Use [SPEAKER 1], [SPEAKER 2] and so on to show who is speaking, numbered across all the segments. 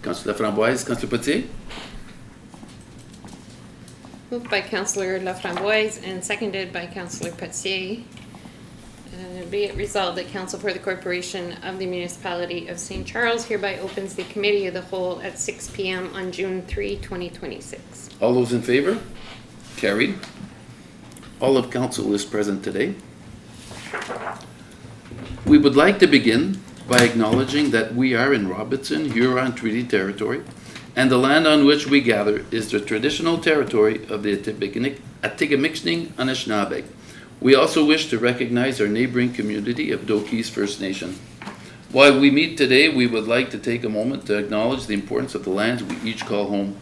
[SPEAKER 1] Councillor Laframboise, Councillor Potier.
[SPEAKER 2] Moved by Councillor Laframboise and seconded by Councillor Pelletier. Be it resolved that Council for the Corporation of the Municipality of St. Charles hereby opens the Committee of the Whole at 6 p.m. on June 3, 2026.
[SPEAKER 1] All those in favor? Carried. All of council is present today. We would like to begin by acknowledging that we are in Robertson Huron Treaty Territory, and the land on which we gather is the traditional territory of the Atikameksheng Anishinaabe. We also wish to recognize our neighboring community of Dokis First Nation. While we meet today, we would like to take a moment to acknowledge the importance of the lands we each call home.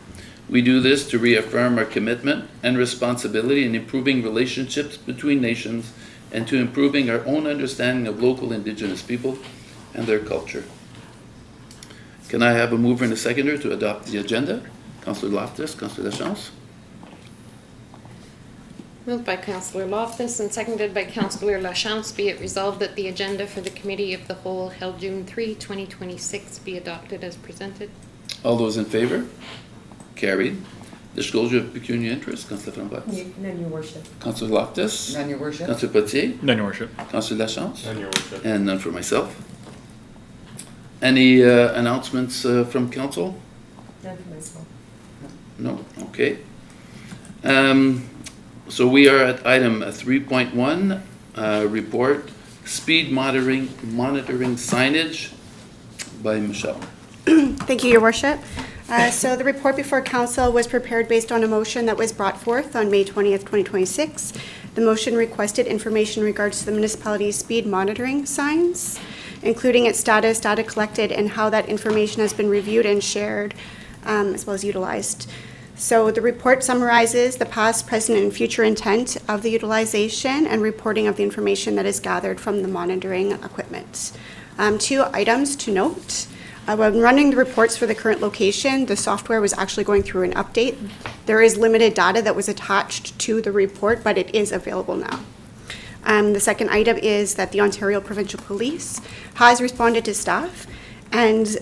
[SPEAKER 1] We do this to reaffirm our commitment and responsibility in improving relationships between nations and to improving our own understanding of local Indigenous people and their culture. Can I have a mover and a seconder to adopt the agenda? Councillor Loftus, Councillor Lachance.
[SPEAKER 2] Moved by Councillor Loftus and seconded by Councillor Lachance. Be it resolved that the agenda for the Committee of the Whole held June 3, 2026 be adopted as presented.
[SPEAKER 1] All those in favor? Carried. Disclosure of pecuniary interest, Councillor Laframboise.
[SPEAKER 3] None, your worship.
[SPEAKER 1] Councillor Loftus.
[SPEAKER 3] None, your worship.
[SPEAKER 1] Councillor Potier.
[SPEAKER 4] None, your worship.
[SPEAKER 1] Councillor Lachance.
[SPEAKER 4] None, your worship.
[SPEAKER 1] And none for myself. Any announcements from council?
[SPEAKER 3] None for myself.
[SPEAKER 1] No? Okay. So we are at item 3.1, report, speed monitoring signage by Michelle.
[SPEAKER 5] Thank you, Your Worship. So the report before Council was prepared based on a motion that was brought forth on May 20th, 2026. The motion requested information in regards to the municipality's speed monitoring signs, including its status, data collected, and how that information has been reviewed and shared, as well as utilized. So the report summarizes the past, present, and future intent of the utilization and reporting of the information that is gathered from the monitoring equipment. 2 items to note. When running the reports for the current location, the software was actually going through an update. There is limited data that was attached to the report, but it is available now. The second item is that the Ontario Provincial Police has responded to staff and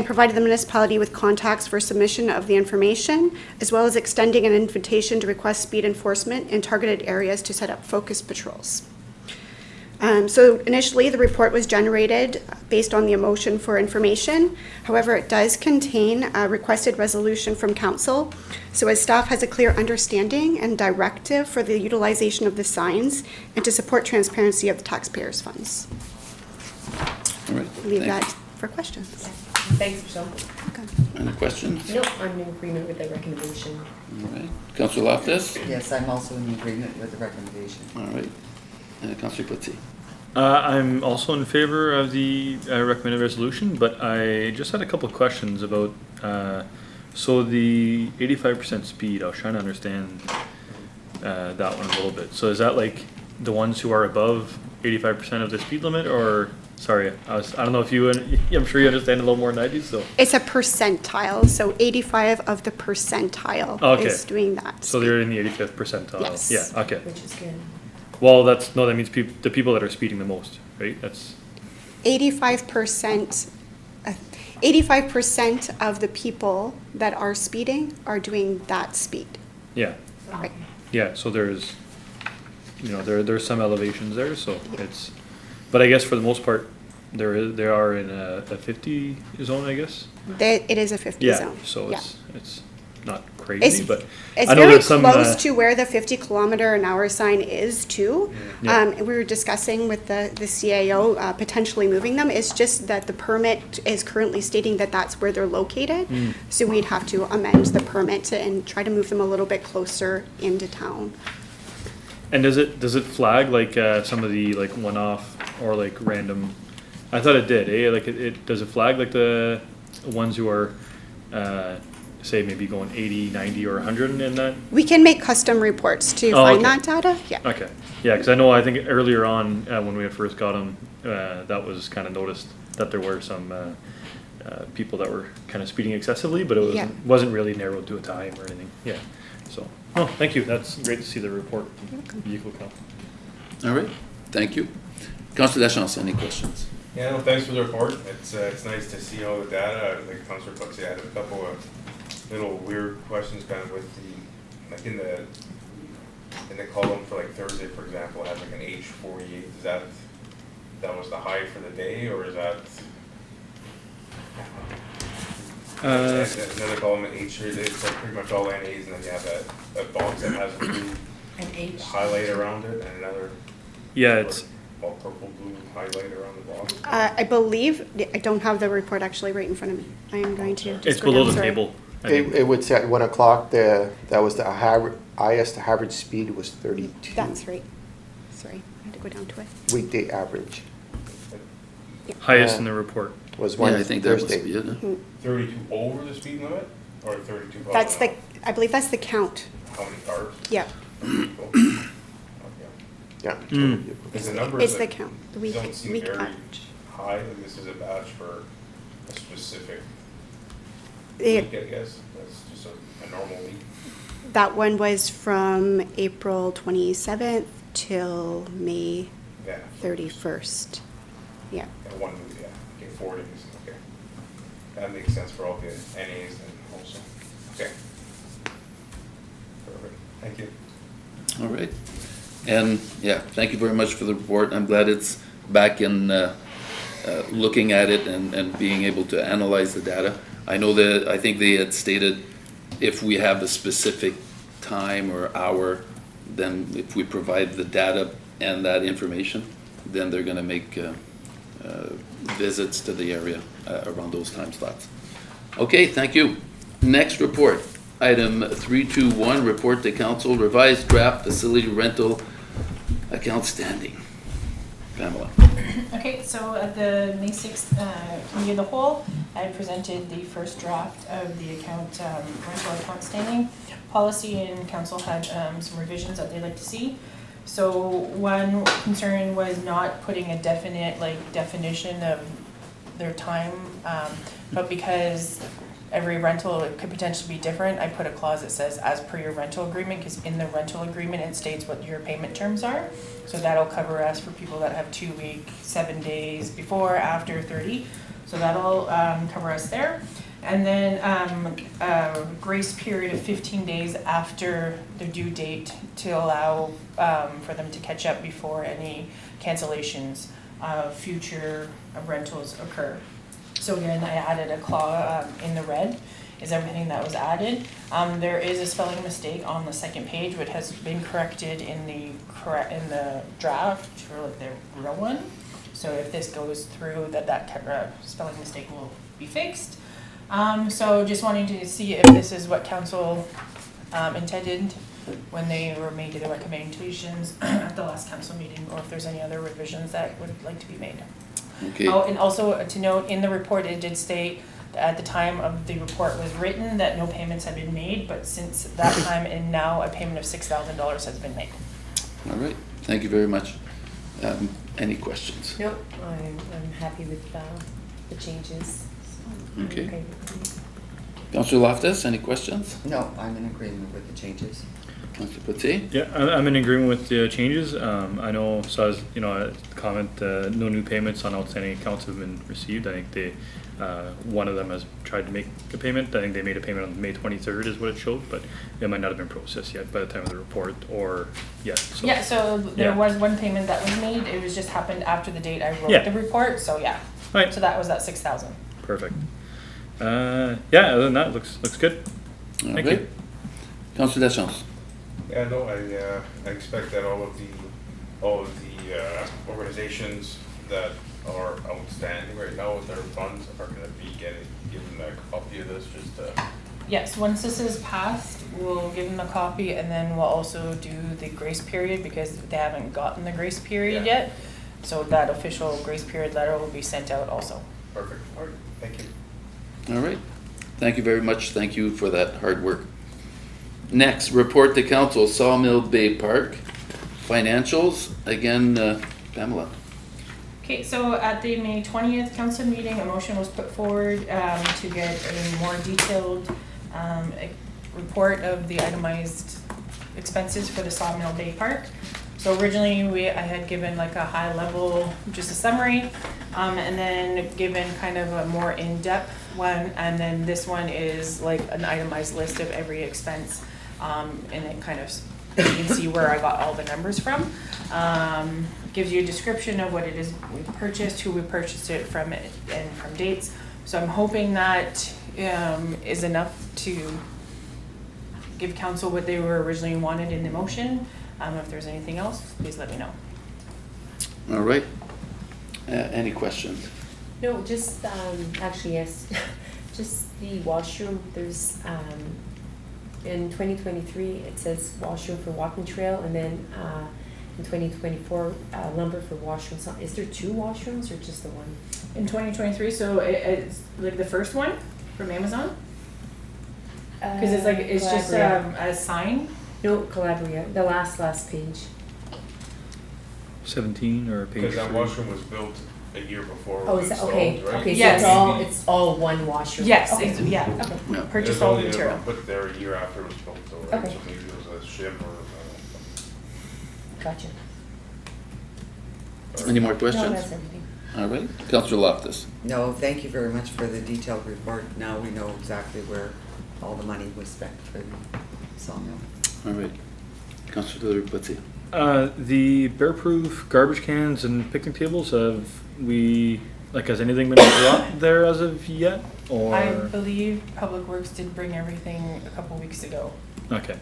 [SPEAKER 5] provided the municipality with contacts for submission of the information, as well as extending an invitation to request speed enforcement in targeted areas to set up focus patrols. So initially, the report was generated based on the motion for information. However, it does contain a requested resolution from council. So as staff has a clear understanding and directive for the utilization of the signs and to support transparency of the taxpayers' funds.
[SPEAKER 1] All right.
[SPEAKER 5] Leave that for questions.
[SPEAKER 3] Thanks, Michelle.
[SPEAKER 5] Okay.
[SPEAKER 1] Any questions?
[SPEAKER 3] No, I'm in agreement with the recommendation.
[SPEAKER 1] All right. Councillor Loftus?
[SPEAKER 6] Yes, I'm also in agreement with the recommendation.
[SPEAKER 1] All right. Councillor Potier?
[SPEAKER 4] I'm also in favor of the recommended resolution, but I just had a couple of questions about, so the 85% speed, I was trying to understand that one a little bit. So is that like the ones who are above 85% of the speed limit, or, sorry, I don't know if you, I'm sure you understand a little more than I do, so.
[SPEAKER 5] It's a percentile, so 85 of the percentile
[SPEAKER 4] Okay.
[SPEAKER 5] is doing that.
[SPEAKER 4] So they're in the 85th percentile?
[SPEAKER 5] Yes.
[SPEAKER 4] Yeah, okay.
[SPEAKER 3] Which is good.
[SPEAKER 4] Well, that means the people that are speeding the most, right? That's,
[SPEAKER 5] 85%, 85% of the people that are speeding are doing that speed.
[SPEAKER 4] yeah.
[SPEAKER 5] Right.
[SPEAKER 4] Yeah, so there's, there's some elevations there, so it's, but I guess for the most part, they are in a 50 zone, I guess?
[SPEAKER 5] It is a 50
[SPEAKER 4] Yeah,
[SPEAKER 5] zone.
[SPEAKER 4] so
[SPEAKER 5] Yeah.
[SPEAKER 4] it's not crazy, but
[SPEAKER 5] It's
[SPEAKER 4] I know
[SPEAKER 5] very
[SPEAKER 4] there's some.
[SPEAKER 5] close to where the 50-kilometer-an-hour sign is too.
[SPEAKER 4] Yeah.
[SPEAKER 5] We were discussing with the CAO potentially moving them. It's just that the permit is currently stating that that's where they're located. So we'd have to amend the permit and try to move them a little bit closer into town.
[SPEAKER 4] And does it flag like some of the like one-off or like random? I thought it did. Like it does it flag like the ones who are say maybe going 80, 90, or 100 in that?
[SPEAKER 5] We can make custom reports to
[SPEAKER 4] Oh,
[SPEAKER 5] find
[SPEAKER 4] okay.
[SPEAKER 5] that data. Yeah.
[SPEAKER 4] Okay. Yeah, because I think earlier on when we had first got them, that was kind of noticed that there were some people that were kind of speeding excessively, but it
[SPEAKER 5] Yeah.
[SPEAKER 4] wasn't really narrowed to a time or anything. Yeah. So, oh, thank you. That's great to see the report. Vehicle count.
[SPEAKER 1] All right. Thank you. Councillor Lachance, any questions?
[SPEAKER 7] Yeah, no, thanks for the report. It's nice to see all the data. Like Councilor Puxy had a couple of little weird questions kind of with the, like in the column for like Thursday, for example, it has like an H48. Is that was the high for the day, or is that another column at H? It's like pretty much all NAs, and then you have a box that has a blue
[SPEAKER 3] An H.
[SPEAKER 7] highlight around it, and another
[SPEAKER 4] Yeah, it's,
[SPEAKER 7] all purple blue highlight around the box.
[SPEAKER 5] I believe, I don't have the report actually right in front of me. I am going to. just
[SPEAKER 4] it's
[SPEAKER 5] go
[SPEAKER 4] below
[SPEAKER 5] down,
[SPEAKER 4] the
[SPEAKER 5] sorry.
[SPEAKER 4] table. I
[SPEAKER 8] It,
[SPEAKER 4] think.
[SPEAKER 8] it would say at 1 o'clock, that was the highest average speed was 32.
[SPEAKER 5] That's right. Sorry, I had to go down to it.
[SPEAKER 8] Weekday average
[SPEAKER 4] Highest in the report.
[SPEAKER 8] was
[SPEAKER 1] Yeah,
[SPEAKER 8] one
[SPEAKER 1] I think that must
[SPEAKER 8] Thursday.
[SPEAKER 1] be it. Huh?
[SPEAKER 7] 32 over the speed limit, or 32 above?
[SPEAKER 5] That's the, I believe that's the count.
[SPEAKER 7] How many cars?
[SPEAKER 5] Yeah,
[SPEAKER 7] Okay.
[SPEAKER 8] Yeah.
[SPEAKER 7] Because the numbers
[SPEAKER 5] it's the
[SPEAKER 7] that
[SPEAKER 5] count, the week,
[SPEAKER 7] don't seem
[SPEAKER 5] week
[SPEAKER 7] very
[SPEAKER 5] average.
[SPEAKER 7] high, like this is a batch for a specific
[SPEAKER 5] It-
[SPEAKER 7] week, I guess. That's just a normal week.
[SPEAKER 5] That one was from April 27th till May
[SPEAKER 7] Yeah.
[SPEAKER 5] 31st. Yeah.
[SPEAKER 7] Yeah, 1 week, yeah. Okay, 4 days, okay. That makes sense for all the NAs and also. Okay. Perfect, thank you.
[SPEAKER 1] All right. And, yeah, thank you very much for the report. I'm glad it's back in looking at it and being able to analyze the data. I know that, I think they had stated if we have a specific time or hour, then if we provide the data and that information, then they're gonna make visits to the area around those time slots. Okay, thank you. Next report, item 321, report to council, revised draft facility rental account standing. Pamela.
[SPEAKER 9] Okay, so at the May 6th Committee of the Whole, I presented the first draft of the account, rental account standing policy, and council had some revisions that they'd like to see. So one concern was not putting a definite, definition of their time, but because every rental, it could potentially be different, I put a clause that says as per your rental agreement, because in the rental agreement, it states what your payment terms are. So that'll cover us for people that have 2 week, 7 days before, after 30. So that'll cover us there. And then a grace period of 15 days after their due date to allow for them to catch up before any cancellations of future rentals occur. So again, I added a clause in the red is everything that was added. There is a spelling mistake on the second page, which has been corrected in the draft for like the real one. So if this goes through, that spelling mistake will be fixed. So just wanting to see if this is what council intended when they were making the recommendations at the last council meeting, or if there's any other revisions that would like to be made.
[SPEAKER 1] Okay.
[SPEAKER 9] Oh, and also to note, in the report, it did state that at the time of the report was written that no payments had been made, but since that time and now, a payment of $6,000 has been made.
[SPEAKER 1] All right, thank you very much. Any questions?
[SPEAKER 3] Nope, I'm happy with the changes. So I'm
[SPEAKER 1] Okay.
[SPEAKER 3] with them.
[SPEAKER 1] Councillor Loftus, any questions?
[SPEAKER 6] No, I'm in agreement with the changes.
[SPEAKER 1] Councillor Putzi?
[SPEAKER 4] Yeah, I'm in agreement with the changes. I know, so as, a comment, no new payments on outstanding accounts have been received. I think one of them has tried to make a payment. I think they made a payment on May 23rd is what it showed, but it might not have been processed yet by the time of the report or yet. So,
[SPEAKER 9] Yeah, so there
[SPEAKER 4] Yeah.
[SPEAKER 9] was one payment that was made, it was just happened after the date I wrote
[SPEAKER 4] Yeah.
[SPEAKER 9] the report, so yeah.
[SPEAKER 4] Right.
[SPEAKER 9] So that was that 6,000.
[SPEAKER 4] Perfect. Yeah, other than that, looks good.
[SPEAKER 1] All
[SPEAKER 4] Thank
[SPEAKER 1] right.
[SPEAKER 4] you.
[SPEAKER 1] Councillor Deschamps?
[SPEAKER 7] Yeah, no, I expect that all of the organizations that are outstanding right now with their funds are gonna be given a copy of this, just
[SPEAKER 9] Yes, once this is passed, we'll give them a copy, and then we'll also do the grace period, because they haven't gotten the grace period
[SPEAKER 7] Yeah.
[SPEAKER 9] yet. So that official grace period letter will be sent out also.
[SPEAKER 7] perfect. All right, thank you.
[SPEAKER 1] All right. Thank you very much. Thank you for that hard work. Next, report to council, Sawmill Bay Park. Financials, again, Pamela.
[SPEAKER 9] Okay, so at the May 20th council meeting, a motion was put forward to get a more detailed report of the itemized expenses for the Sawmill Bay Park. So originally, I had given like a high level, just a summary, and then given kind of a more in-depth one, and then this one is like an itemized list of every expense, and it kind of, you can see where I got all the numbers from. Gives you a description of what it is we purchased, who we purchased it from, and from dates. So I'm hoping that is enough to give council what they were originally wanted in the motion. If there's anything else, please let me know.
[SPEAKER 1] All right. Any questions?
[SPEAKER 3] No, just, actually, yes, just the washroom, there's, in 2023, it says washroom for walking trail, and then, in 2024, lumber for washroom. So is there 2 washrooms or just the one?
[SPEAKER 9] In 2023, so it's like the first one from Amazon? Because it's like, it's just
[SPEAKER 3] Calabria.
[SPEAKER 9] a sign.
[SPEAKER 3] No, Calabria, the last page.
[SPEAKER 4] 17 or page
[SPEAKER 7] Because that
[SPEAKER 4] 3.
[SPEAKER 7] washroom was built a year before it
[SPEAKER 3] Oh,
[SPEAKER 7] was
[SPEAKER 3] is that,
[SPEAKER 7] installed,
[SPEAKER 3] okay,
[SPEAKER 7] right?
[SPEAKER 3] okay, so
[SPEAKER 9] Yes.
[SPEAKER 3] it's all one washroom?
[SPEAKER 9] Yes,
[SPEAKER 3] Okay.
[SPEAKER 9] yeah.
[SPEAKER 3] Okay.
[SPEAKER 1] No.
[SPEAKER 9] Purchase
[SPEAKER 7] It was
[SPEAKER 9] all the
[SPEAKER 7] only
[SPEAKER 9] material.
[SPEAKER 7] put there a year after it was built, so, right?
[SPEAKER 3] Okay.
[SPEAKER 7] So maybe it was a shim or,
[SPEAKER 3] Gotcha.
[SPEAKER 1] Any more
[SPEAKER 3] No,
[SPEAKER 1] questions?
[SPEAKER 3] that's everything.
[SPEAKER 1] All right. Councillor Loftus.
[SPEAKER 6] No, thank you very much for the detailed report. Now we know exactly where all the money was spent for the sawmill.
[SPEAKER 1] All right. Councillor Putzi.
[SPEAKER 4] The bear-proof garbage cans and picnic tables, has anything been brought there as of yet? Or
[SPEAKER 9] I believe Public Works did bring everything a couple weeks ago.
[SPEAKER 4] okay,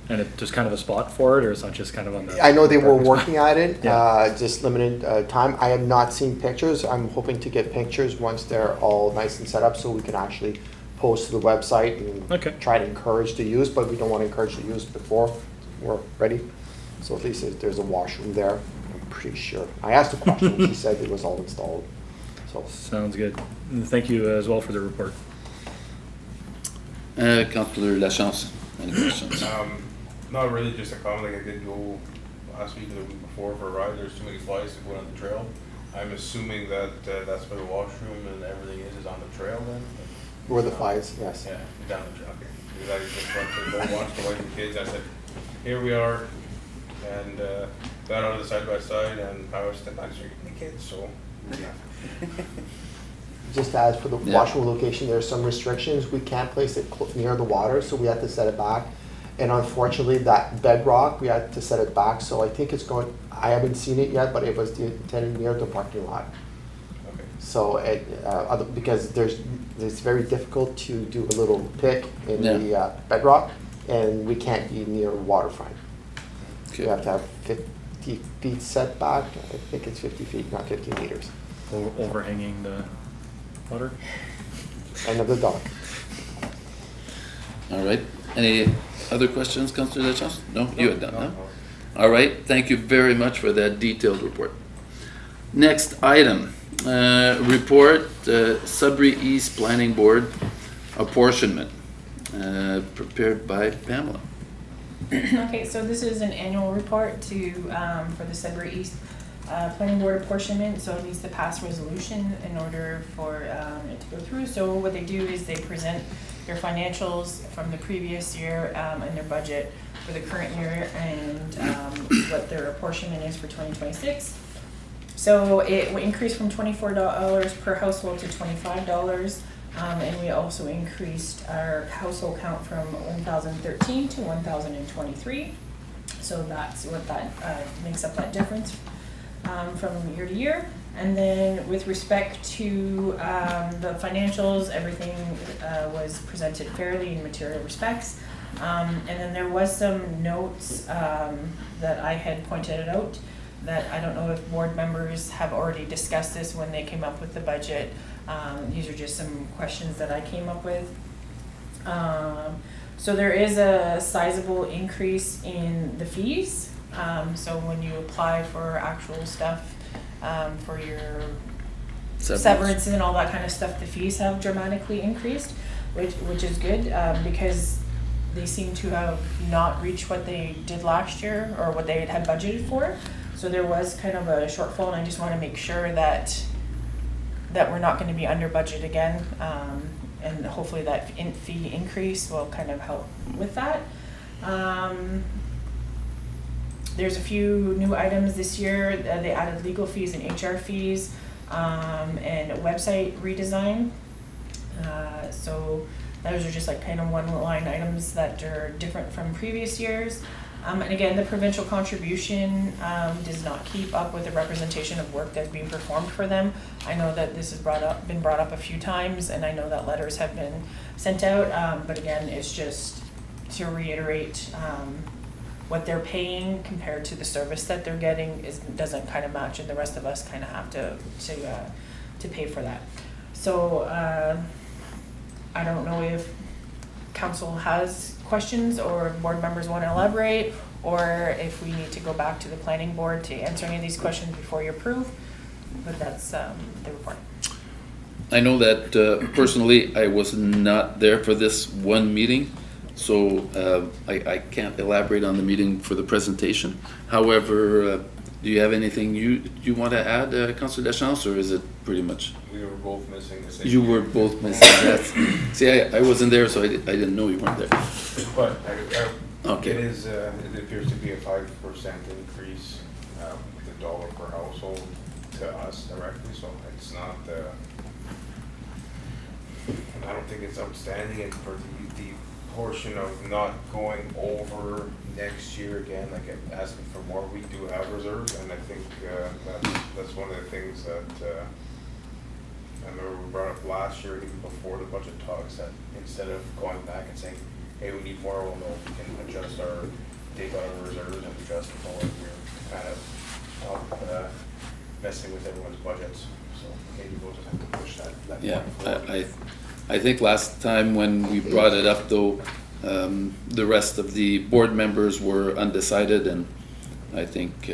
[SPEAKER 4] and it's just kind of a spot for it, or it's not just kind of on the?
[SPEAKER 8] I know they were
[SPEAKER 4] parking spot?
[SPEAKER 8] working at it,
[SPEAKER 4] Yeah.
[SPEAKER 8] just limited time. I have not seen pictures. I'm hoping to get pictures once they're all nice and set up so we can actually post to the website and
[SPEAKER 4] Okay.
[SPEAKER 8] try to encourage the use, but we don't want to encourage the use before we're ready. So at least if there's a washroom there, I'm pretty sure. I asked a question, she said it was all installed. So
[SPEAKER 4] Sounds good. And thank you as well for the report.
[SPEAKER 1] Councillor Lachance. Any questions?
[SPEAKER 7] not really, just a comment, like I did go last week or the week before for a ride, there's too many flies to go on the trail. I'm assuming that, that's where the washroom and everything is on the trail then?
[SPEAKER 8] where the flies, yes.
[SPEAKER 7] Yeah, down the trail, okay. Because I just went to go watch the wife and kids, I said, here we are, and, got out of the side by side, and I was standing next to the kids, so, yeah.
[SPEAKER 8] Just as for the
[SPEAKER 1] Yeah.
[SPEAKER 8] washroom location, there are some restrictions. We can't place it near the water, so we had to set it back. And unfortunately, that bedrock, we had to set it back, so I think it's going, I haven't seen it yet, but it was intended near the parking lot.
[SPEAKER 7] Okay.
[SPEAKER 8] So it, because it's very difficult to do a little pick in the bedrock, and we can't be near waterfront. We have to have 50 feet setback. I think it's 50 feet, not 50 meters.
[SPEAKER 4] Overhanging the water.
[SPEAKER 8] End of the dock.
[SPEAKER 1] All right. Any other questions, Councillor Lachance? No, you had done, huh? All right. Thank you very much for that detailed report. Next item, report, Sudbury East Planning Board apportionment, prepared by Pamela.
[SPEAKER 9] Okay, so this is an annual report for the Sudbury East Planning Board apportionment, so it needs to pass resolution in order for it to go through. So what they do is they present their financials from the previous year and their budget for the current year and what their apportionment is for 2026. So it increased from $24 per household to $25. And we also increased our household count from 1,013 to 1,023. So that's what that makes up that difference from year to year. And then with respect to the financials, everything was presented fairly in material respects. And then there was some notes that I had pointed out that I don't know if board members have already discussed this when they came up with the budget. These are just some questions that I came up with. So there is a sizable increase in the fees. So when you apply for actual stuff, for your severance and all that kind of stuff, the fees have dramatically increased, which is good, because they seem to have not reached what they did last year or what they had budgeted for. So there was kind of a shortfall, and I just want to make sure that we're not going to be under budget again, and hopefully that fee increase will kind of help with that. There's a few new items this year. They added legal fees and HR fees, and a website redesign. So those are just like kind of one line items that are different from previous years. And again, the provincial contribution does not keep up with the representation of work that's being performed for them. I know that this has been brought up a few times, and I know that letters have been sent out, but again, it's just to reiterate, what they're paying compared to the service that they're getting doesn't kind of match, and the rest of us kind of have to pay for that. So I don't know if council has questions or board members want to elaborate, or if we need to go back to the planning board to answer any of these questions before you approve, but that's the report.
[SPEAKER 1] I know that personally, I was not there for this one meeting, so I can't elaborate on the meeting for the presentation. However, do you have anything you want to add, Councillor Deschamps, or is it pretty much?
[SPEAKER 7] We were both missing the same.
[SPEAKER 1] You were both missing that. See, I wasn't there, so I didn't know you weren't there.
[SPEAKER 7] But
[SPEAKER 1] Okay.
[SPEAKER 7] it appears to be a 5% increase, the dollar per household to us directly, so it's not, I don't think it's outstanding, and for the portion of not going over next year again, like asking for more, we do have reserves, and I think that's one of the things that I remember we brought up last year, even before the budget talks, that instead of going back and saying, hey, we need more, well, no, we can adjust take out our reserves and adjust it forward. We're kind of messing with everyone's budgets, so maybe we'll just have to push that
[SPEAKER 1] Yeah,
[SPEAKER 7] point forward.
[SPEAKER 1] I think last time when we brought it up, though, the rest of the board members were undecided, and I think,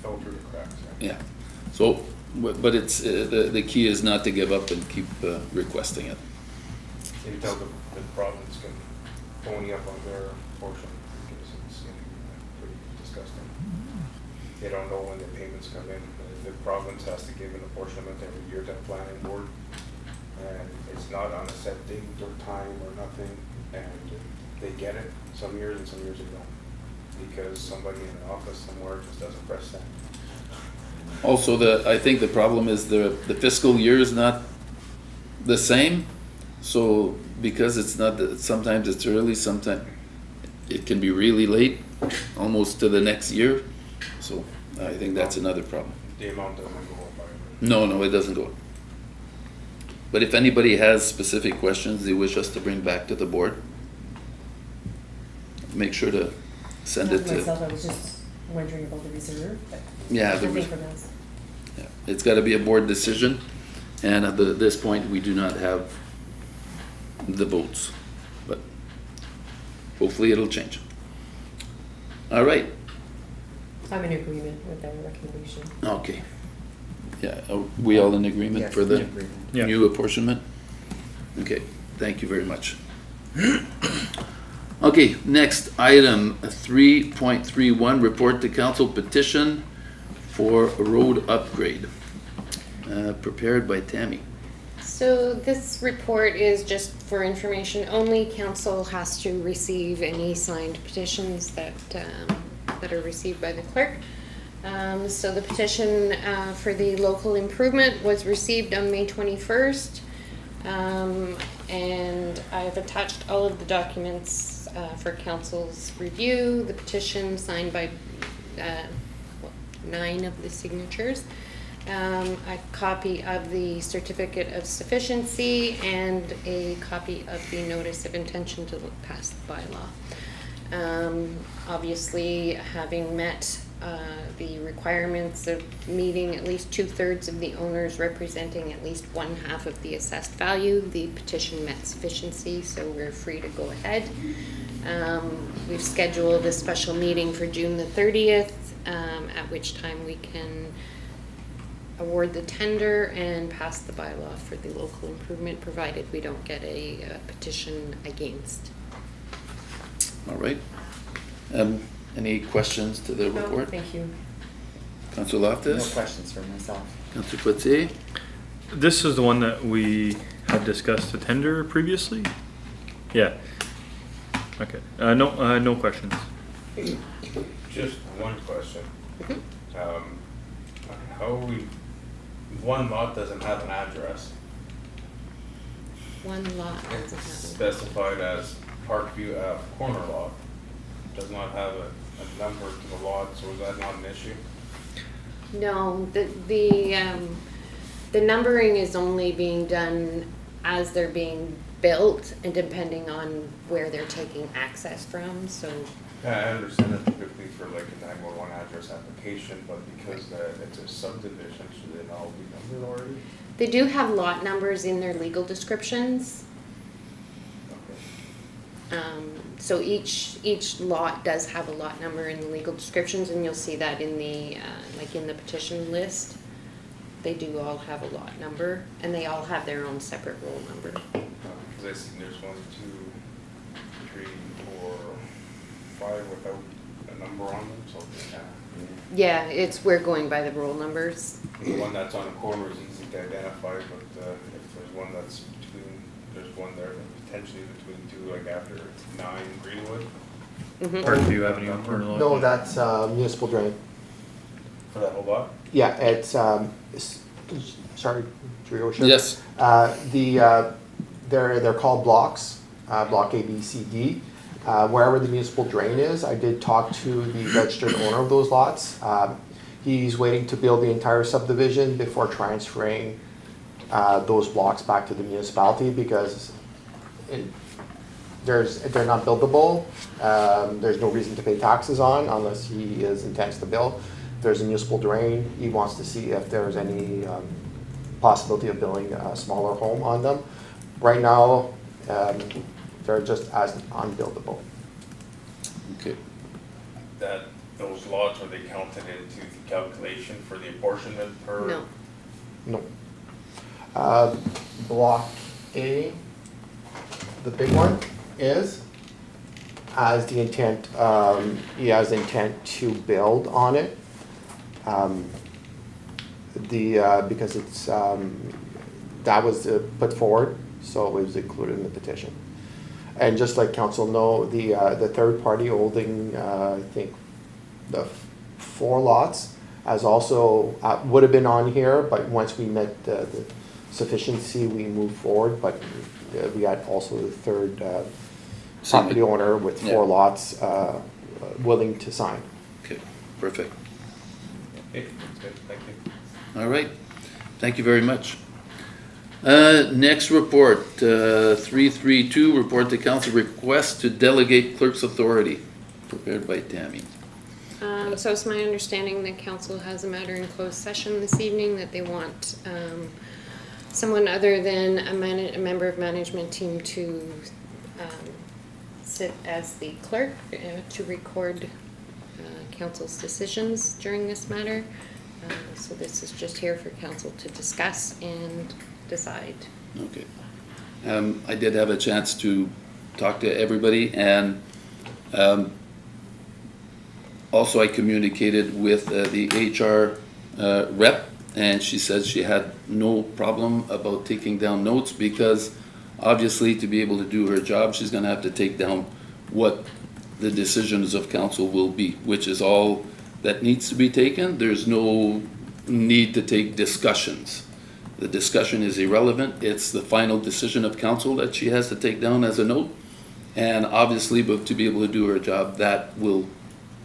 [SPEAKER 7] Fell through the cracks.
[SPEAKER 1] yeah. So, but it's, the key is not to give up and keep requesting it.
[SPEAKER 7] You tell the province can pony up on their portion, because it's pretty disgusting. They don't know when the payments come in. The province has to give an apportionment every year to the planning board, and it's not on a set date or time or nothing, and they get it some years and some years they don't, because somebody in the office somewhere just doesn't press send.
[SPEAKER 1] Also, I think the problem is the fiscal year is not the same. So because it's not, sometimes it's early, sometimes it can be really late, almost to the next year. So I think that's another problem.
[SPEAKER 7] The amount doesn't go up by.
[SPEAKER 1] No, it doesn't go. But if anybody has specific questions they wish us to bring back to the board, make sure to send it to.
[SPEAKER 3] Myself, I was just wondering about the reserve, but
[SPEAKER 1] Yeah, the
[SPEAKER 3] nothing from us.
[SPEAKER 1] Yeah, it's got to be a board decision, and at this point, we do not have the votes, but hopefully it'll change. All right,
[SPEAKER 3] I'm in agreement with that recommendation.
[SPEAKER 1] okay. Yeah, are we all in agreement
[SPEAKER 6] Yes,
[SPEAKER 1] for the
[SPEAKER 6] in agreement.
[SPEAKER 4] Yeah.
[SPEAKER 1] new apportionment? Okay, thank you very much. Okay, next item, 3.31, report to council petition for a road upgrade, prepared by Tammy.
[SPEAKER 2] So this report is just for information only. Council has to receive any signed petitions that are received by the clerk. So the petition for the local improvement was received on May 21st. And I've attached all of the documents for council's review. The petition signed by 9 of the signatures. A copy of the certificate of sufficiency and a copy of the notice of intention to pass the bylaw. Obviously, having met the requirements of meeting at least 2/3 of the owners representing at least 1/2 of the assessed value, the petition met sufficiency, so we're free to go ahead. We've scheduled a special meeting for June the 30th, at which time we can award the tender and pass the bylaw for the local improvement, provided we don't get a petition against.
[SPEAKER 1] All right. Any questions to the
[SPEAKER 3] No,
[SPEAKER 1] report?
[SPEAKER 3] thank you.
[SPEAKER 1] Councillor
[SPEAKER 6] No
[SPEAKER 1] Loftus?
[SPEAKER 6] questions for myself.
[SPEAKER 1] Councillor Poitier?
[SPEAKER 4] This is the one that we had discussed the tender previously? Yeah. Okay, no questions.
[SPEAKER 7] Just one question.
[SPEAKER 2] Mhm.
[SPEAKER 7] How we, one lot doesn't have an address.
[SPEAKER 2] One lot
[SPEAKER 7] It's
[SPEAKER 2] doesn't have
[SPEAKER 7] specified as Parkview Ave corner lot. Does not have a number to the lot, so is that not an issue?
[SPEAKER 2] it. No, the numbering is only being done as they're being built and depending on where they're taking access from, so.
[SPEAKER 7] Yeah, I understand that typically for like a 911 address application, but because it's a subdivision, should they all be numbered already?
[SPEAKER 2] They do have lot numbers in their legal descriptions.
[SPEAKER 7] Okay.
[SPEAKER 2] So each lot does have a lot number in the legal descriptions, and you'll see that in the, like in the petition list. They do all have a lot number, and they all have their own separate roll number.
[SPEAKER 7] Because I see there's 1, 2, 3, 4, 5 without a number on them, so
[SPEAKER 2] Yeah, we're going by the roll numbers.
[SPEAKER 7] the one that's on the corner is easy to identify, but if there's one that's between, there's one there potentially between two, like after 9 Greenwood,
[SPEAKER 2] Mhm.
[SPEAKER 4] Parkview Avenue corner lot.
[SPEAKER 8] No, that's municipal drain.
[SPEAKER 7] for that whole lot.
[SPEAKER 8] Yeah, sorry, through your worship.
[SPEAKER 1] Yes.
[SPEAKER 8] They're called blocks, block A, B, C, D. Wherever the municipal drain is, I did talk to the registered owner of those lots. He's waiting to build the entire subdivision before transferring those blocks back to the municipality because they're not buildable. There's no reason to pay taxes on unless he intends to build. There's a municipal drain. He wants to see if there's any possibility of building a smaller home on them. Right now, they're just as unbuildable.
[SPEAKER 1] Okay.
[SPEAKER 7] That those lots, are they counted into the calculation for the apportionment per?
[SPEAKER 2] No.
[SPEAKER 8] No. Block A, the big one, has the intent, he has the intent to build on it. Because it's, that was put forward, so it was included in the petition. And just like council know, the third party holding, I think, the 4 lots as also, would have been on here, but once we met the sufficiency, we moved forward, but we had also the third property owner with 4 lots willing to sign.
[SPEAKER 1] Okay, perfect.
[SPEAKER 7] Okay, that's good, thank you.
[SPEAKER 1] All right, thank you very much. Next report, 332, report to council request to delegate clerk's authority, prepared by Tammy.
[SPEAKER 2] So it's my understanding that council has a matter in closed session this evening that they want someone other than a member of management team to sit as the clerk to record council's decisions during this matter. So this is just here for council to discuss and decide.
[SPEAKER 1] Okay. I did have a chance to talk to everybody, and also I communicated with the HR rep, and she said she had no problem about taking down notes because obviously to be able to do her job, she's gonna have to take down what the decisions of council will be, which is all that needs to be taken. There's no need to take discussions. The discussion is irrelevant. It's the final decision of council that she has to take down as a note. And obviously, but to be able to do her job, that will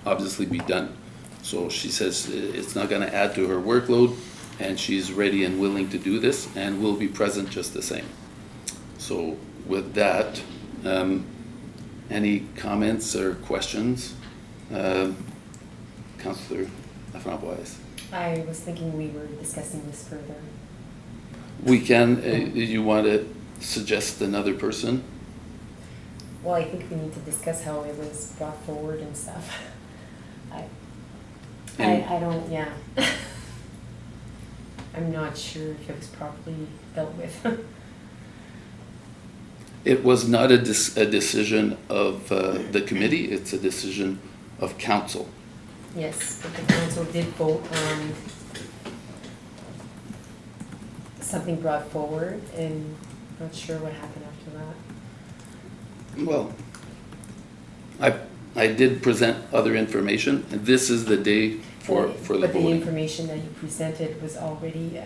[SPEAKER 1] obviously be done. So she says it's not gonna add to her workload, and she's ready and willing to do this and will be present just the same. So with that, any comments or questions? Councillor Laframboise.
[SPEAKER 3] I was thinking we were discussing this further.
[SPEAKER 1] We can, you want to suggest another person?
[SPEAKER 3] Well, I think we need to discuss how it was brought forward and stuff. I don't, yeah. I'm not sure if it was properly dealt with.
[SPEAKER 1] It was not a decision of the committee, it's a decision of council.
[SPEAKER 3] Yes, but the council did vote on something brought forward, and not sure what happened after that.
[SPEAKER 1] Well, I did present other information, and this is the day for the
[SPEAKER 3] But the
[SPEAKER 1] voting.
[SPEAKER 3] information that you presented was already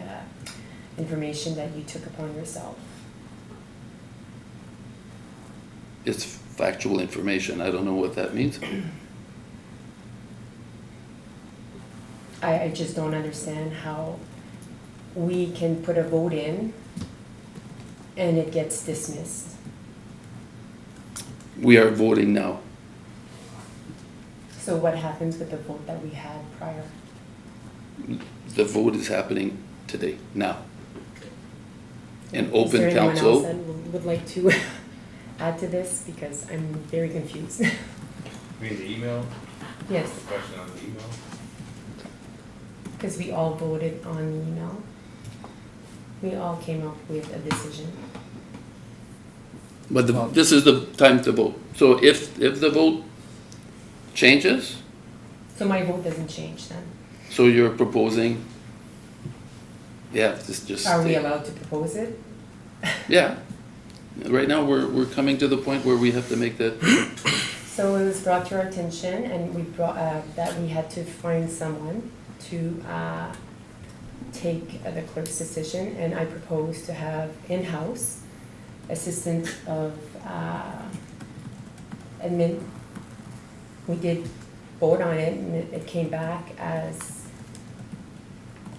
[SPEAKER 3] information that you took upon yourself.
[SPEAKER 1] It's factual information. I don't know what that means.
[SPEAKER 3] I just don't understand how we can put a vote in and it gets dismissed.
[SPEAKER 1] We are voting now.
[SPEAKER 3] So what happens with the vote that we had prior?
[SPEAKER 1] The vote is happening today, now. In
[SPEAKER 3] Is
[SPEAKER 1] open
[SPEAKER 3] there anyone else
[SPEAKER 1] council.
[SPEAKER 3] that would like to add to this? Because I'm very confused.
[SPEAKER 7] You mean the email,
[SPEAKER 3] Yes,
[SPEAKER 7] the question on the email?
[SPEAKER 3] because we all voted on the email. We all came up with a decision.
[SPEAKER 1] But this is the time to vote. So if the vote changes,
[SPEAKER 3] So my vote doesn't change then?
[SPEAKER 1] so you're proposing, yeah, this just.
[SPEAKER 3] Are we allowed to propose it?
[SPEAKER 1] Yeah. Right now, we're coming to the point where we have to make that,
[SPEAKER 3] So it was brought to our attention and we brought, that we had to find someone to take the clerk's decision, and I proposed to have in-house assistant of admin. We did vote on it and it came back as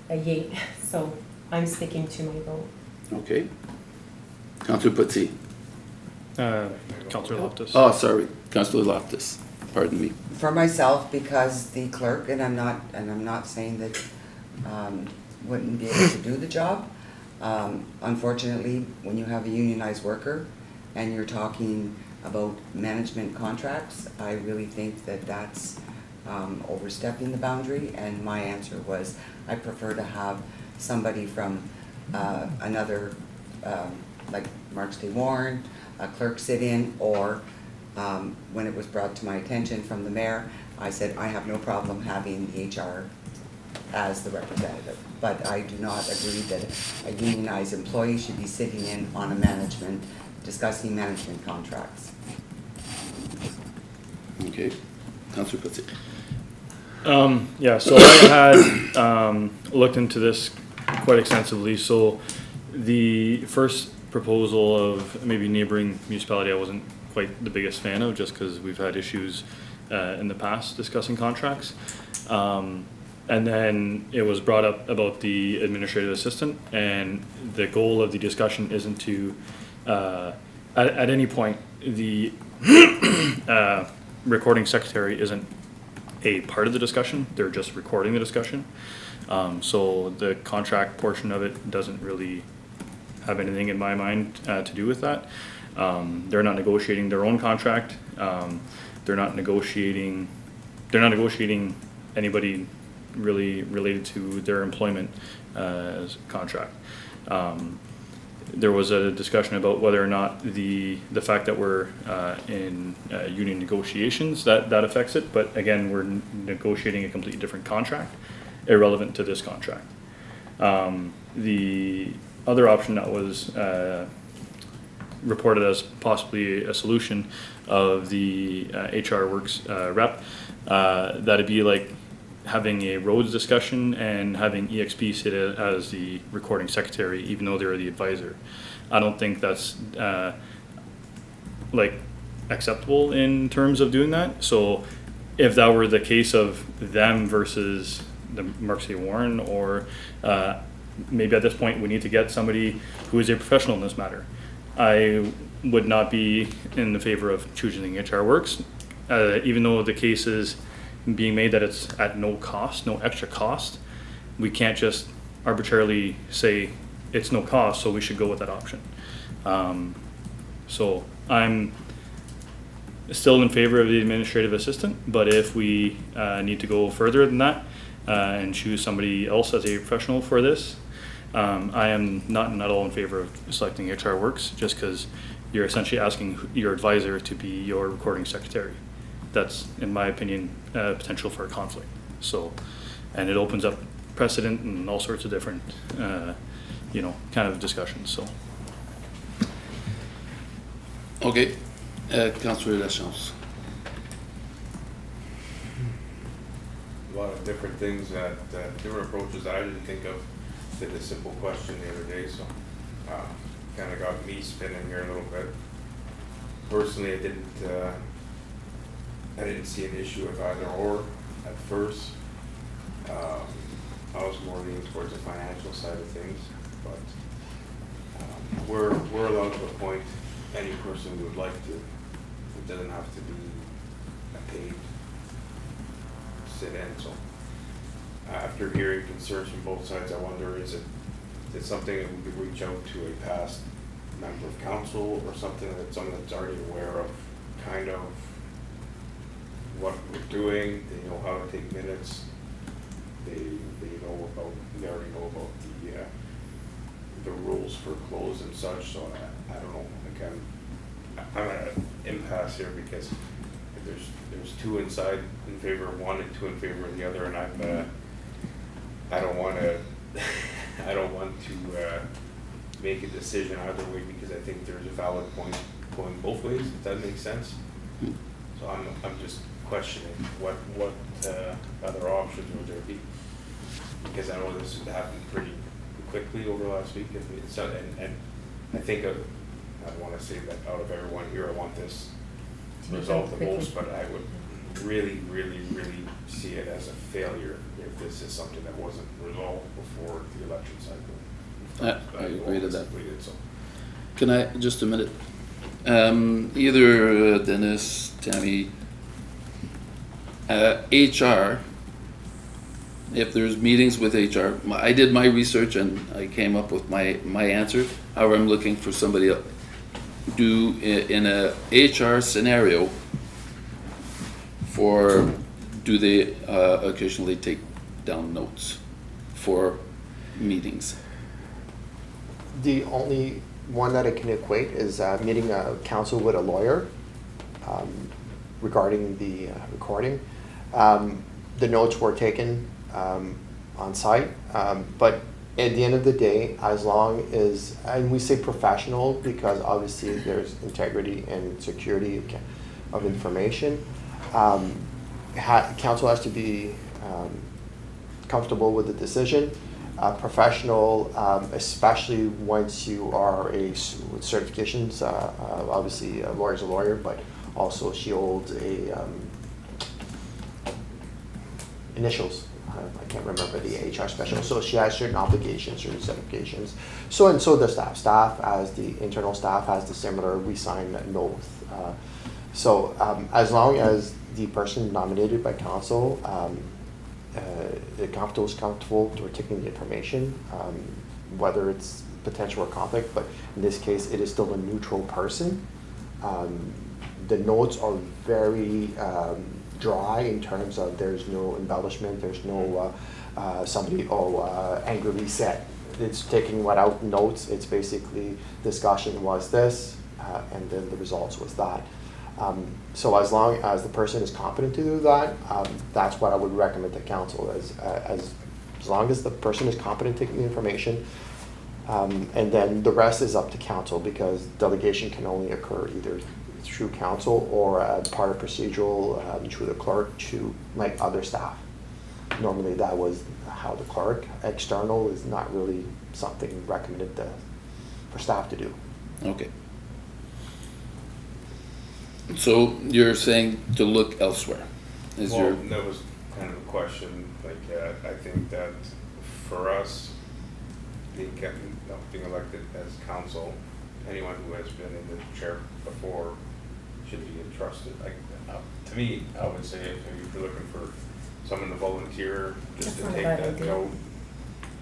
[SPEAKER 3] a yay, so I'm sticking to my vote.
[SPEAKER 1] okay? Councillor Putzi.
[SPEAKER 4] Councillor Loftus.
[SPEAKER 1] Oh, sorry, Councillor Loftus, pardon me.
[SPEAKER 6] For myself, because the clerk, and I'm not saying that, wouldn't be able to do the job. Unfortunately, when you have a unionized worker and you're talking about management contracts, I really think that that's overstepping the boundary, and my answer was, I prefer to have somebody from another, like Marks Day Warren, a clerk sit in, or when it was brought to my attention from the mayor, I said, I have no problem having the HR as the representative. But I do not agree that a unionized employee should be sitting in on a management, discussing management contracts.
[SPEAKER 1] Okay, Councillor Putzi.
[SPEAKER 4] Yeah, so I had looked into this quite extensively. So the first proposal of maybe neighboring municipality I wasn't quite the biggest fan of, just because we've had issues in the past discussing contracts. And then it was brought up about the administrative assistant, and the goal of the discussion isn't to, at any point, the recording secretary isn't a part of the discussion, they're just recording the discussion. So the contract portion of it doesn't really have anything in my mind to do with that. They're not negotiating their own contract. They're not negotiating anybody really related to their employment contract. There was a discussion about whether or not the fact that we're in union negotiations that affects it, but again, we're negotiating a completely different contract, irrelevant to this contract. The other option that was reported as possibly a solution of the HR Works rep, that'd be like having a roads discussion and having EXP sit as the recording secretary, even though they're the advisor. I don't think that's like acceptable in terms of doing that. So if that were the case of them versus the Marks Day Warren, or maybe at this point we need to get somebody who is a professional in this matter. I would not be in the favor of choosing HR Works, even though the case is being made that it's at no cost, no extra cost. We can't just arbitrarily say it's no cost, so we should go with that option. So I'm still in favor of the administrative assistant, but if we need to go further than that and choose somebody else as a professional for this, I am not at all in favor of selecting HR Works, just because you're essentially asking your advisor to be your recording secretary. That's, in my opinion, potential for a conflict. So, and it opens up precedent and all sorts of different, kind of discussions. So,
[SPEAKER 1] Okay, Councillor Lachance.
[SPEAKER 7] lot of different things that, different approaches that I didn't think of to the simple question the other day, so, kinda got me spinning here a little bit. Personally, I didn't see an issue with either or at first. I was more leaning towards the financial side of things, but, we're allowed to appoint any person we would like to. It doesn't have to be a paid sit-in, so. After hearing concerns from both sides, I wonder, is it something that we could reach out to a past member of council or something that someone that's already aware of kind of what we're doing, they know how to take minutes, they already know about the rules for close and such, so I don't know, like I'm at an impasse here because there's two inside in favor of one and two in favor of the other, and I don't want to make a decision either way because I think there's a valid point going both ways, if that makes sense. So I'm just questioning what other options would there be? Because I know this has happened pretty quickly over the last week, and I think I want to say that out of everyone here, I want this resolved the most, but I would really, really, really see it as a failure if this is something that wasn't resolved before the election cycle.
[SPEAKER 1] I agree to that.
[SPEAKER 7] Completed, so.
[SPEAKER 1] Can I, just a minute? Either Dennis, Tammy, HR, if there's meetings with HR, I did my research and I came up with my answer. However, I'm looking for somebody else. Do in a HR scenario, do they occasionally take down notes for meetings?
[SPEAKER 8] The only one that I can equate is meeting a council with a lawyer regarding the recording. The notes were taken on site, but at the end of the day, as long as, and we say professional because obviously there's integrity and security of information, council has to be comfortable with the decision. Professional, especially once you are with certifications, obviously a lawyer's a lawyer, but also she holds initials. I can't remember the HR specialist. So she has certain obligations, certain certifications. So the staff. Staff, as the internal staff, has the similar. We sign an oath. So as long as the person nominated by council is comfortable to taking the information, whether it's potential or conflict, but in this case, it is still a neutral person. The notes are very dry in terms of there's no embellishment, there's no somebody angrily said. It's taking what out notes. It's basically discussion was this, and then the results was that. So as long as the person is competent to do that, that's what I would recommend to council. As long as the person is competent taking the information, and then the rest is up to council because delegation can only occur either through council or as part of procedural through the clerk to like other staff. Normally that was how the clerk. External is not really something recommended for staff to do.
[SPEAKER 1] Okay. So you're saying to look elsewhere?
[SPEAKER 7] That was kind of a question. Like, I think that for us, being elected as council, anyone who has been in the chair before should be entrusted. Like, to me, I would say if you're looking for someone to volunteer just to take that note,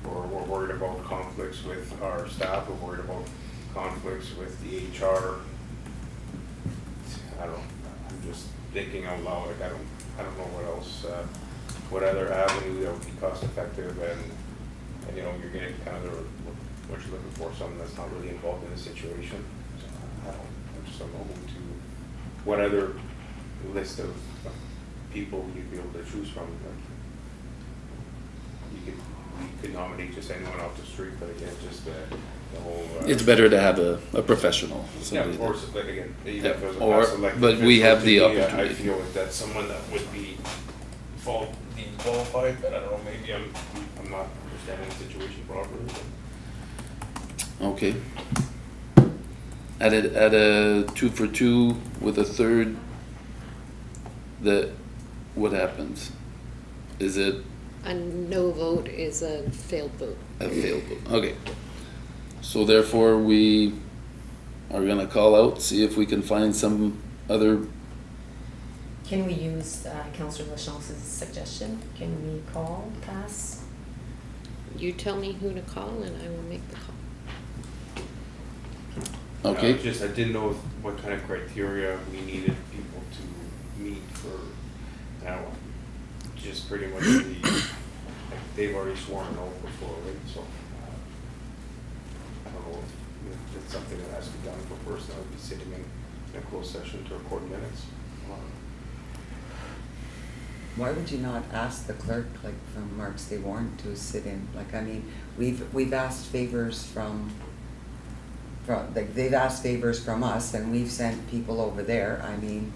[SPEAKER 7] or we're worried about conflicts with our staff, we're worried about conflicts with the HR. I don't know. I'm just thinking out loud. Like I don't know what else, what other avenue that would be cost effective and you know you're getting kind of what you're looking for, someone that's not really involved in the situation. So I just don't know what other list of people you'd be able to choose from. Like, you could nominate just anyone off the street, but again, just the whole.
[SPEAKER 1] It's better to have a professional.
[SPEAKER 7] Yeah, of course. Like again, even if it was a
[SPEAKER 1] or
[SPEAKER 7] past elected
[SPEAKER 1] but we
[SPEAKER 7] official,
[SPEAKER 1] have the
[SPEAKER 7] to me,
[SPEAKER 1] opportunity.
[SPEAKER 7] I feel like that's someone that would be being qualified, but I don't know, maybe I'm not understanding the situation properly.
[SPEAKER 1] Okay. At a 2 for 2 with a third, what happens? Is it
[SPEAKER 2] A no vote is a failed vote.
[SPEAKER 1] a failed vote? Okay. So therefore, we are gonna call out, see if we can find some other,
[SPEAKER 3] Can we use Councillor Lachance's suggestion? Can we call, pass?
[SPEAKER 2] You tell me who to call and I will make the call.
[SPEAKER 1] okay?
[SPEAKER 7] I didn't know what kind of criteria we needed people to meet for, I don't know, just pretty much like they've already sworn an oath before, right? So, I don't know if it's something that has to be done for a person that would be sitting in a closed session to record minutes.
[SPEAKER 6] Why would you not ask the clerk, like from Marks Day Warrant, to sit in? Like, I mean, we've asked favors from, like, they've asked favors from us and we've sent people over there. I mean,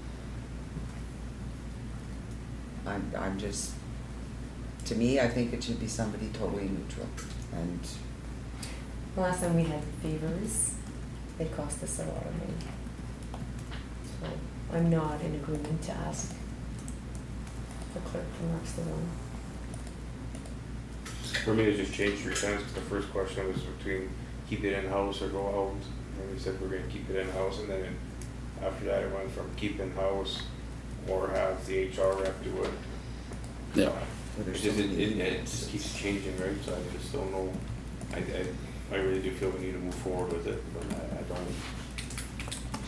[SPEAKER 6] I'm just, to me, I think it should be somebody totally neutral. And
[SPEAKER 3] The last time we had favors, they cost us a lot of money. So I'm not in agreement to ask the clerk from Marks the one.
[SPEAKER 7] For me, it just changed 3 times, because the first question was between keep it in-house or go out, and we said we're gonna keep it in-house, and then after that, it went from keep in-house or have the HR rep do it.
[SPEAKER 1] Yeah.
[SPEAKER 6] well, there's
[SPEAKER 7] It
[SPEAKER 6] so
[SPEAKER 7] just,
[SPEAKER 6] many
[SPEAKER 7] it just keeps changing, right, so I just don't know, I really do feel we need to move forward with it, but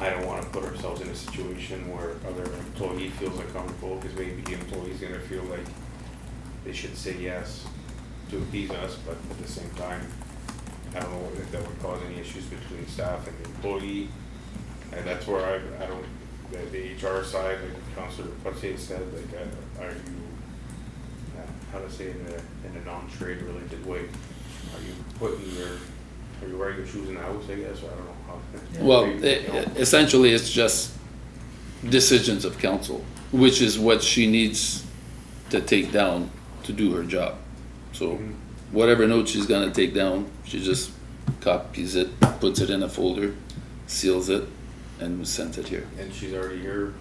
[SPEAKER 7] I don't wanna put ourselves in a situation where other employee feels uncomfortable, cause maybe the employee's gonna feel like they should say yes to appease us, but at the same time, I don't know if that would cause any issues between staff and the employee. And that's where I don't, the HR side, like Councillor Putze said, like, are you, how to say it in a non-trade related way? Are you wearing your shoes in the house, I guess, or I don't know how.
[SPEAKER 1] Well,
[SPEAKER 7] you know.
[SPEAKER 1] essentially, it's just decisions of council, which is what she needs to take down to do her job. So
[SPEAKER 7] Mhm.
[SPEAKER 1] whatever note she's gonna take down, she just copies it, puts it in a folder, seals it, and sends it here.
[SPEAKER 7] And she's already here.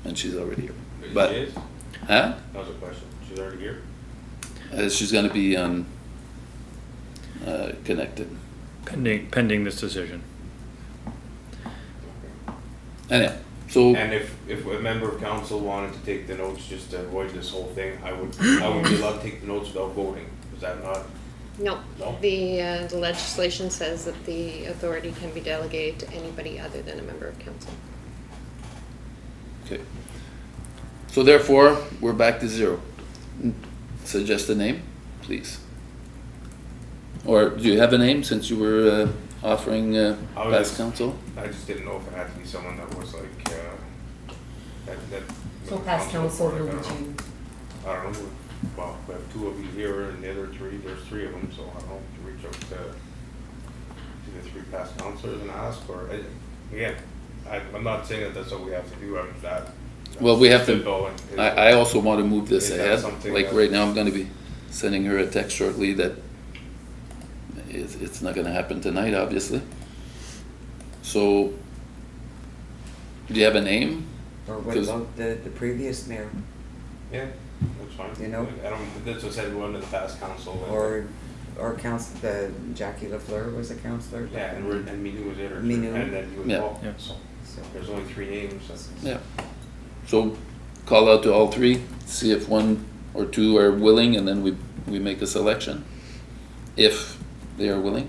[SPEAKER 1] And she's already here.
[SPEAKER 7] She
[SPEAKER 1] But,
[SPEAKER 7] is?
[SPEAKER 1] huh?
[SPEAKER 7] That was a question. She's already here?
[SPEAKER 1] She's gonna be connected.
[SPEAKER 4] Pending this decision.
[SPEAKER 1] Anyhow, so,
[SPEAKER 7] And if a member of council wanted to take the notes just to avoid this whole thing, I would be allowed to take the notes without voting. Is that not?
[SPEAKER 2] No,
[SPEAKER 7] No?
[SPEAKER 2] the legislation says that the authority can be delegated to anybody other than a member of council.
[SPEAKER 1] okay. So therefore, we're back to 0. Suggest a name, please. Or do you have a name since you were offering
[SPEAKER 7] I was
[SPEAKER 1] past
[SPEAKER 7] just-
[SPEAKER 1] council?
[SPEAKER 7] I just didn't know if it had to be someone that was like, that.
[SPEAKER 3] So past council, who would you?
[SPEAKER 7] I don't know, well, we have 2 of you here and the other 3, there's 3 of them, so I don't know, to reach out to the 3 past councilors and ask, or, again, I'm not saying that that's what we have to do, I'm that.
[SPEAKER 1] Well, we have to,
[SPEAKER 7] Simple and-
[SPEAKER 1] I also want to move this
[SPEAKER 7] Is that
[SPEAKER 1] ahead.
[SPEAKER 7] something
[SPEAKER 1] Like
[SPEAKER 7] that-
[SPEAKER 1] right now, I'm gonna be sending her a text shortly that it's not gonna happen tonight, obviously. So, do you have a name?
[SPEAKER 6] or what
[SPEAKER 1] 'Cause-
[SPEAKER 6] about the previous mayor?
[SPEAKER 7] Yeah, that's fine.
[SPEAKER 6] You know?
[SPEAKER 7] I don't, that's what I said, one of the past council. and-
[SPEAKER 6] Or Jackie Lafleur was a councillor?
[SPEAKER 7] Yeah, and Minou was it, or,
[SPEAKER 6] Minou.
[SPEAKER 7] and then you
[SPEAKER 1] Yeah.
[SPEAKER 7] as well,
[SPEAKER 4] Yeah.
[SPEAKER 7] so,
[SPEAKER 6] So,
[SPEAKER 7] there's only 3 names, so.
[SPEAKER 1] Yeah. So, call out to all 3, see if 1 or 2 are willing, and then we make a selection. If they are willing.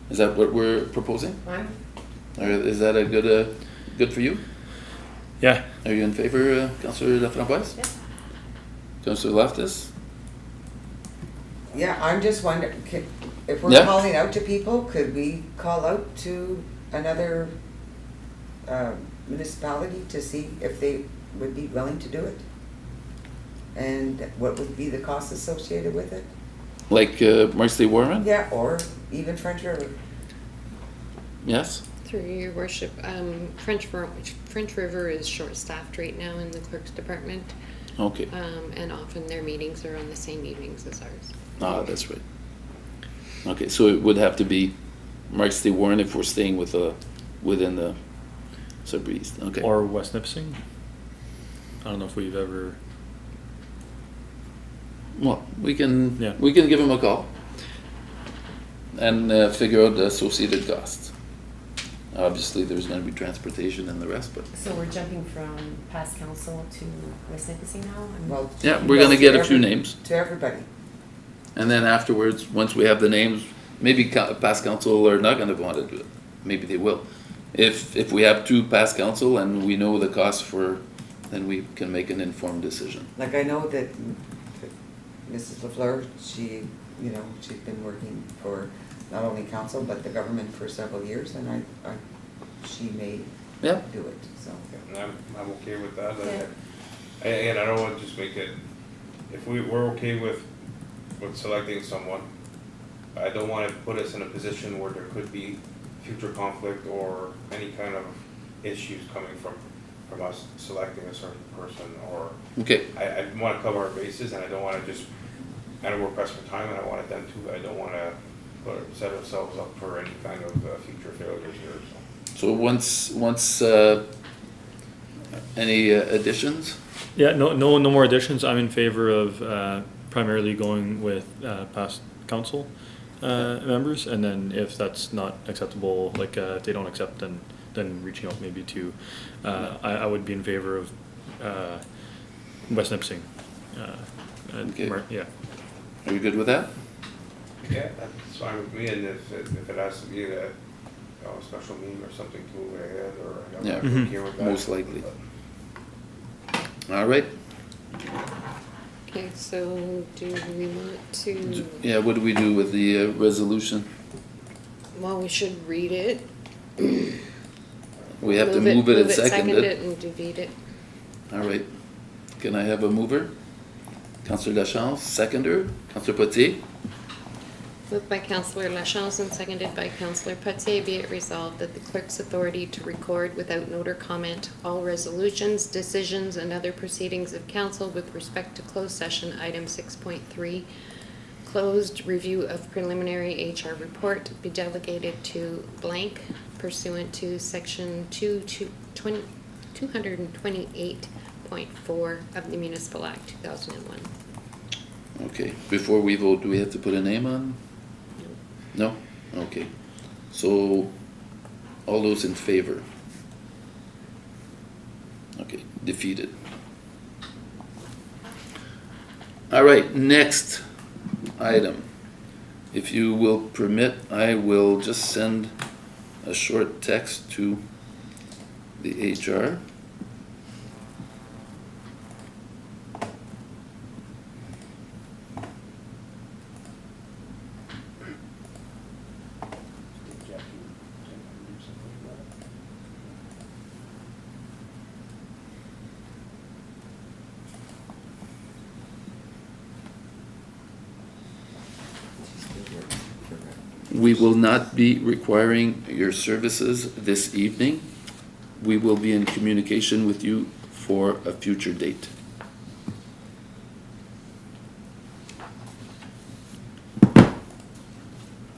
[SPEAKER 1] Is that what we're proposing? Or is that a good for you?
[SPEAKER 4] Yeah,
[SPEAKER 1] Are you in favor, Councillor Laframboise?
[SPEAKER 2] Yes.
[SPEAKER 1] Councillor Loftus?
[SPEAKER 6] yeah, I'm just wondering, if we're
[SPEAKER 1] Yeah.
[SPEAKER 6] calling out to people, could we call out to another municipality to see if they would be willing to do it? And what would be the cost associated with it?
[SPEAKER 1] Like Marcy Warren?
[SPEAKER 6] Yeah, or even French River.
[SPEAKER 1] Yes?
[SPEAKER 2] Through your worship, French River is short-staffed right now in the clerk's department.
[SPEAKER 1] Okay.
[SPEAKER 2] And often their meetings are on the same evenings as ours.
[SPEAKER 1] Ah, that's right. Okay, so it would have to be Mark C. Warren if we're staying within the Sudbury East, okay.
[SPEAKER 4] Or West Nipissing? I don't know if we've ever,
[SPEAKER 1] Well, we
[SPEAKER 4] Yeah.
[SPEAKER 1] can give him a call and figure out the associated costs. Obviously, there's gonna be transportation and the rest, but,
[SPEAKER 3] So we're jumping from past council to West Nipissing now?
[SPEAKER 6] Well,
[SPEAKER 1] yeah, we're gonna
[SPEAKER 6] to
[SPEAKER 1] get a few
[SPEAKER 6] every-
[SPEAKER 1] names.
[SPEAKER 6] To everybody.
[SPEAKER 1] And then afterwards, once we have the names, maybe past council are not gonna want to do it. Maybe they will. If we have 2 past council and we know the cost for, then we can make an informed decision.
[SPEAKER 6] Like, I know that Mrs. LaFleur, she, you know, she's been working for not only council, but the government for several years, and she may
[SPEAKER 1] Yeah.
[SPEAKER 6] do it, so.
[SPEAKER 7] And I'm okay with that.
[SPEAKER 3] Yeah.
[SPEAKER 7] And I don't want to just make it, if we're okay with selecting someone, I don't want to put us in a position where there could be future conflict or any kind of issues coming from us selecting a certain person, or
[SPEAKER 1] Okay,
[SPEAKER 7] I want to cover our bases, and I don't want to just, I know we're pressed for time, and I want them to, I don't want to set ourselves up for any kind of future failures here, so.
[SPEAKER 1] so once, any additions?
[SPEAKER 4] yeah, no more additions. I'm in favor of primarily going with past council members, and then if that's not acceptable, like if they don't accept, then reaching out maybe to, I would be in favor of West Nipissing.
[SPEAKER 1] Okay.
[SPEAKER 4] Yeah.
[SPEAKER 1] Are you good with that?
[SPEAKER 7] Yeah, that's fine with me, and if it has to be a special meeting or something to move it ahead, or I'm
[SPEAKER 1] Yeah.
[SPEAKER 7] not
[SPEAKER 4] Mhm.
[SPEAKER 7] okay with that.
[SPEAKER 1] Most likely. All right.
[SPEAKER 2] Okay, so do we want to,
[SPEAKER 1] Yeah, what do we do with the resolution?
[SPEAKER 2] well, we should read it.
[SPEAKER 1] We have to move it and second
[SPEAKER 2] Second
[SPEAKER 1] it.
[SPEAKER 2] it and defeat it.
[SPEAKER 1] All right. Can I have a mover? Councillor Lachance, seconder. Councillor Potier?
[SPEAKER 2] Moved by Councillor Lachance and seconded by Councillor Patier, be it resolved that the clerk's authority to record without note or comment all resolutions, decisions, and other proceedings of council with respect to closed session item 6.3, closed review of preliminary HR report, be delegated to blank pursuant to section 228.4 of the Municipal Act 2001.
[SPEAKER 1] Okay, before we vote, do we have to put a name on? No? Okay. So, all those in favor? Okay, defeated. All right, next item. If you will permit, I will just send a short text to the HR. We will not be requiring your services this evening. We will be in communication with you for a future date.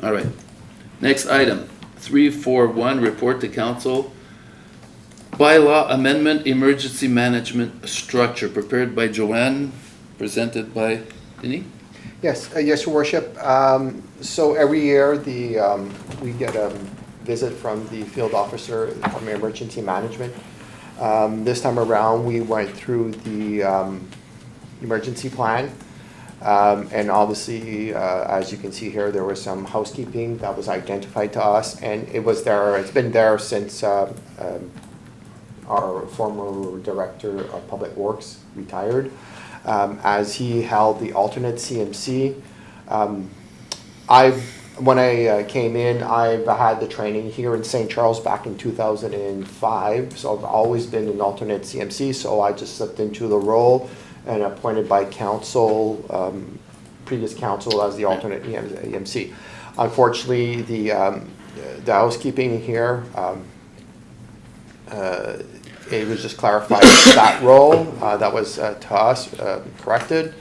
[SPEAKER 1] All right. Next item, 341, report to council. Bylaw amendment, emergency management structure, prepared by Joanne, presented by Denis.
[SPEAKER 8] Yes, yes, your worship. So every year, we get a visit from the field officer from emergency management. This time around, we went through the emergency plan. And obviously, as you can see here, there was some housekeeping that was identified to us, and it was there, it's been there since our former director of Public Works retired. As he held the alternate CMC. When I came in, I've had the training here in St. Charles back in 2005, so I've always been an alternate CMC, so I just slipped into the role and appointed by council, previous council as the alternate EMC. Unfortunately, the housekeeping here, it was just clarified that role, that was to us corrected.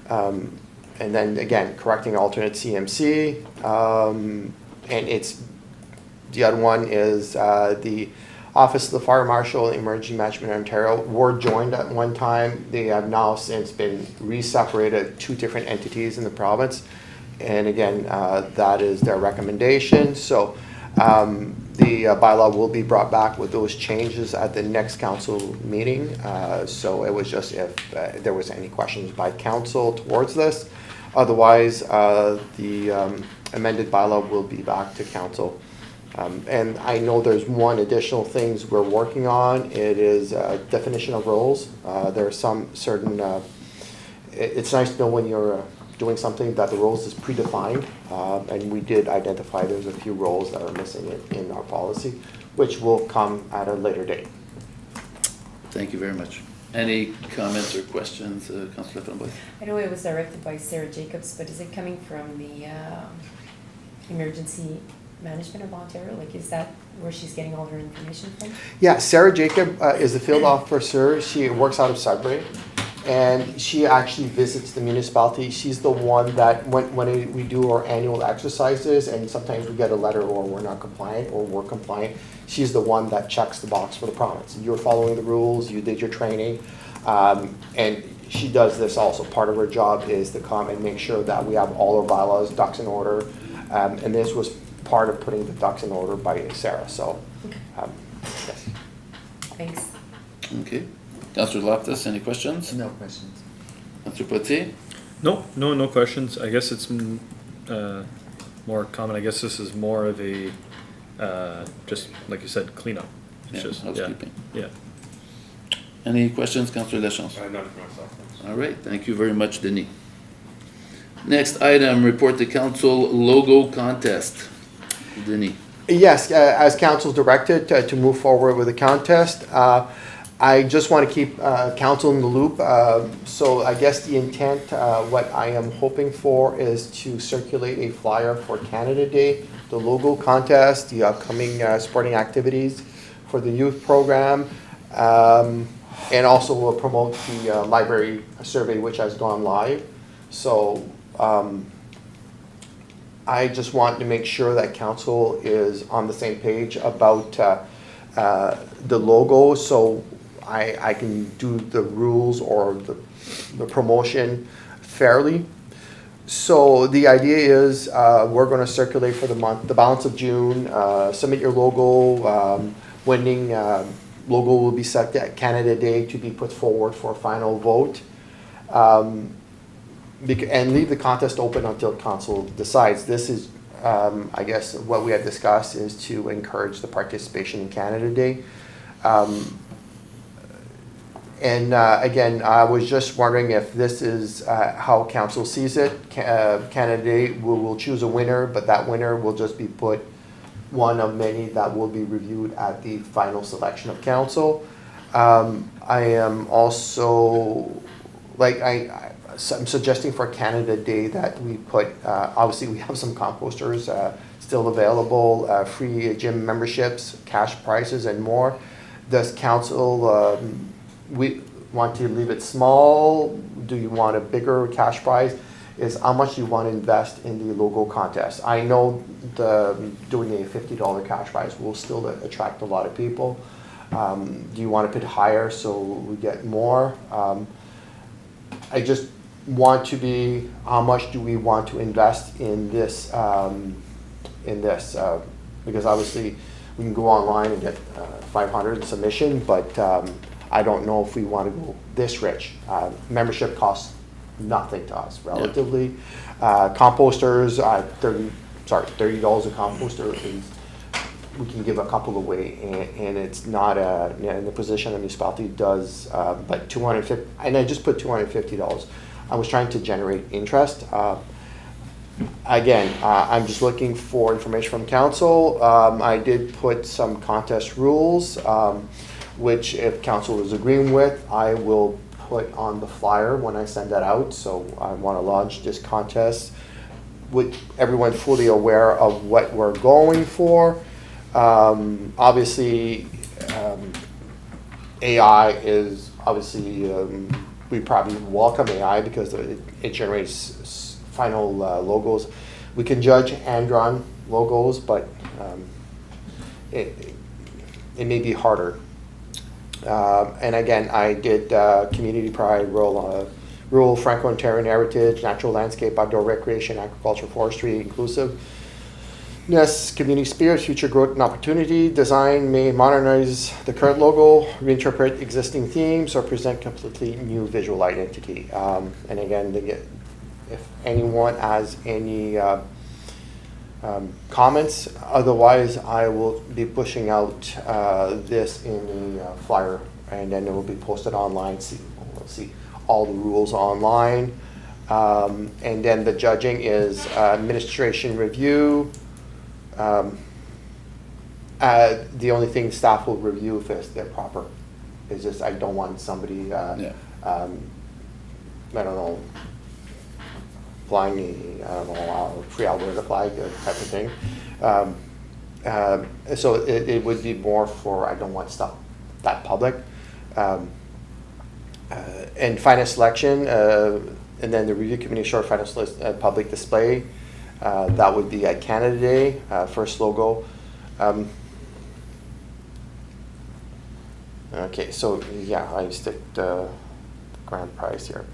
[SPEAKER 8] And then again, correcting alternate CMC, and it's, the other one is the Office of the Fire Marshal and Emergency Management in Ontario were joined at one time. They have now since been re-separated, two different entities in the province. And again, that is their recommendation. So the bylaw will be brought back with those changes at the next council meeting. So it was just if there was any questions by council towards this. Otherwise, the amended bylaw will be back to council. And I know there's one additional things we're working on. It is definition of roles. There are some certain, it's nice to know when you're doing something that the roles is predefined. And we did identify there's a few roles that are missing in our policy, which will come at a later date.
[SPEAKER 1] Thank you very much. Any comments or questions, Councillor Flamboy?
[SPEAKER 3] I know it was directed by Sarah Jacobs, but is it coming from the Emergency Management of Ontario? Like, is that where she's getting all her information from?
[SPEAKER 8] Yeah, Sarah Jacob is the field officer. She works out of Sudbury, and she actually visits the municipality. She's the one that when we do our annual exercises, and sometimes we get a letter or we're not compliant or we're compliant, she's the one that checks the box for the province. You're following the rules, you did your training, and she does this also. Part of her job is to come and make sure that we have all our bylaws, ducks in order, and this was part of putting the ducks in order by Sarah, so, yes.
[SPEAKER 3] Thanks.
[SPEAKER 1] Okay. Councillor Loftus, any questions?
[SPEAKER 6] No questions.
[SPEAKER 1] Councillor Potier?
[SPEAKER 4] No questions. I guess it's more common. I guess this is more of a, just like you said, cleanup. It's
[SPEAKER 1] Yeah,
[SPEAKER 4] just,
[SPEAKER 1] housekeeping.
[SPEAKER 4] Yeah.
[SPEAKER 1] Any questions, Councillor Lachance?
[SPEAKER 7] None for myself.
[SPEAKER 1] All right, thank you very much, Denis. Next item, report to council logo contest. Denis.
[SPEAKER 8] Yes, as council directed to move forward with the contest, I just want to keep council in the loop. So I guess the intent, what I am hoping for is to circulate a flyer for Canada Day, the logo contest, the upcoming sporting activities for the youth program, and also we'll promote the library survey, which has gone live. So I just want to make sure that council is on the same page about the logo, so I can do the rules or the promotion fairly. So the idea is we're going to circulate for the month, the balance of June, submit your logo, winning logo will be set at Canada Day to be put forward for a final vote. And leave the contest open until council decides. This is, I guess, what we have discussed is to encourage the participation in Canada Day. Again, I was just wondering if this is how council sees it. Canada Day, we'll choose a winner, but that winner will just be put one of many that will be reviewed at the final selection of council. I am also, I'm suggesting for Canada Day that we put, obviously we have some composters still available, free gym memberships, cash prizes and more. Does council, we want to leave it small? Do you want a bigger cash prize? Is how much you want to invest in the logo contest? I know doing a $50 cash prize will still attract a lot of people. Do you want to put higher so we get more? I just want to be, how much do we want to invest in this, because obviously we can go online and get 500 submission, but I don't know if we want to go this rich. Membership costs nothing to us relatively. Composters, $30 a composter is, we can give a couple away, and it's not in the position a municipality does, but $250, and I just put $250. I was trying to generate interest. Again, I'm just looking for information from council. I did put some contest rules, which if council is agreeing with, I will put on the flyer when I send that out. So I want to launch this contest with everyone fully aware of what we're going for. Obviously, AI is obviously, we probably welcome AI because it generates final logos. We can judge hand-drawn logos, but it may be harder. And again, I did community pride, rural Franco-Ontarian heritage, natural landscape, outdoor recreation, agriculture, forestry, inclusiveness, community spirit, future growth and opportunity. Design may modernize the current logo, reinterpret existing themes, or present completely new visual identity. And again, if anyone has any comments, otherwise I will be pushing out this in a flyer, and then it will be posted online. We'll see all the rules online. And then the judging is administration review. The only thing staff will review if they're proper is just, I don't want somebody, I don't know, flying a free Alberta flag type of thing. So it would be more for, I don't want stuff that public. And final selection, and then the review committee short final public display. That would be at Canada Day, first logo. Okay, so yeah, I stick the grand prize here.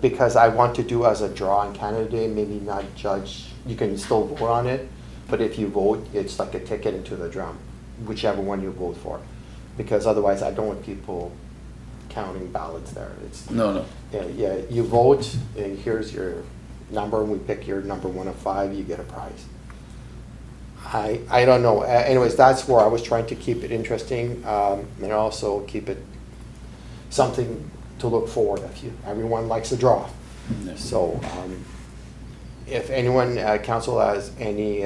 [SPEAKER 8] Because I want to do as a draw on Canada Day, maybe not judge, you can still vote on it, but if you vote, it's like a ticket into the drum, whichever one you vote for. Because otherwise I don't want people counting ballots there. It's,
[SPEAKER 1] No.
[SPEAKER 8] yeah, you vote, and here's your number, and we pick your number 1 of 5, you get a prize. I don't know. Anyways, that's where I was trying to keep it interesting, and also keep it something to look forward to. Everyone likes a draw.
[SPEAKER 1] Yeah.
[SPEAKER 8] So if anyone, council has any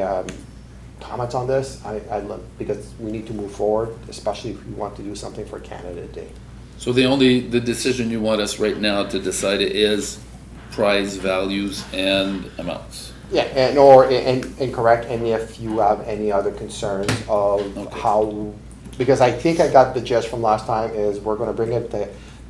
[SPEAKER 8] comments on this, I'd love, because we need to move forward, especially if we want to do something for Canada Day.
[SPEAKER 1] So the decision you want us right now to decide is prize values and amounts.
[SPEAKER 8] Yeah, and correct, and if you have any other concerns of
[SPEAKER 1] Okay.
[SPEAKER 8] how, because I think I got the gist from last time is we're gonna bring it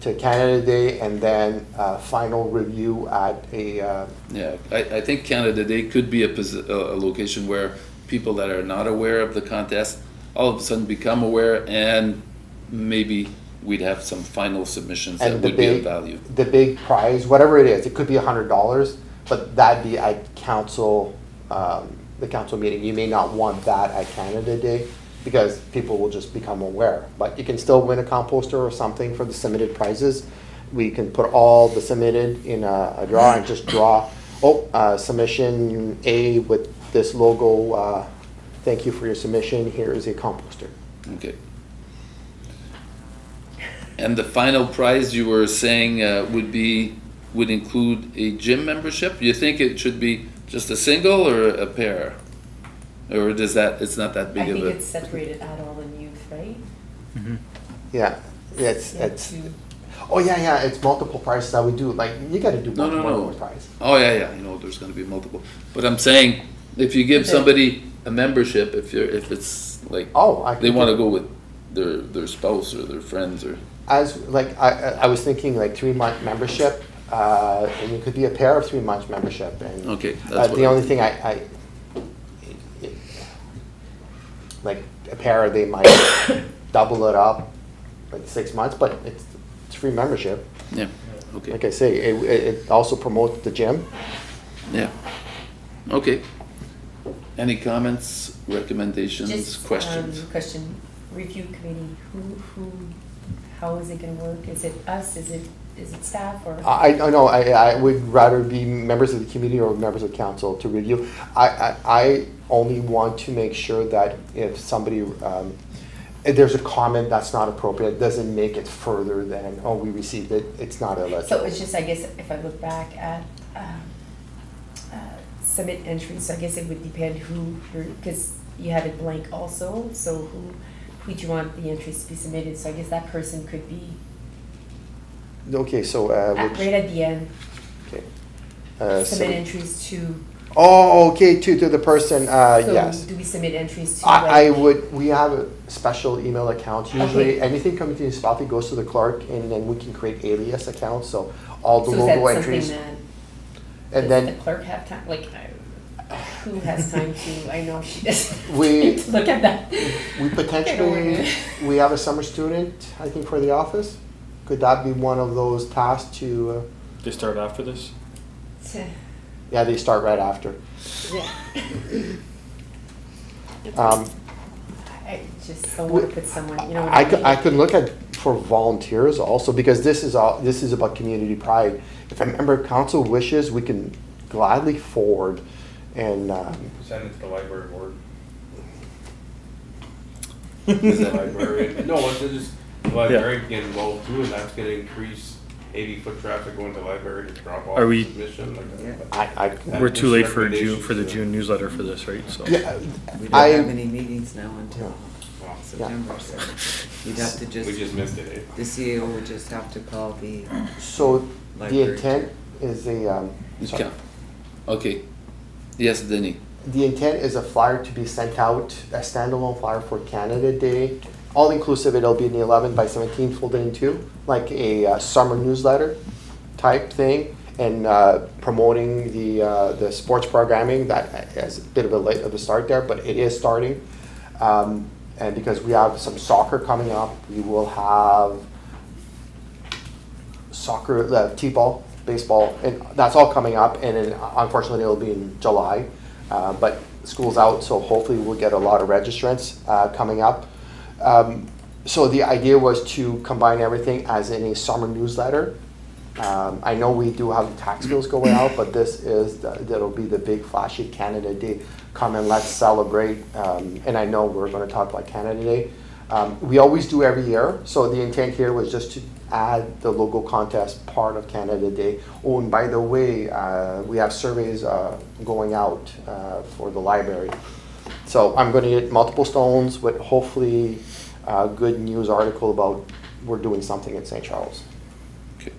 [SPEAKER 8] to Canada Day and then final review at a,
[SPEAKER 1] Yeah, I think Canada Day could be a location where people that are not aware of the contest all of a sudden become aware, and maybe we'd have some final submissions that
[SPEAKER 8] and the
[SPEAKER 1] would be of
[SPEAKER 8] big,
[SPEAKER 1] value.
[SPEAKER 8] the big prize, whatever it is, it could be $100, but that'd be at council, the council meeting. You may not want that at Canada Day because people will just become aware. But you can still win a composter or something for the submitted prizes. We can put all the submitted in a draw and just draw, submission A with this logo, thank you for your submission, here is a composter.
[SPEAKER 1] Okay. And the final prize you were saying would include a gym membership? You think it should be just a single or a pair? Or does that, it's not that
[SPEAKER 3] I
[SPEAKER 1] big of
[SPEAKER 3] think
[SPEAKER 1] a?
[SPEAKER 3] it's separated adult and youth, right?
[SPEAKER 8] Yeah, it's,
[SPEAKER 3] Yeah,
[SPEAKER 8] it's,
[SPEAKER 3] two.
[SPEAKER 8] oh yeah, it's multiple prizes that we do, like, you gotta do
[SPEAKER 1] No,
[SPEAKER 8] more
[SPEAKER 1] no,
[SPEAKER 8] than
[SPEAKER 1] no.
[SPEAKER 8] one prize.
[SPEAKER 1] Oh, yeah, you know, there's gonna be multiple. But I'm saying, if you give
[SPEAKER 3] Okay.
[SPEAKER 1] somebody a membership, if it's like,
[SPEAKER 8] Oh, I can.
[SPEAKER 1] they wanna
[SPEAKER 8] do-
[SPEAKER 1] go with their spouse or their friends or,
[SPEAKER 8] As, like, I was thinking like 3-month membership, and it could be a pair of 3 months membership, and.
[SPEAKER 1] okay, that's what
[SPEAKER 8] The
[SPEAKER 1] I'm-
[SPEAKER 8] only thing like a pair, they might double it up, like 6 months, but it's free membership.
[SPEAKER 1] Yeah, okay,
[SPEAKER 8] Like I say, it also promotes the gym.
[SPEAKER 1] yeah, okay. Any comments, recommendations,
[SPEAKER 3] Just,
[SPEAKER 1] questions?
[SPEAKER 3] question, review committee, how is it gonna work? Is it us, is it staff, or?
[SPEAKER 8] I know, I would rather be members of the committee or members of council to review. I only want to make sure that if somebody, if there's a comment that's not appropriate, doesn't make it further than, oh, we received it, it's not a.
[SPEAKER 3] So it's just, I guess, if I look back at submit entries, so I guess it would depend who, because you have it blank also, so who do you want the entries to be submitted? So I guess that person could be
[SPEAKER 8] Okay, so,
[SPEAKER 3] right at the end,
[SPEAKER 8] okay.
[SPEAKER 3] submit
[SPEAKER 8] So
[SPEAKER 3] entries to
[SPEAKER 8] Oh, okay, to the person,
[SPEAKER 3] So
[SPEAKER 8] yes.
[SPEAKER 3] do we submit entries to
[SPEAKER 8] I
[SPEAKER 3] like?
[SPEAKER 8] would, we have a special email account. Usually,
[SPEAKER 3] Okay.
[SPEAKER 8] anything coming to the municipality goes to the clerk, and then we can create alias accounts, so all the
[SPEAKER 3] So is that
[SPEAKER 8] logo
[SPEAKER 3] something
[SPEAKER 8] entries.
[SPEAKER 3] that,
[SPEAKER 8] And
[SPEAKER 3] does
[SPEAKER 8] then
[SPEAKER 3] the clerk have time, like, who has time to, I know she doesn't.
[SPEAKER 8] We-
[SPEAKER 3] Look at that.
[SPEAKER 8] we potentially, we have a summer student, I think, for the office. Could that be one of those tasks to,
[SPEAKER 4] They start after this?
[SPEAKER 8] yeah, they start right after.
[SPEAKER 3] Yeah.
[SPEAKER 8] Um,
[SPEAKER 3] I just don't want to put someone, you know what
[SPEAKER 8] I
[SPEAKER 3] I
[SPEAKER 8] could,
[SPEAKER 3] mean?
[SPEAKER 8] I could look at for volunteers also, because this is all, this is about community pride. If a member of council wishes, we can gladly forward and,
[SPEAKER 7] Send it to the library board.
[SPEAKER 1] Is that-
[SPEAKER 7] Librarian, no, it's just, the librarian can get involved too, and that's gonna increase maybe foot traffic going to the library to drop off
[SPEAKER 4] Are we-
[SPEAKER 7] submission, like
[SPEAKER 6] Yeah.
[SPEAKER 7] that.
[SPEAKER 8] I,
[SPEAKER 4] We're too late for June,
[SPEAKER 7] recommendations,
[SPEAKER 4] for the
[SPEAKER 7] yeah.
[SPEAKER 4] June newsletter for this, right? So.
[SPEAKER 8] yeah,
[SPEAKER 6] We don't
[SPEAKER 8] I-
[SPEAKER 6] have any meetings now until
[SPEAKER 7] Wow.
[SPEAKER 6] September, so you'd have to
[SPEAKER 7] We just missed it, eh?
[SPEAKER 6] the CEO would just have to call the
[SPEAKER 8] so the
[SPEAKER 6] library.
[SPEAKER 8] intent is sorry.
[SPEAKER 1] Yeah. Okay. Yes, Denny.
[SPEAKER 8] The intent is a flyer to be sent out, a standalone flyer for Canada Day. All inclusive, it'll be in the 11 by 17 folded in two, like a summer newsletter type thing, and promoting the sports programming that has a bit of a late of a start there, but it is starting. And because we have some soccer coming up, we will have soccer, t-ball, baseball, and that's all coming up. And then unfortunately, it'll be in July, but school's out, so hopefully we'll get a lot of registrants coming up. So the idea was to combine everything as in a summer newsletter. I know we do have the tax bills going out, but this is, that'll be the big flashy Canada Day. Come and let's celebrate. And I know we're gonna talk about Canada Day. We always do every year, so the intent here was just to add the logo contest part of Canada Day. Oh, and by the way, we have surveys going out for the library. So I'm gonna get multiple stones with hopefully a good news article about we're doing something in St. Charles.
[SPEAKER 1] Okay.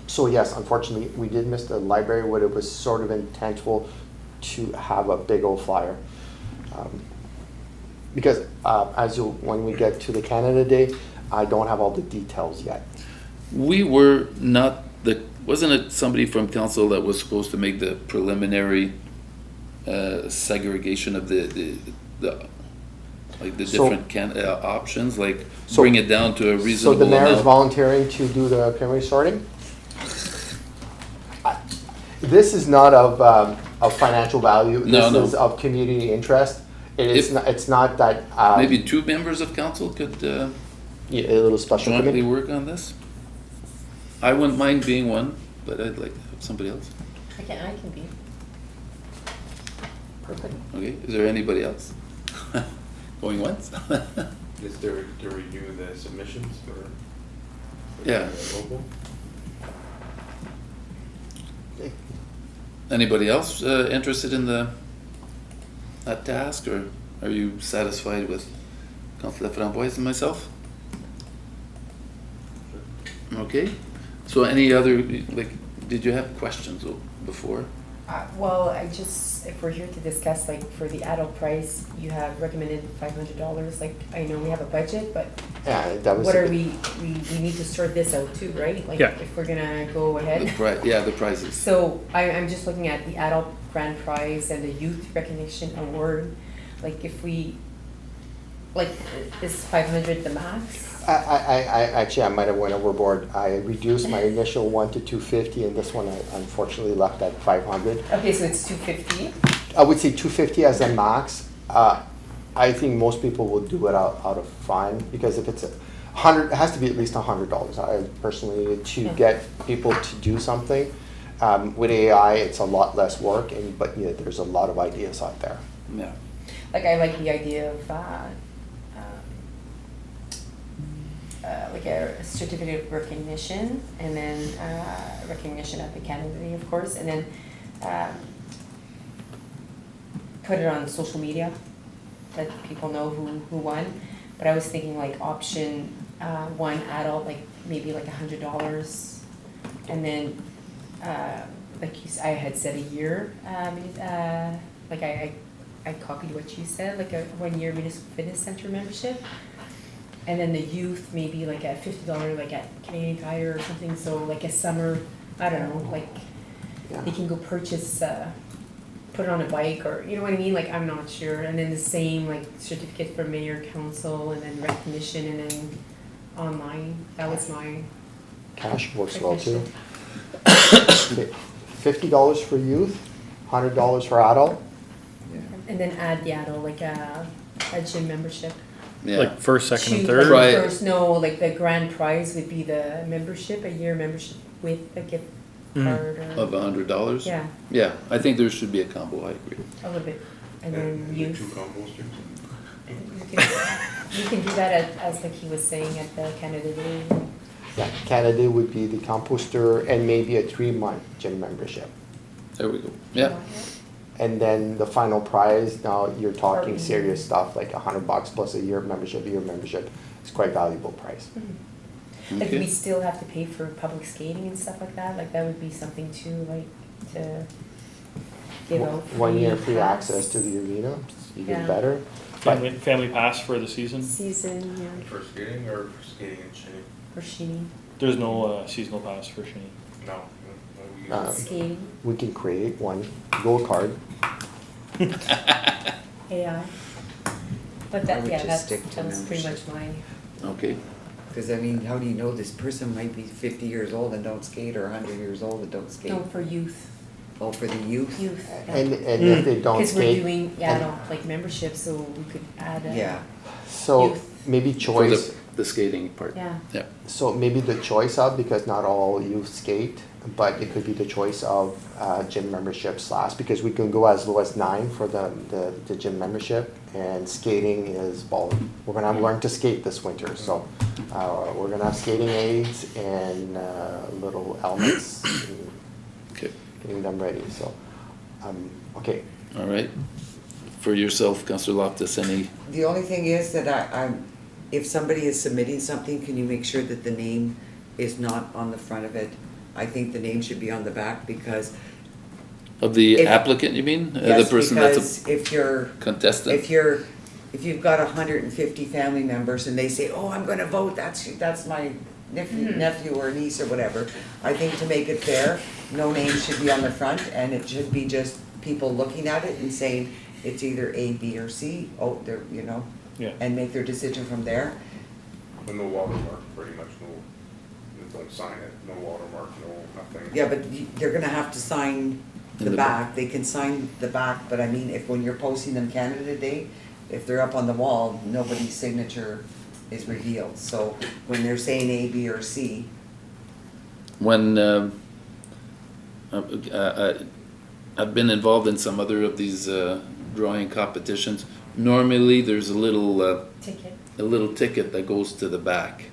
[SPEAKER 8] So yes, unfortunately, we did miss the library, where it was sort of intentional to have a big old flyer. Because when we get to the Canada Day, I don't have all the details yet.
[SPEAKER 1] We were not wasn't it somebody from council that was supposed to make the preliminary segregation of the like the
[SPEAKER 8] So-
[SPEAKER 1] different options, like
[SPEAKER 8] So-
[SPEAKER 1] bring it down to a
[SPEAKER 8] So
[SPEAKER 1] reasonable
[SPEAKER 8] the mayor is
[SPEAKER 1] amount?
[SPEAKER 8] volunteering to do the preliminary sorting? This is not of financial value.
[SPEAKER 1] No, no.
[SPEAKER 8] This is of community interest. It is
[SPEAKER 1] If-
[SPEAKER 8] not, it's not that,
[SPEAKER 1] Maybe two members of council could
[SPEAKER 8] yeah, a little special
[SPEAKER 1] jointly
[SPEAKER 8] committee.
[SPEAKER 1] work on this? I wouldn't mind being one, but I'd like to have somebody else.
[SPEAKER 3] I can be.
[SPEAKER 8] Perfect.
[SPEAKER 1] Okay, is there anybody else? Going once?
[SPEAKER 7] Is there to review the submissions for?
[SPEAKER 1] Yeah.
[SPEAKER 7] the local?
[SPEAKER 1] Anybody else interested in that task, or are you satisfied with Councilor Framboise and myself? Okay, so any other, like, did you have questions before?
[SPEAKER 3] Well, if we're here to discuss, like, for the adult price, you have recommended $500, like, I know we have a budget, but
[SPEAKER 8] Yeah, that was.
[SPEAKER 3] what are we need to sort this out too, right? Like,
[SPEAKER 4] Yeah.
[SPEAKER 3] if we're gonna go
[SPEAKER 1] The
[SPEAKER 3] ahead.
[SPEAKER 1] the prizes.
[SPEAKER 3] So I'm just looking at the adult grand prize and the youth recognition award, like, if we, like, is 500 the max?
[SPEAKER 8] Actually, I might have went overboard. I reduced my initial one to 250, and this one I unfortunately left at 500.
[SPEAKER 3] Okay, so it's 250?
[SPEAKER 8] I would say 250 as a max. I think most people will do it out of fun, because if it's 100, it has to be at least $100. I personally, to
[SPEAKER 3] Yeah.
[SPEAKER 8] get people to do something. With AI, it's a lot less work, but yeah, there's a lot of ideas out there.
[SPEAKER 1] Yeah.
[SPEAKER 3] Like, I like the idea of, like a certificate of recognition, and then recognition at the Canada Day, of course, and then put it on social media, let people know who won. But I was thinking like option one, adult, like maybe like $100, and then like I had said a year, like I copied what you said, like a 1 year municipal fitness center membership. And then the youth, maybe like a $50, like at Canadian Tire or something, so like a summer, I don't know, like
[SPEAKER 8] Yeah.
[SPEAKER 3] they can go purchase, put it on a bike, or, you know what I mean, like, I'm not sure. And then the same, like, certificate for mayor, council, and then recognition, and then online, that was my
[SPEAKER 8] Cash works well too.
[SPEAKER 3] recognition.
[SPEAKER 8] $50 for youth, $100 for adult.
[SPEAKER 3] And then add the adult, like a gym membership.
[SPEAKER 1] Yeah,
[SPEAKER 4] Like first, second, and
[SPEAKER 3] Shoot,
[SPEAKER 4] third?
[SPEAKER 3] like
[SPEAKER 1] Right.
[SPEAKER 3] First, no, like the grand prize would be the membership, a year membership with a gift
[SPEAKER 4] Mhm.
[SPEAKER 3] card or.
[SPEAKER 1] of $100.
[SPEAKER 3] Yeah,
[SPEAKER 1] Yeah, I think there should be a combo, I agree.
[SPEAKER 3] a little bit. And
[SPEAKER 7] the
[SPEAKER 3] then
[SPEAKER 7] two
[SPEAKER 3] youth.
[SPEAKER 7] composters.
[SPEAKER 3] You can do that as like he was saying at the Canada Day.
[SPEAKER 8] Yeah, Canada would be the composter and maybe a 3-month gym membership.
[SPEAKER 1] There we go. Yeah,
[SPEAKER 8] And then the final prize, now you're talking
[SPEAKER 3] Or-
[SPEAKER 8] serious stuff, like $100 plus a year membership. It's quite valuable price.
[SPEAKER 3] Like
[SPEAKER 1] okay.
[SPEAKER 3] we still have to pay for public skating and stuff like that, like that would be something too, like to give out.
[SPEAKER 8] 1 year free
[SPEAKER 3] pass.
[SPEAKER 8] access to the arena, even
[SPEAKER 3] Yeah.
[SPEAKER 8] better.
[SPEAKER 4] Family pass for the season?
[SPEAKER 3] Season, yeah,
[SPEAKER 7] For skating or for skating and shooting?
[SPEAKER 3] for shooting,
[SPEAKER 4] There's no seasonal pass for Shinny.
[SPEAKER 7] No. We
[SPEAKER 8] Uh,
[SPEAKER 7] use-
[SPEAKER 3] skating,
[SPEAKER 8] We can create one, gold card.
[SPEAKER 3] AI. But
[SPEAKER 6] I
[SPEAKER 3] that,
[SPEAKER 6] would
[SPEAKER 3] yeah,
[SPEAKER 6] just
[SPEAKER 3] that's,
[SPEAKER 6] stick to
[SPEAKER 3] that was pretty much
[SPEAKER 6] membership.
[SPEAKER 3] my,
[SPEAKER 1] Okay,
[SPEAKER 6] Because I mean, how do you know this person might be 50 years old and don't skate, or 100 years old and don't skate?
[SPEAKER 3] no, for youth,
[SPEAKER 6] Oh, for the youth?
[SPEAKER 3] youth.
[SPEAKER 8] And if they don't
[SPEAKER 3] Because we're
[SPEAKER 8] skate,
[SPEAKER 3] doing, yeah, no, like membership, so we could add a.
[SPEAKER 6] Yeah,
[SPEAKER 8] so
[SPEAKER 3] youth.
[SPEAKER 8] maybe
[SPEAKER 1] for
[SPEAKER 8] choice.
[SPEAKER 1] the skating part.
[SPEAKER 3] Yeah,
[SPEAKER 1] Yeah,
[SPEAKER 8] So maybe the choice of, because not all youth skate, but it could be the choice of gym membership / because we can go as low as 9 for the gym membership, and skating is, well, we're gonna have learn to skate this winter, so we're gonna have skating aids and little helmets, and
[SPEAKER 1] okay,
[SPEAKER 8] getting them ready, so, okay.
[SPEAKER 1] all right. For yourself, Councillor Loftus, any,
[SPEAKER 6] the only thing is that if somebody is submitting something, can you make sure that the name is not on the front of it? I think the name should be on the back, because,
[SPEAKER 1] of the
[SPEAKER 6] If-
[SPEAKER 1] applicant, you mean? The
[SPEAKER 6] yes,
[SPEAKER 1] person that's
[SPEAKER 6] because if you're,
[SPEAKER 1] a contestant?
[SPEAKER 6] if you've got 150 family members and they say, oh, I'm gonna vote, that's my nephew or niece or whatever, I think to make it fair, no name should be on the front, and it should be just people looking at it and saying, it's either A, B, or C, oh, they're, you know,
[SPEAKER 4] Yeah.
[SPEAKER 6] and make their decision from there.
[SPEAKER 7] With no watermark, pretty much, no, they don't sign it, no watermark, no nothing.
[SPEAKER 6] Yeah, but they're gonna have to sign
[SPEAKER 1] In
[SPEAKER 6] the
[SPEAKER 1] the
[SPEAKER 6] back, they can sign the back, but I mean, if when you're posting them Canada Day, if they're up on the wall, nobody's signature is revealed, so when they're saying A, B, or C,
[SPEAKER 1] When, I've been involved in some other of these drawing competitions, normally there's a little
[SPEAKER 3] ticket.
[SPEAKER 1] that goes to the back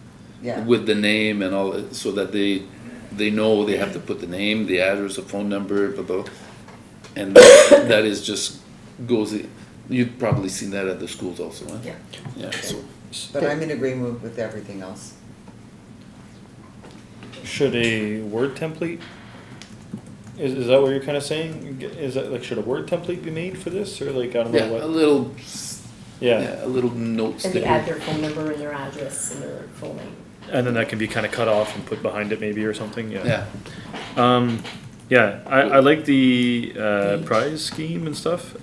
[SPEAKER 6] yeah.
[SPEAKER 1] with the name and all, so that they know they have to put the name, the address, the phone number, blah, blah. And that is just goes, you've probably seen that at the schools also, huh?
[SPEAKER 6] Yeah.
[SPEAKER 1] Yeah, so,
[SPEAKER 6] But I'm in agreement with everything else.
[SPEAKER 4] Should a Word template, is that what you're kind of saying? Is that like, should a Word template be made for this, or like, I don't
[SPEAKER 1] yeah,
[SPEAKER 4] know
[SPEAKER 1] a
[SPEAKER 4] what?
[SPEAKER 1] little,
[SPEAKER 4] Yeah,
[SPEAKER 1] a little note
[SPEAKER 3] And they add
[SPEAKER 1] sticker.
[SPEAKER 3] their phone number and their address and their full name.
[SPEAKER 4] and then that can be kind of cut off and put behind it maybe or something,
[SPEAKER 1] Yeah,
[SPEAKER 4] Yeah, I like the prize scheme and stuff.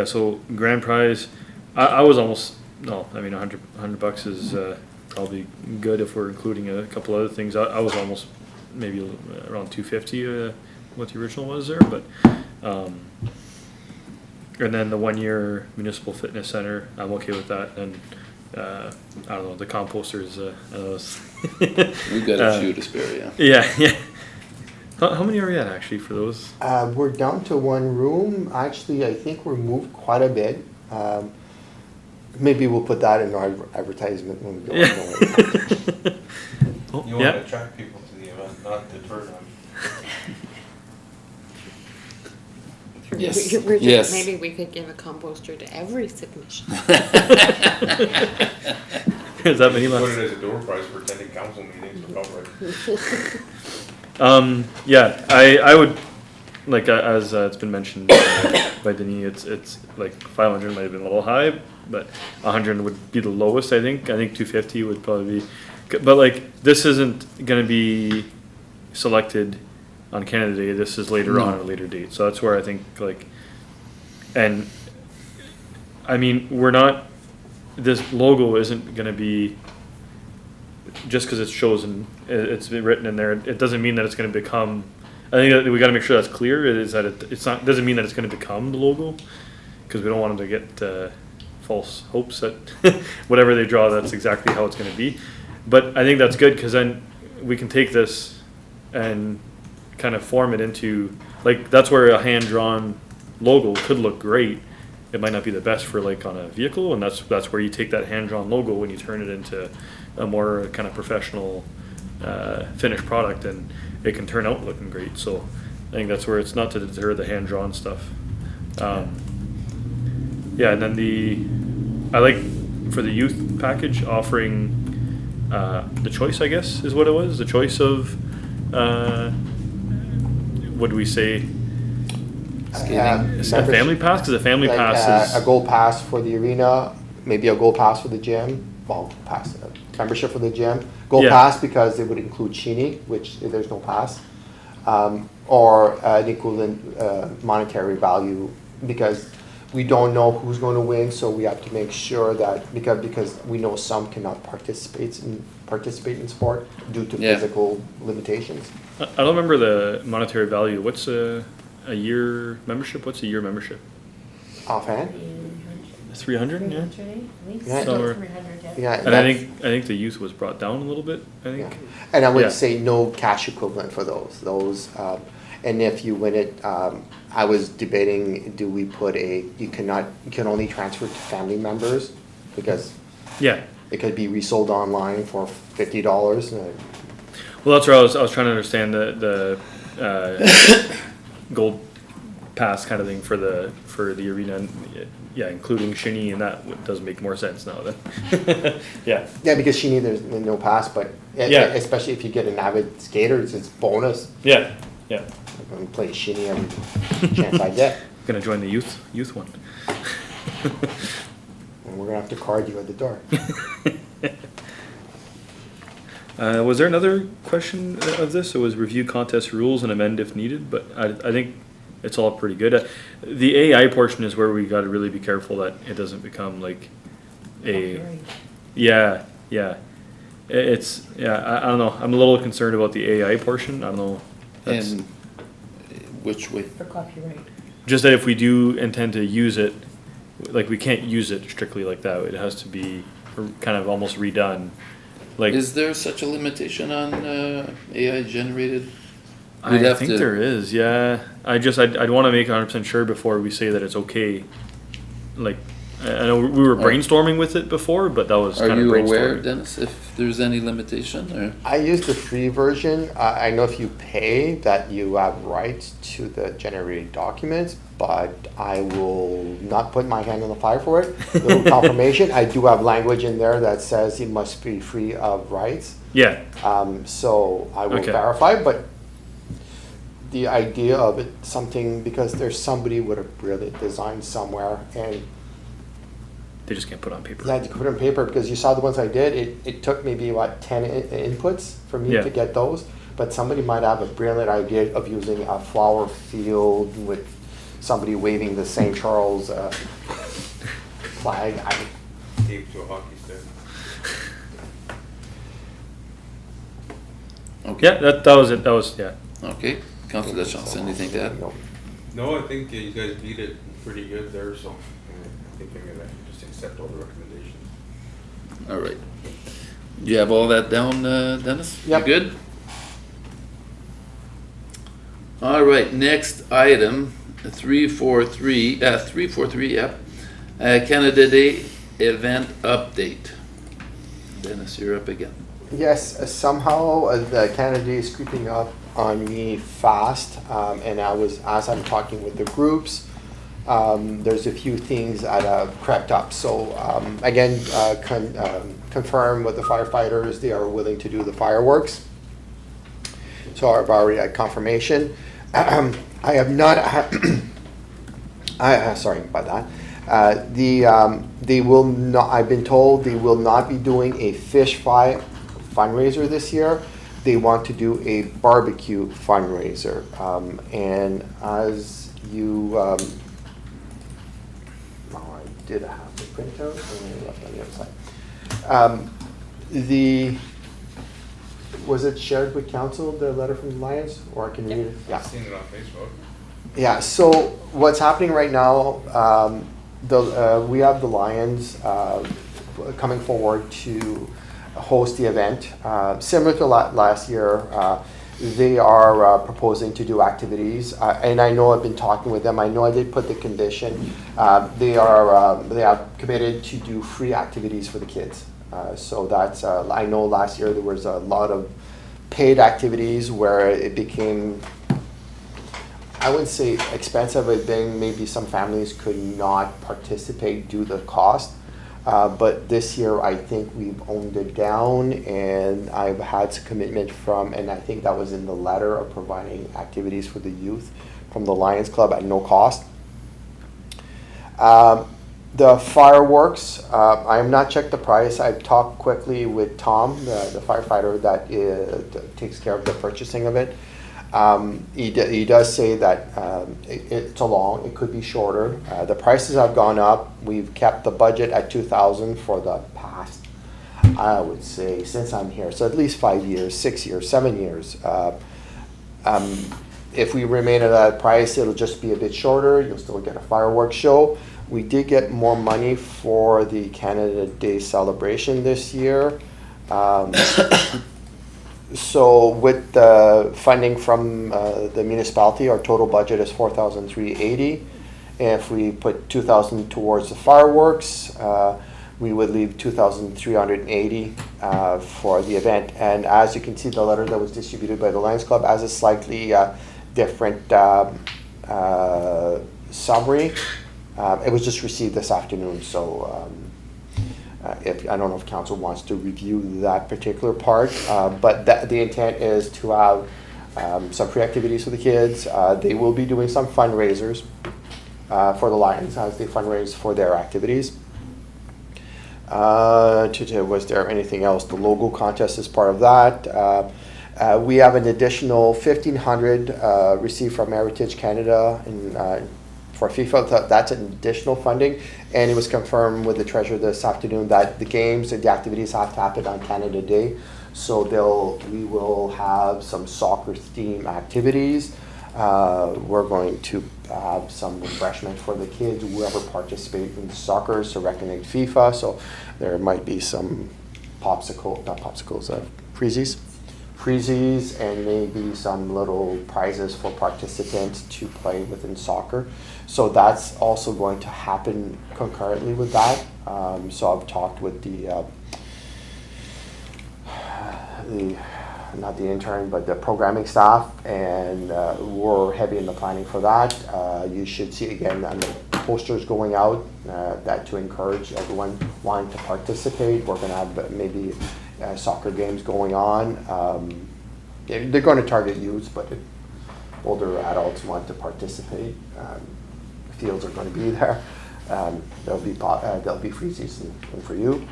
[SPEAKER 4] So grand prize, I was almost, no, I mean, $100 is probably good if we're including a couple other things. I was almost maybe around 250 what the original was there, but and then the 1 year municipal fitness center, I'm okay with that. And I don't know, the composters,
[SPEAKER 1] we've got a few to spare, yeah.
[SPEAKER 4] yeah. How many are we at actually for those?
[SPEAKER 8] We're down to 1 room. Actually, I think we're moved quite a bit. Maybe we'll put that in our advertisement when we go.
[SPEAKER 4] Yeah. Oh,
[SPEAKER 7] You want
[SPEAKER 4] yeah.
[SPEAKER 7] to attract people to the event, not deter them.
[SPEAKER 1] Yes,
[SPEAKER 2] We're just-
[SPEAKER 1] yes.
[SPEAKER 2] Maybe we could give a composter to every submission.
[SPEAKER 4] Is that many
[SPEAKER 7] Put
[SPEAKER 4] left?
[SPEAKER 7] it as a door prize for attending council meetings, or cover it.
[SPEAKER 4] Yeah, I would, like, as it's been mentioned by Denis, it's like 500 might have been a little high, but 100 would be the lowest, I think. I think 250 would probably be, but like, this isn't gonna be selected on Canada Day, this is later on at a later date, so that's where I think, like, and, I mean, we're not, this logo isn't gonna be, just because it's chosen, it's been written in there, it doesn't mean that it's gonna become, I think that we gotta make sure that's clear, is that it's not, doesn't mean that it's gonna become the logo, because we don't want them to get, false hopes that whatever they draw, that's exactly how it's gonna be. But I think that's good, because then we can take this and kind of form it into, like, that's where a hand-drawn logo could look great. It might not be the best for, like, on a vehicle, and that's where you take that hand-drawn logo and you turn it into a more kind of professional finished product, and it can turn out looking great. So I think that's where it's not to deter the hand-drawn stuff. Yeah, and then I like for the youth package offering the choice, I guess is what it was, the choice of what do we say? Is it a family pass? Because a family
[SPEAKER 8] Like,
[SPEAKER 4] pass is
[SPEAKER 8] a gold pass for the arena, maybe a gold pass for the gym, well, pass, membership for the gym. Gold
[SPEAKER 4] Yeah.
[SPEAKER 8] pass because it would include Sheeny, which there's no pass. Or an equivalent monetary value, because we don't know who's going to win, so we have to make sure that, because we know some cannot participate in sport due to
[SPEAKER 1] Yeah.
[SPEAKER 8] physical limitations.
[SPEAKER 4] I don't remember the monetary value. What's a year membership? What's a year membership?
[SPEAKER 8] Offhand?
[SPEAKER 4] 300, yeah.
[SPEAKER 3] 300, at least.
[SPEAKER 8] Yeah.
[SPEAKER 4] Somewhere.
[SPEAKER 9] 300, yeah.
[SPEAKER 8] Yeah.
[SPEAKER 4] And I
[SPEAKER 8] that's-
[SPEAKER 4] think the youth was brought down a little bit, I
[SPEAKER 8] Yeah.
[SPEAKER 4] think.
[SPEAKER 8] And I would
[SPEAKER 4] Yeah.
[SPEAKER 8] say no cash equivalent for those, and if you win it, I was debating, do we put you can only transfer to family members, because
[SPEAKER 4] Yeah.
[SPEAKER 8] it could be resold online for $50.
[SPEAKER 4] Well, that's where I was trying to understand the gold pass kind of thing for the arena, and yeah, including Shinny, and that does make more sense now then. Yeah.
[SPEAKER 8] Yeah, because she needs, there's no pass, but
[SPEAKER 4] Yeah.
[SPEAKER 8] especially if you get an avid skater, it's bonus.
[SPEAKER 4] Yeah. Yeah.
[SPEAKER 8] I'm gonna play Shinny every chance I get,
[SPEAKER 4] Gonna join the youth one.
[SPEAKER 8] and we're gonna have to card you at the door.
[SPEAKER 4] Was there another question of this? It was review contest rules and amend if needed, but I think it's all pretty good. The AI portion is where we gotta really be careful that it doesn't become like a, yeah. It's, I don't know, I'm a little concerned about the AI portion, I don't know. That's
[SPEAKER 1] And which way?
[SPEAKER 3] For copyright.
[SPEAKER 4] just that if we do intend to use it, like, we can't use it strictly like that, it has to be kind of almost redone. Like,
[SPEAKER 1] Is there such a limitation on AI generated?
[SPEAKER 4] I
[SPEAKER 1] We'd have
[SPEAKER 4] think
[SPEAKER 1] to-
[SPEAKER 4] there is, yeah. I'd wanna make 100% sure before we say that it's okay. Like, I know we were brainstorming with it before, but that was
[SPEAKER 1] Are
[SPEAKER 4] kind of
[SPEAKER 1] you
[SPEAKER 4] brainstorming.
[SPEAKER 1] aware, Dennis, if there's any limitation, or?
[SPEAKER 8] I use the free version. I know if you pay that you have rights to the generated documents, but I will not put my hand on the fire for it. Little confirmation, I do have language in there that says it must be free of rights.
[SPEAKER 4] Yeah,
[SPEAKER 8] So I will
[SPEAKER 4] Okay.
[SPEAKER 8] verify, but the idea of it, something, because there's somebody with a brilliant design somewhere, and
[SPEAKER 4] they just can't put it on paper.
[SPEAKER 8] you had to put it on paper, because you saw the ones I did, it took maybe, 10 inputs for me
[SPEAKER 4] Yeah.
[SPEAKER 8] to get those. But somebody might have a brilliant idea of using a flower field with somebody waving the St. Charles flag.
[SPEAKER 7] Taped to a hockey stick.
[SPEAKER 1] Okay,
[SPEAKER 4] Yeah, that was it, that was, yeah.
[SPEAKER 1] okay. Councilor Lachance, anything to add?
[SPEAKER 8] No.
[SPEAKER 7] No, I think you guys beat it pretty good there, so I think I'm gonna just accept all the recommendations.
[SPEAKER 1] All right. Do you have all that down, Dennis? You
[SPEAKER 8] Yep.
[SPEAKER 1] good? All right, next item, 343, yep. Canada Day event update. Dennis, you're up again.
[SPEAKER 8] Yes, somehow the Canada Day is creeping up on me fast, and as I'm talking with the groups, there's a few things that have crept up. So again, confirm with the firefighters, they are willing to do the fireworks. So I've already had confirmation. I have not, sorry about that. They will not, I've been told they will not be doing a fish fry fundraiser this year. They want to do a barbecue fundraiser. And as you, oh, I did have the printout and I left on the other side. Was it shared with council, the letter from the Lions, or I can read it? Yeah.
[SPEAKER 7] I've seen it on Facebook.
[SPEAKER 8] Yeah, so what's happening right now, we have the Lions coming forward to host the event. Similar to last year, they are proposing to do activities, and I know I've been talking with them. I know I did put the condition. They have committed to do free activities for the kids. So that's, I know last year there was a lot of paid activities where it became, I wouldn't say expensive, but then maybe some families could not participate due to the cost. But this year I think we've owned it down, and I've had some commitment from, and I think that was in the letter, of providing activities for the youth from the Lions Club at no cost. The fireworks, I have not checked the price. I've talked quickly with Tom, the firefighter that takes care of the purchasing of it. He does say that it's it could be shorter. The prices have gone up. We've kept the budget at $2,000 for the past, I would say, since I'm here. So at least 5 years, 6 years, 7 years. If we remain at that price, it'll just be a bit shorter. You'll still get a fireworks show. We did get more money for the Canada Day celebration this year. So with the funding from the municipality, our total budget is $4,380. If we put $2,000 towards the fireworks, we would leave $2,380 for the event. And as you can see, the letter that was distributed by the Lions Club has a slightly different summary. It was just received this afternoon, so if I don't know if council wants to review that particular part, but the intent is to have some free activities for the kids. They will be doing some fundraisers for the Lions as they fundraise for their activities. Was there anything else? The logo contest is part of that. We have an additional $1,500 received from Heritage Canada for FIFA. That's an additional funding, and it was confirmed with the treasurer this afternoon that the games and the activities have to happen on Canada Day. So we will have some soccer themed activities. We're going to have some refreshment for the kids, whoever participates in soccer, to recognize FIFA. So there might be some freezies, and maybe some little prizes for participants to play within soccer. So that's also going to happen concurrently with that. So I've talked with not the intern, but the programming staff, and we're heavy in the planning for that. You should see again on the posters going out that to encourage everyone wanting to participate. We're going to have maybe soccer games going on. They're going to target youths, but if older adults want to participate, fields are going to be there. There'll be free season for you.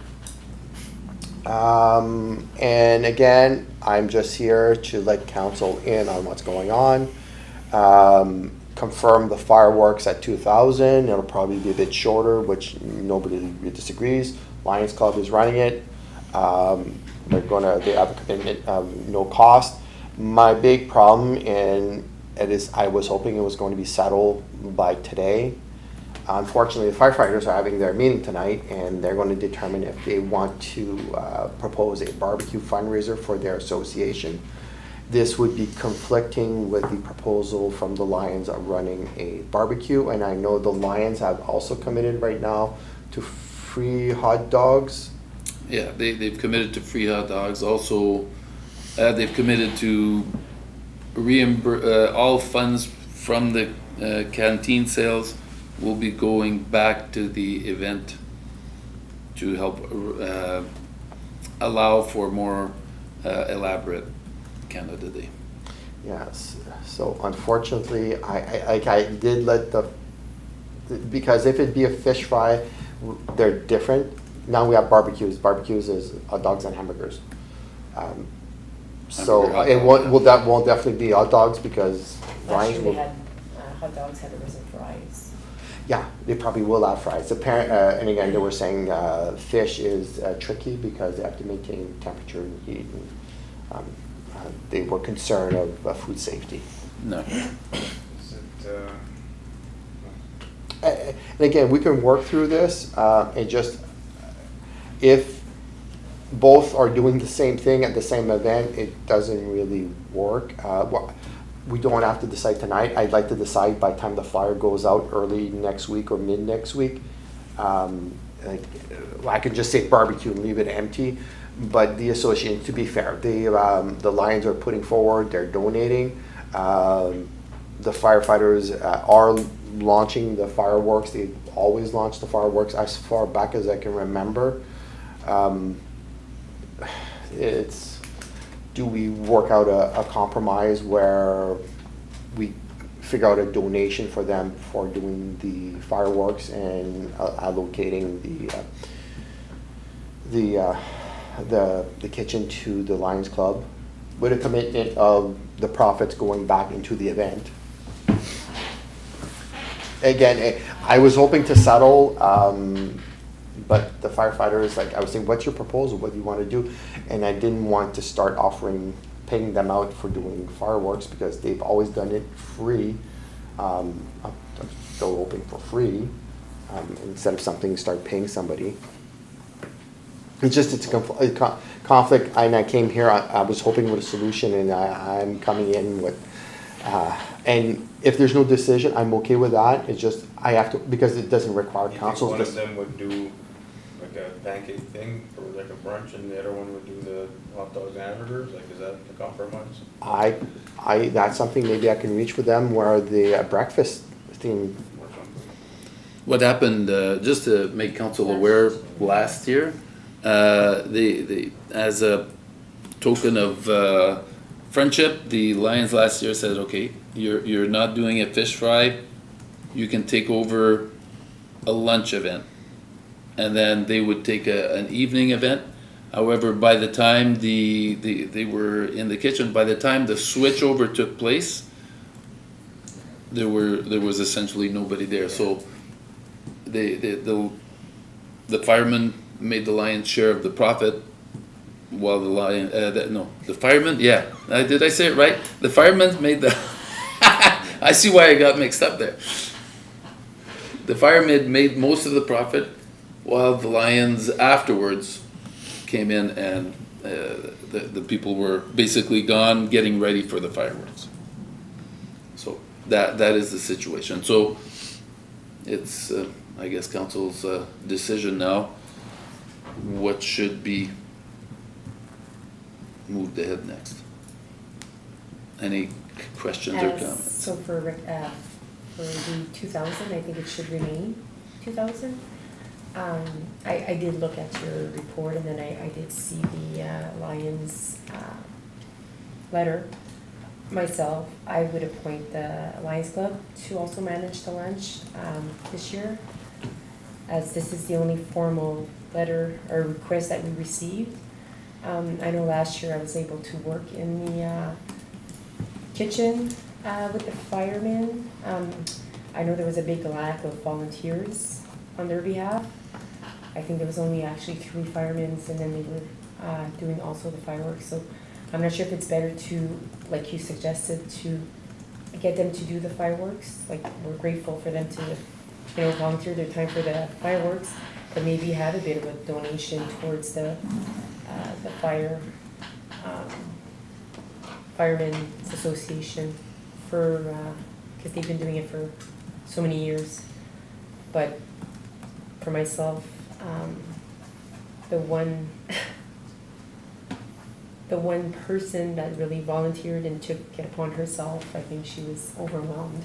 [SPEAKER 8] And again, I'm just here to let council in on what's going on. Confirm the fireworks at 2,000. It'll probably be a bit shorter, which nobody disagrees. Lions Club is running it. They have a commitment of no cost. My big problem, and I was hoping it was going to be settled by today. Unfortunately, the firefighters are having their meeting tonight, and they're going to determine if they want to propose a barbecue fundraiser for their association. This would be conflicting with the proposal from the Lions of running a barbecue, and I know the Lions have also committed right now to free hot dogs.
[SPEAKER 1] Yeah, they've committed to free hot dogs. Also, they've committed to reimburse all funds from the canteen sales will be going back to the event to help allow for more elaborate Canada Day.
[SPEAKER 8] Yes, so unfortunately, I did let because if it'd be a fish fry, they're different. Now we have barbecues. Barbecues is hot dogs and hamburgers. So
[SPEAKER 1] Hamburger, hot
[SPEAKER 8] it
[SPEAKER 1] dog,
[SPEAKER 8] won't,
[SPEAKER 1] yeah.
[SPEAKER 8] that won't definitely be hot dogs because
[SPEAKER 3] Last
[SPEAKER 8] Brian's
[SPEAKER 3] year they
[SPEAKER 8] will,
[SPEAKER 3] had, hot dogs had arisen fries.
[SPEAKER 8] yeah, they probably will have fries. And again, they were saying, fish is tricky because they have to maintain temperature and heat. And, they were concerned of food safety.
[SPEAKER 1] No.
[SPEAKER 7] Is it,
[SPEAKER 8] And again, we can work through this, and just, if both are doing the same thing at the same event, it doesn't really work. We don't have to decide tonight. I'd like to decide by the time the flyer goes out early next week or mid next week. I could just say barbecue and leave it empty, but the association, to be fair, the Lions are putting forward, they're donating. The firefighters are launching the fireworks. They always launch the fireworks as far back as I can remember. It's, do we work out a compromise where we figure out a donation for them for doing the fireworks and allocating the kitchen to the Lions Club with a commitment of the profits going back into the event? Again, I was hoping to settle, but the firefighters, like, I was saying, what's your proposal? What do you want to do? And I didn't want to start paying them out for doing fireworks because they've always done it free. I'm still hoping for free, instead of something, start paying somebody. It's a conflict, and I came here, I was hoping with a solution, and I'm coming in with, and if there's no decision, I'm okay with that. It's just, I have to, because it doesn't require
[SPEAKER 7] you think
[SPEAKER 8] council.
[SPEAKER 7] one of them would do like a pancake thing for like a brunch, and the other one would do the hot dogs and hamburgers? Like, is that the compromise?
[SPEAKER 8] That's something maybe I can reach with them, where the breakfast theme.
[SPEAKER 7] Or something?
[SPEAKER 1] What happened, just to make council aware, last year, as a token of friendship, the Lions last year said, okay, you're not doing a fish fry, you can take over a lunch event. And then they would take an evening event. However, by the time they were in the kitchen, by the time the switch over took place, there was essentially nobody there. So the firemen made the lion's share of the profit, while the firemen, yeah, did I say it right? The firemen made the, I see why I got mixed up there. The firemen made most of the profit, while the Lions afterwards came in and the people were basically gone, getting ready for the fireworks. So that is the situation. So it's, I guess, council's decision now. What should be moved ahead next? Any questions or comments?
[SPEAKER 3] So for the 2,000, I think it should remain 2,000. I did look at your report, and then I did see the Lions letter. Myself, I would appoint the Lions Club to also manage the lunch this year, as this is the only formal letter or request that we received. I know last year I was able to work in the kitchen with the firemen. I know there was a big lack of volunteers on their behalf. I think there was only actually 3 firemen, and then they were doing also the fireworks. So I'm not sure if it's better to, like you suggested, to get them to do the fireworks. Like, we're grateful for them to, volunteer their time for the fireworks, but maybe have a bit of a donation towards the Firemen's Association for, because they've been doing it for so many years. But for myself, the one person that really volunteered and took it upon herself, I think she was overwhelmed.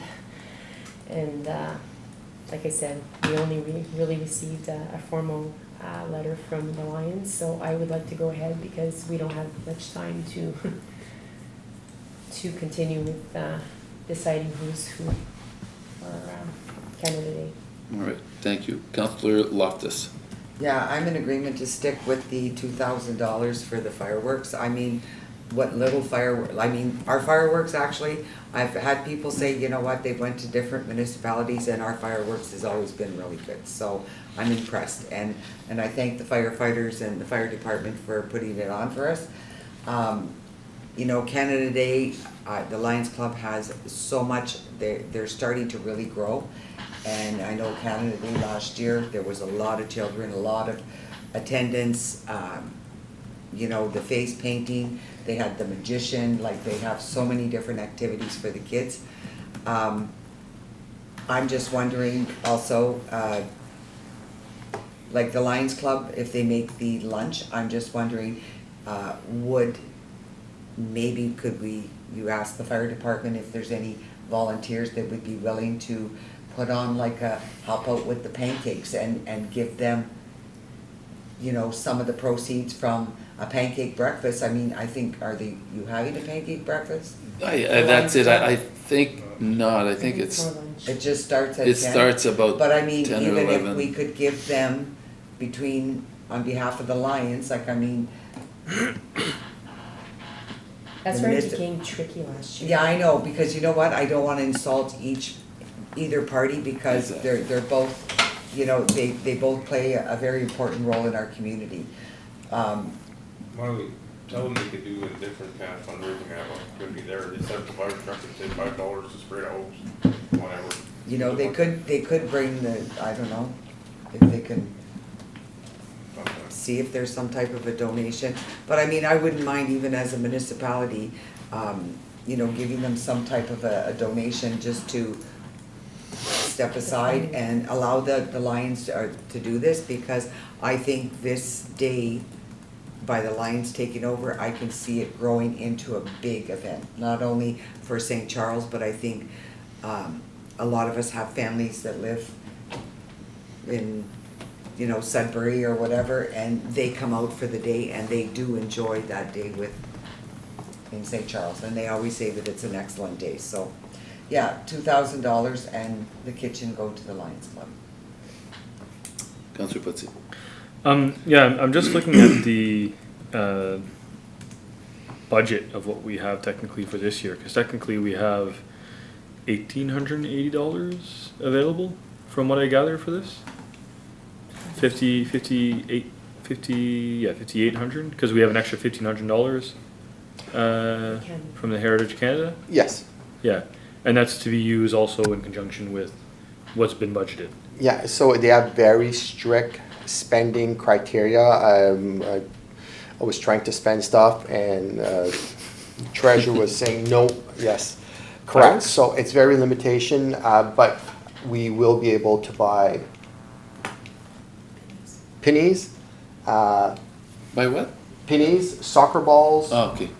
[SPEAKER 3] And like I said, we only really received a formal letter from the Lions, so I would like to go ahead because we don't have much time to to continue with deciding who's who for candidate.
[SPEAKER 1] All right, thank you. Councillor Loftus.
[SPEAKER 6] Yeah, I'm in agreement to stick with the $2,000 for the fireworks. I mean, what little our fireworks actually, I've had people say, you know what, they went to different municipalities and our fireworks has always been really good. So I'm impressed, and I thank the firefighters and the fire department for putting it on for us. You know, Canada Day, the Lions Club has so much, they're starting to really grow. And I know Canada Day last year, there was a lot of children, a lot of attendance, you know, the face painting, they had the magician, like they have so many different activities for the kids. I'm just wondering also, like the Lions Club, if they make the lunch, I'm just wondering, you ask the fire department if there's any volunteers that would be willing to put on like help out with the pancakes and give them, you know, some of the proceeds from a pancake breakfast. I mean, I think, you having a pancake breakfast?
[SPEAKER 1] That's it, I think not, I think it's,
[SPEAKER 6] It just starts at 10?
[SPEAKER 1] it starts about
[SPEAKER 6] But I mean,
[SPEAKER 1] 10 or
[SPEAKER 6] even
[SPEAKER 1] 11.
[SPEAKER 6] if we could give them on behalf of the Lions, like, I mean,
[SPEAKER 3] That's
[SPEAKER 6] The
[SPEAKER 3] where it
[SPEAKER 6] minute-
[SPEAKER 3] became tricky last year.
[SPEAKER 6] yeah, I know, because you know what, I don't wanna insult either party, because
[SPEAKER 1] Exactly.
[SPEAKER 6] they're both, you know, they both play a very important role in our community.
[SPEAKER 7] Why don't we tell them they could do a different kind of fundraising that could be there, they set up the fire truck and say $5 to spray the hose, whatever.
[SPEAKER 6] You know, they could bring I don't know, if they can see if there's some type of a donation. But I mean, I wouldn't mind even as a municipality, you know, giving them some type of a donation just to step aside and allow the Lions to do this, because I think this day, by the Lions taking over, I can see it growing into a big event, not only for St. Charles, but I think a lot of us have families that live in, you know, Sudbury or whatever, and they come out for the day and they do enjoy that day in St. Charles, and they always say that it's an excellent day. So yeah, $2,000 and the kitchen go to the Lions Club.
[SPEAKER 1] Councillor Putzi.
[SPEAKER 4] Yeah, I'm just looking at the budget of what we have technically for this year, because technically we have $1,880 available from what I gather for this. 5,800, because we have an extra $1,500 from the Heritage Canada.
[SPEAKER 8] Yes.
[SPEAKER 4] Yeah, and that's to be used also in conjunction with what's been budgeted.
[SPEAKER 8] Yeah, so they have very strict spending criteria. I was trying to spend stuff and treasurer was saying no, yes, correct. So it's very limitation, but we will be able to buy pennies,
[SPEAKER 1] By what?
[SPEAKER 8] pennies, soccer balls,
[SPEAKER 1] Oh, okay.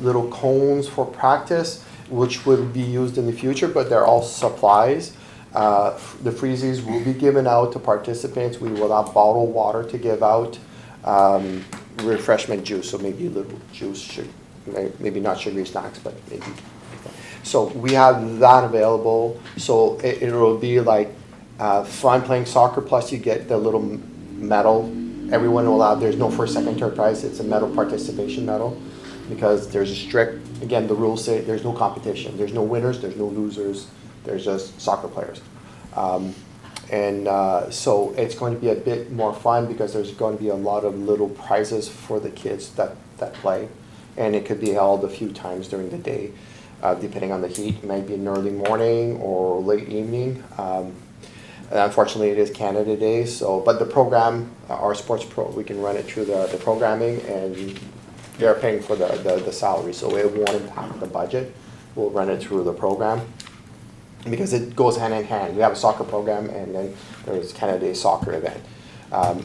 [SPEAKER 8] little cones for practice, which would be used in the future, but they're all supplies. The freezies will be given out to participants. We will have bottled water to give out, refreshment juice, so maybe a little juice, maybe not sugary snacks, but maybe. So we have that available. So it will be like fun playing soccer, plus you get the little medal. Everyone will have, there's no first, second, third prize. It's a medal participation medal, because there's a strict, again, the rules say there's no competition. There's no winners, there's no losers. There's just soccer players. So it's going to be a bit more fun, because there's going to be a lot of little prizes for the kids that play. And it could be held a few times during the day, depending on the heat. It might be an early morning or late evening. Unfortunately, it is Canada Day, but the program, our sports pro, we can run it through the programming, and they're paying for the salary, so it won't impact the budget. We'll run it through the program, because it goes hand in hand. We have a soccer program, and then there's Canada Day soccer event.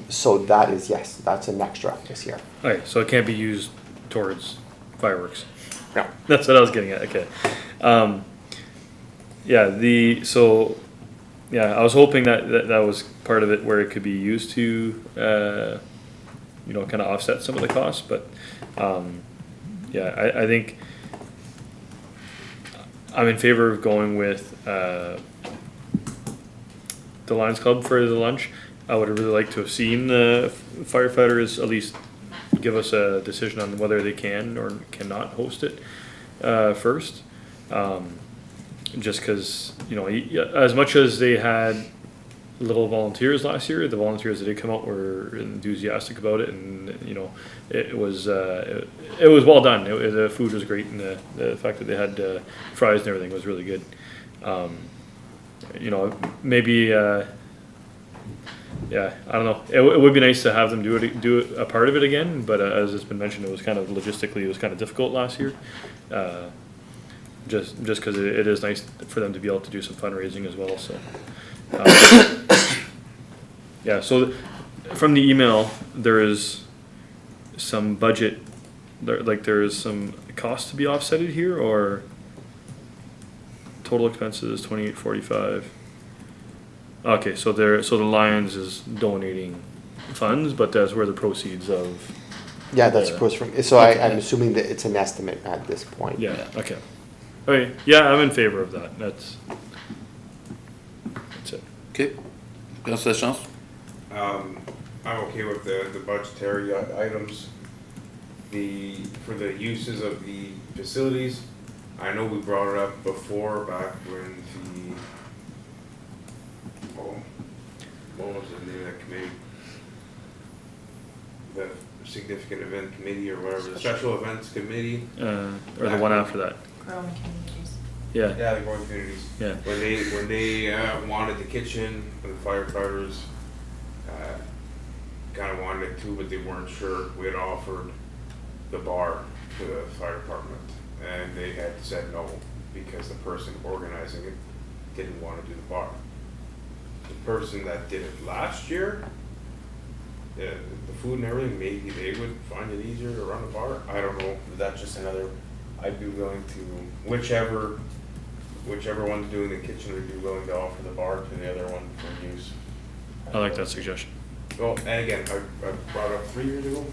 [SPEAKER 8] So that is, yes, that's an extra this year.
[SPEAKER 4] Okay, so it can't be used towards fireworks.
[SPEAKER 8] No.
[SPEAKER 4] That's what I was getting at. Okay. I was hoping that was part of it, where it could be used to, kind of offset some of the costs. But I think I'm in favor of going with the Lions Club for the lunch. I would really like to have seen the firefighters at least give us a decision on whether they can or cannot host it first. Just because, you know, as much as they had little volunteers last year, the volunteers that did come out were enthusiastic about it, and you know, it was well done. The food was great, and the fact that they had fries and everything was really good. You know, maybe yeah, I don't know. It would be nice to have them do a part of it again, but as it's been mentioned, it was kind of logistically it was kind of difficult last year. Just because it is nice for them to be able to do some fundraising as well. So yeah. So from the email, there is some budget. There is some cost to be offsetted here, or total expenses 2845. Okay, so the Lions is donating funds, but that's where the proceeds of.
[SPEAKER 8] Yeah, that's supposed from, so I'm assuming that it's an estimate at this point.
[SPEAKER 4] Yeah. Okay. Okay. Yeah, I'm in favor of that. That's it.
[SPEAKER 1] Okay. Councillor Chance?
[SPEAKER 7] I'm okay with the budgetary items. For the uses of the facilities, I know we brought it up before back when what was the name of that committee? The significant event committee or whatever, the special events committee.
[SPEAKER 4] Or the one after that.
[SPEAKER 9] Growing communities.
[SPEAKER 4] Yeah.
[SPEAKER 7] Yeah, the growing communities.
[SPEAKER 4] Yeah.
[SPEAKER 7] When they wanted the kitchen, the firefighters kind of wanted it too, but they weren't sure. We had offered the bar to the fire department, and they had said no because the person organizing it didn't want to do the bar. The person that did it last year, the food and everything, maybe they would find it easier to run a bar. I don't know. But that's just another. I'd be willing to whichever one's doing the kitchen would be willing to offer the bar to the other one for use.
[SPEAKER 4] I like that suggestion.
[SPEAKER 7] Well, and again, I brought it up 3 years ago.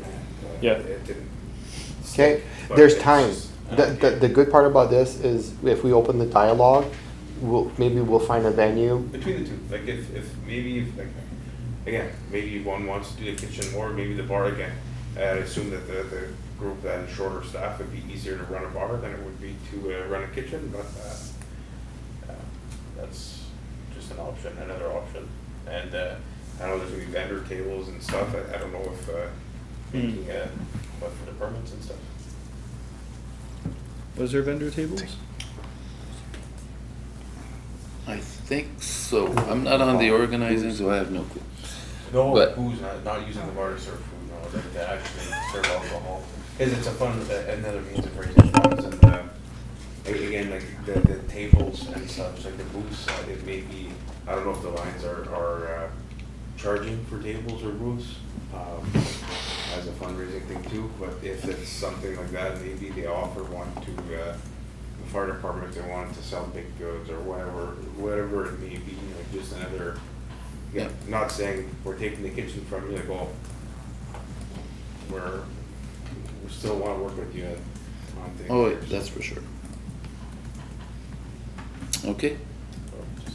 [SPEAKER 7] And,
[SPEAKER 4] Yeah.
[SPEAKER 7] It didn't.
[SPEAKER 8] Okay,
[SPEAKER 7] But
[SPEAKER 8] there's
[SPEAKER 7] it's
[SPEAKER 8] time.
[SPEAKER 7] just-
[SPEAKER 8] The good part about this is if we open the dialogue, maybe we'll find a venue.
[SPEAKER 7] Between the two, like if again, maybe one wants to do the kitchen more, maybe the bar again. I'd assume that the group that has shorter staff would be easier to run a bar than it would be to run a kitchen, but that's just an option, another option. And I know there's gonna be vendor tables and stuff. I don't know if making what for the permits and stuff.
[SPEAKER 4] Was there vendor tables?
[SPEAKER 1] I think so. I'm not on the organizing, so I have no clue.
[SPEAKER 7] No,
[SPEAKER 1] But-
[SPEAKER 7] booze, not using the bar to serve food, no, that actually serve alcohol. Cause it's a fun, another means of raising funds and, again, like the tables and such, like the booths, it may be, I don't know if the Lions are charging for tables or booths, as a fundraising thing too, but if it's something like that, maybe they offer one to, the fire department, if they wanted to sell big goods or whatever it may be, like just another. Yeah, not saying we're taking the kitchen from you, like, well, we still wanna work with you on things.
[SPEAKER 1] Oh,
[SPEAKER 7] here, so-
[SPEAKER 1] that's for sure. Okay,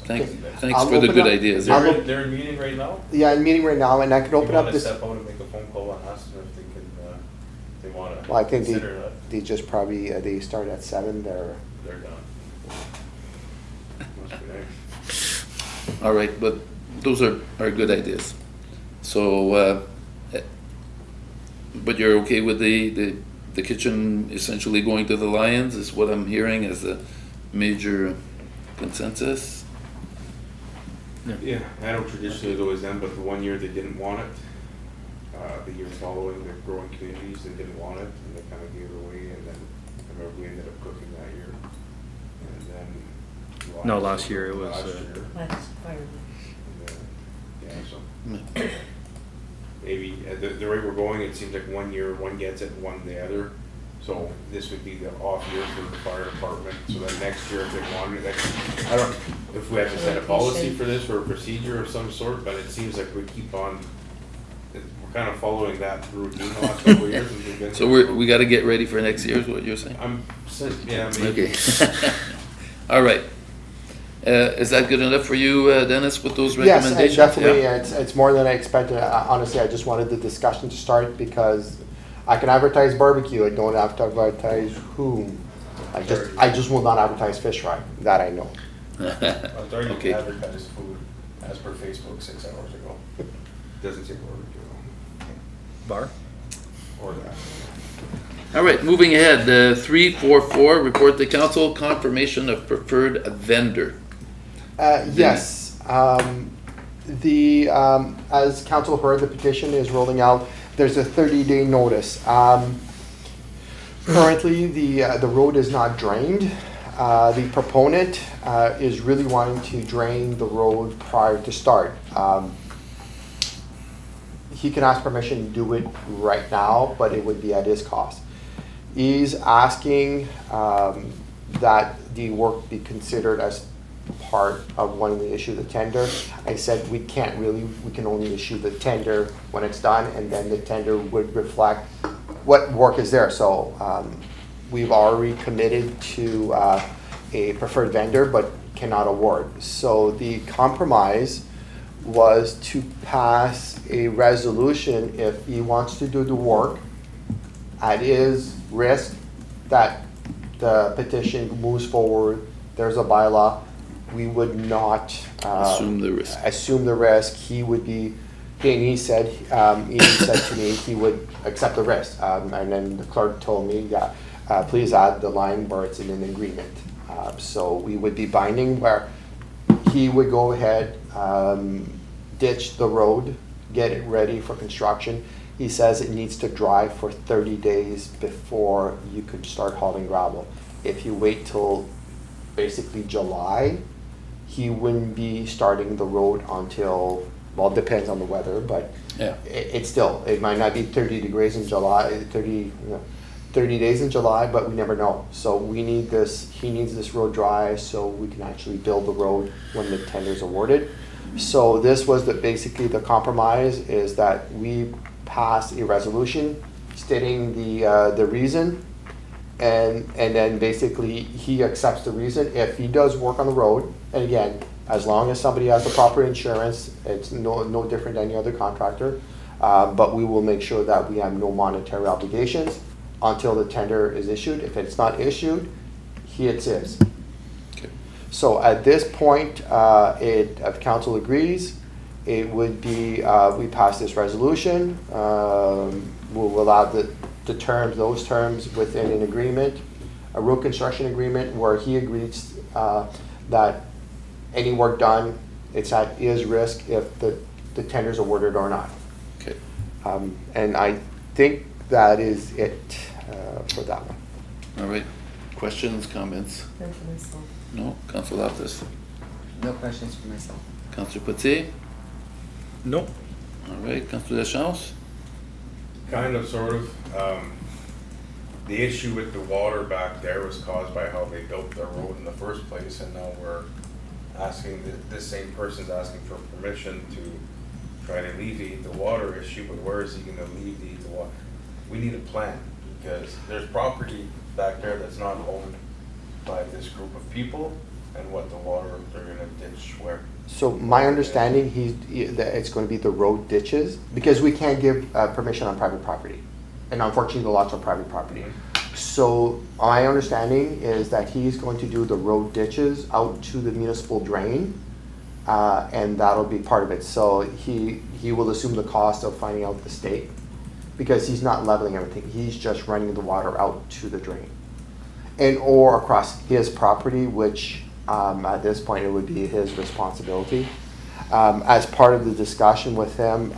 [SPEAKER 7] Okay.
[SPEAKER 1] thanks
[SPEAKER 8] I'll
[SPEAKER 1] for the
[SPEAKER 8] open
[SPEAKER 1] good
[SPEAKER 8] up-
[SPEAKER 1] ideas.
[SPEAKER 8] I'll
[SPEAKER 7] They're they're in meeting right now?
[SPEAKER 8] Yeah, I'm meeting right now, and I can open
[SPEAKER 7] You
[SPEAKER 8] up
[SPEAKER 7] wanna
[SPEAKER 8] this.
[SPEAKER 7] step out and make a phone call and ask them if they can, they wanna
[SPEAKER 8] Well, I think
[SPEAKER 7] consider that,
[SPEAKER 8] they just probably, they start at 7, they're.
[SPEAKER 7] they're done. Must be nice.
[SPEAKER 1] All right, but those are good ideas. So, but you're okay with the kitchen essentially going to the Lions is what I'm hearing as a major consensus?
[SPEAKER 7] Yeah, I know traditionally it's always them, but the 1 year they didn't want it. The year following, the growing communities, they didn't want it, and they kind of gave it away, and then I remember we ended up cooking that year. And then.
[SPEAKER 4] No, last year it was,
[SPEAKER 7] Last year.
[SPEAKER 3] That's fire.
[SPEAKER 7] And, yeah, so maybe the rate we're going, it seems like 1 year one gets it, one the other. So this would be the off year for the fire department, so then next year if they wanted, like, I don't, if we have to set a policy for this or a procedure of some sort, but it seems like we keep on we're kind of following that routine the last couple of years. And we've been.
[SPEAKER 1] So we gotta get ready for next year is what you're saying?
[SPEAKER 7] Yeah, maybe.
[SPEAKER 1] Okay. All right. Is that good enough for you, Dennis, with those
[SPEAKER 8] Yes,
[SPEAKER 1] recommendations?
[SPEAKER 8] definitely,
[SPEAKER 1] Yeah.
[SPEAKER 8] it's more than I expected. Honestly, I just wanted the discussion to start because I can advertise barbecue, I don't have to advertise whom. I just will not advertise fish fry, that I know.
[SPEAKER 7] I was already
[SPEAKER 1] Okay.
[SPEAKER 7] advertised food as per Facebook 6 hours ago. Doesn't say barbecue
[SPEAKER 4] Bar?
[SPEAKER 7] or that.
[SPEAKER 1] All right, moving ahead, 344, report to council, confirmation of preferred vendor.
[SPEAKER 8] Yes, as council heard, the petition is rolling out. There's a 30-day notice. Currently, the road is not drained. The proponent is really wanting to drain the road prior to start. He can ask permission to do it right now, but it would be at his cost. He's asking that the work be considered as part of when we issue the tender. I said we can't really, we can only issue the tender when it's done, and then the tender would reflect what work is there. So we've already committed to a preferred vendor, but cannot award. So the compromise was to pass a resolution if he wants to do the work at his risk, that the petition moves forward, there's a bylaw, we would not
[SPEAKER 1] Assume the risk.
[SPEAKER 8] assume the risk. He would be, and he said to me he would accept the risk. And then the clerk told me, yeah, please add the line where it's in an agreement. So we would be binding where he would go ahead, ditch the road, get it ready for construction. He says it needs to dry for 30 days before you could start hauling gravel. If you wait till basically July, he wouldn't be starting the road until, well, it depends on the weather, but
[SPEAKER 1] Yeah.
[SPEAKER 8] it might not be 30 degrees in July, 30 days in July, but we never know. So we need this, he needs this road dry so we can actually build the road when the tender's awarded. So this was basically the compromise, is that we pass a resolution stating the reason, and then basically he accepts the reason. If he does work on the road, and again, as long as somebody has the proper insurance, it's no different than any other contractor, but we will make sure that we have no monetary obligations until the tender is issued. If it's not issued, it's his.
[SPEAKER 1] Okay.
[SPEAKER 8] So at this point, if council agrees, it would be, we pass this resolution, we'll allow the terms, those terms within an agreement, a road construction agreement where he agrees that any work done, it's at his risk if the tender's awarded or not.
[SPEAKER 1] Okay.
[SPEAKER 8] And I think that is it for that one.
[SPEAKER 1] All right. Questions, comments?
[SPEAKER 3] None for myself.
[SPEAKER 1] No? Council Loftus?
[SPEAKER 6] No questions for myself.
[SPEAKER 1] Councilor Potier?
[SPEAKER 4] No.
[SPEAKER 1] All right. Councilor Lachance?
[SPEAKER 7] Kind of, sort of. The issue with the water back there was caused by how they built their road in the first place, and now we're asking, this same person's asking for permission to try to alleviate the water issue, but where is he gonna alleviate the water? We need a plan, because there's property back there that's not owned by this group of people, and what the water they're gonna ditch where.
[SPEAKER 8] So my understanding, that it's going to be the road ditches, because we can't give permission on private property. And unfortunately, the lots are private property. So my understanding is that he's going to do the road ditches out to the municipal drain, and that'll be part of it. So he will assume the cost of finding out the state, because he's not leveling everything. He's just running the water out to the drain. And or across his property, which at this point it would be his responsibility. As part of the discussion with him,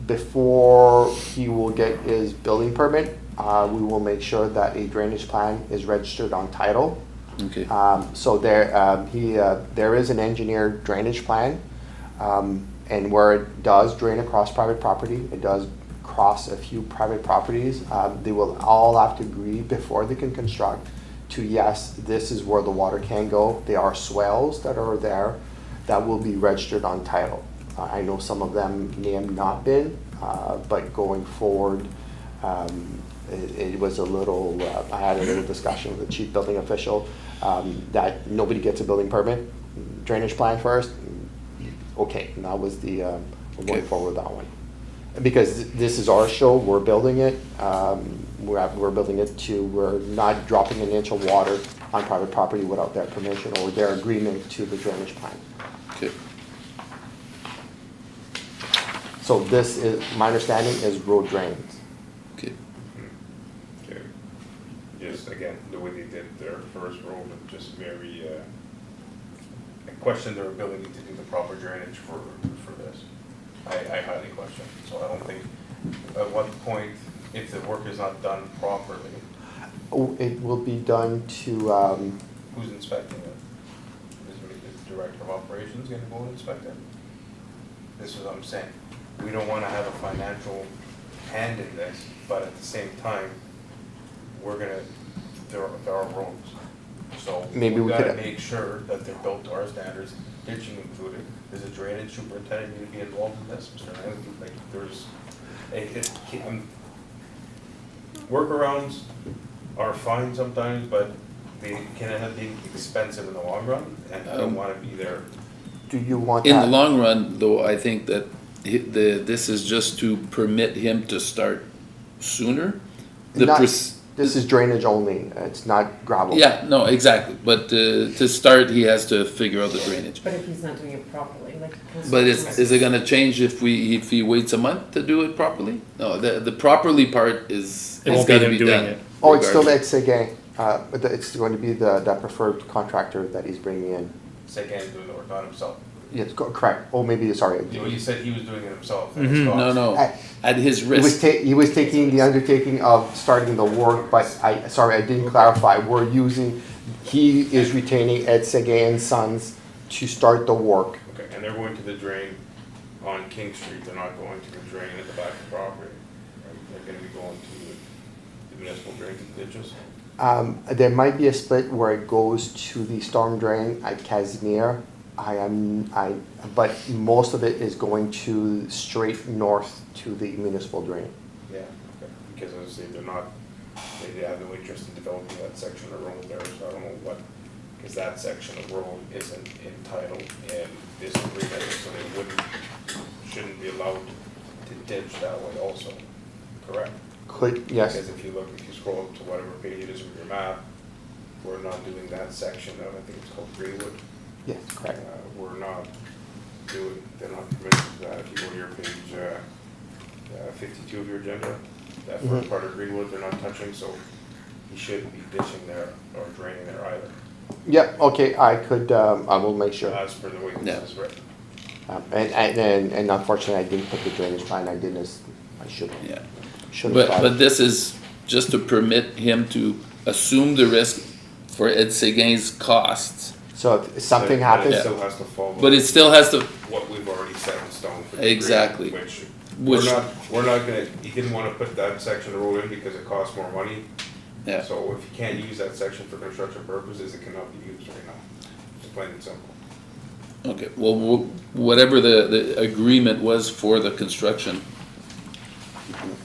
[SPEAKER 8] before he will get his building permit, we will make sure that a drainage plan is registered on title.
[SPEAKER 1] Okay.
[SPEAKER 8] So there is an engineered drainage plan, and where it does drain across private property, it does cross a few private properties. They will all have to agree before they can construct to, yes, this is where the water can go. There are swales that are there that will be registered on title. I know some of them may have not been, but going forward, it was a little, I had a little discussion with the chief building official, that nobody gets a building permit, drainage plan first. Okay, and that was the, we're going
[SPEAKER 1] Okay.
[SPEAKER 8] forward with that one. Because this is our show, we're building it, we're building it we're not dropping an inch of water on private property without their permission or their agreement to the drainage plan.
[SPEAKER 1] Okay.
[SPEAKER 8] So this is, my understanding is road drains.
[SPEAKER 1] Okay.
[SPEAKER 7] Okay. Just again, the way they did their first road, it just very, I question their ability to do the proper drainage for this. I highly question, so I don't think, at what point, if the work is not done properly,
[SPEAKER 8] Oh, it will be done to,
[SPEAKER 7] who's inspecting it? Is the director of operations gonna go and inspect it? This is what I'm saying, we don't wanna have a financial hand in this, but at the same time, we're gonna, there are roads. So
[SPEAKER 8] Maybe
[SPEAKER 7] we
[SPEAKER 8] we
[SPEAKER 7] gotta
[SPEAKER 8] could-
[SPEAKER 7] make sure that they're built to our standards, ditching included. Does the drainage superintendent need to be involved in this, Mr. Knight? Like, there's, workarounds are fine sometimes, but they can end up being expensive in the long run, and I don't wanna be there.
[SPEAKER 8] do you want
[SPEAKER 1] In the
[SPEAKER 8] that?
[SPEAKER 1] long run, though, I think that this is just to permit him to start sooner. The
[SPEAKER 8] Not-
[SPEAKER 1] pres-
[SPEAKER 8] This is drainage only, it's not gravel.
[SPEAKER 1] Yeah, no, exactly, but to start, he has to figure out the drainage.
[SPEAKER 3] But if he's not doing it properly, like.
[SPEAKER 1] But is it gonna change if he waits a month to do it properly? No, the properly part is
[SPEAKER 4] It won't be
[SPEAKER 1] gotta
[SPEAKER 4] him
[SPEAKER 1] be
[SPEAKER 4] doing
[SPEAKER 1] done.
[SPEAKER 4] it.
[SPEAKER 8] Oh, it's still
[SPEAKER 1] regardless.
[SPEAKER 8] at Seguin, but it's going to be the preferred contractor that he's bringing in.
[SPEAKER 7] Second, doing the work on himself.
[SPEAKER 8] Yes, correct, oh, maybe, sorry.
[SPEAKER 7] You said he was doing it himself. at
[SPEAKER 4] Mhm.
[SPEAKER 7] his cost.
[SPEAKER 1] No, no,
[SPEAKER 8] I-
[SPEAKER 1] at his
[SPEAKER 8] He was
[SPEAKER 1] risk.
[SPEAKER 8] he was taking the undertaking of starting the work, but I didn't clarify, he is retaining Ed Seguin and Sons to start the work.
[SPEAKER 7] Okay, and they're going to the drain on King Street, they're not going to the drain at the back of the property. Right? They're gonna be going to the municipal drain ditches.
[SPEAKER 8] There might be a split where it goes to the storm drain at Casimir. But most of it is going to straight north to the municipal drain.
[SPEAKER 7] Yeah, okay, because as I say, they have no interest in developing that section of road there, so I don't know what, because that section of road isn't entitled in this agreement, so they shouldn't be allowed to ditch that way also, correct?
[SPEAKER 8] Yes,
[SPEAKER 7] Because if you scroll up to whatever page it is of your map, we're not doing that section of, I think it's called Greenwood.
[SPEAKER 8] yes, correct.
[SPEAKER 7] We're not doing, they're not permitted to that. If you go to your page 52 of your agenda, that first
[SPEAKER 8] Mhm.
[SPEAKER 7] part of Greenwood, they're not touching, so you shouldn't be ditching there or draining there either,
[SPEAKER 8] Yep, okay, I will make sure.
[SPEAKER 7] as per the way
[SPEAKER 1] Yeah.
[SPEAKER 7] this is written.
[SPEAKER 8] And unfortunately, I didn't put the drainage plan, I should have.
[SPEAKER 1] Yeah,
[SPEAKER 8] Should
[SPEAKER 1] but
[SPEAKER 8] have.
[SPEAKER 1] this is just to permit him to assume the risk for Ed Seguin's costs.
[SPEAKER 8] So if something
[SPEAKER 7] But
[SPEAKER 8] happens,
[SPEAKER 7] it still has to follow.
[SPEAKER 1] But it still has to,
[SPEAKER 7] What we've already set in stone for the
[SPEAKER 1] Exactly.
[SPEAKER 7] agreement,
[SPEAKER 1] Which-
[SPEAKER 7] we're not gonna, he didn't wanna put that section of road in because it costs more money.
[SPEAKER 1] yeah,
[SPEAKER 7] So if you can't use that section for construction purposes, it cannot be used right now. It's plain and simple.
[SPEAKER 1] okay, well, whatever the agreement was for the construction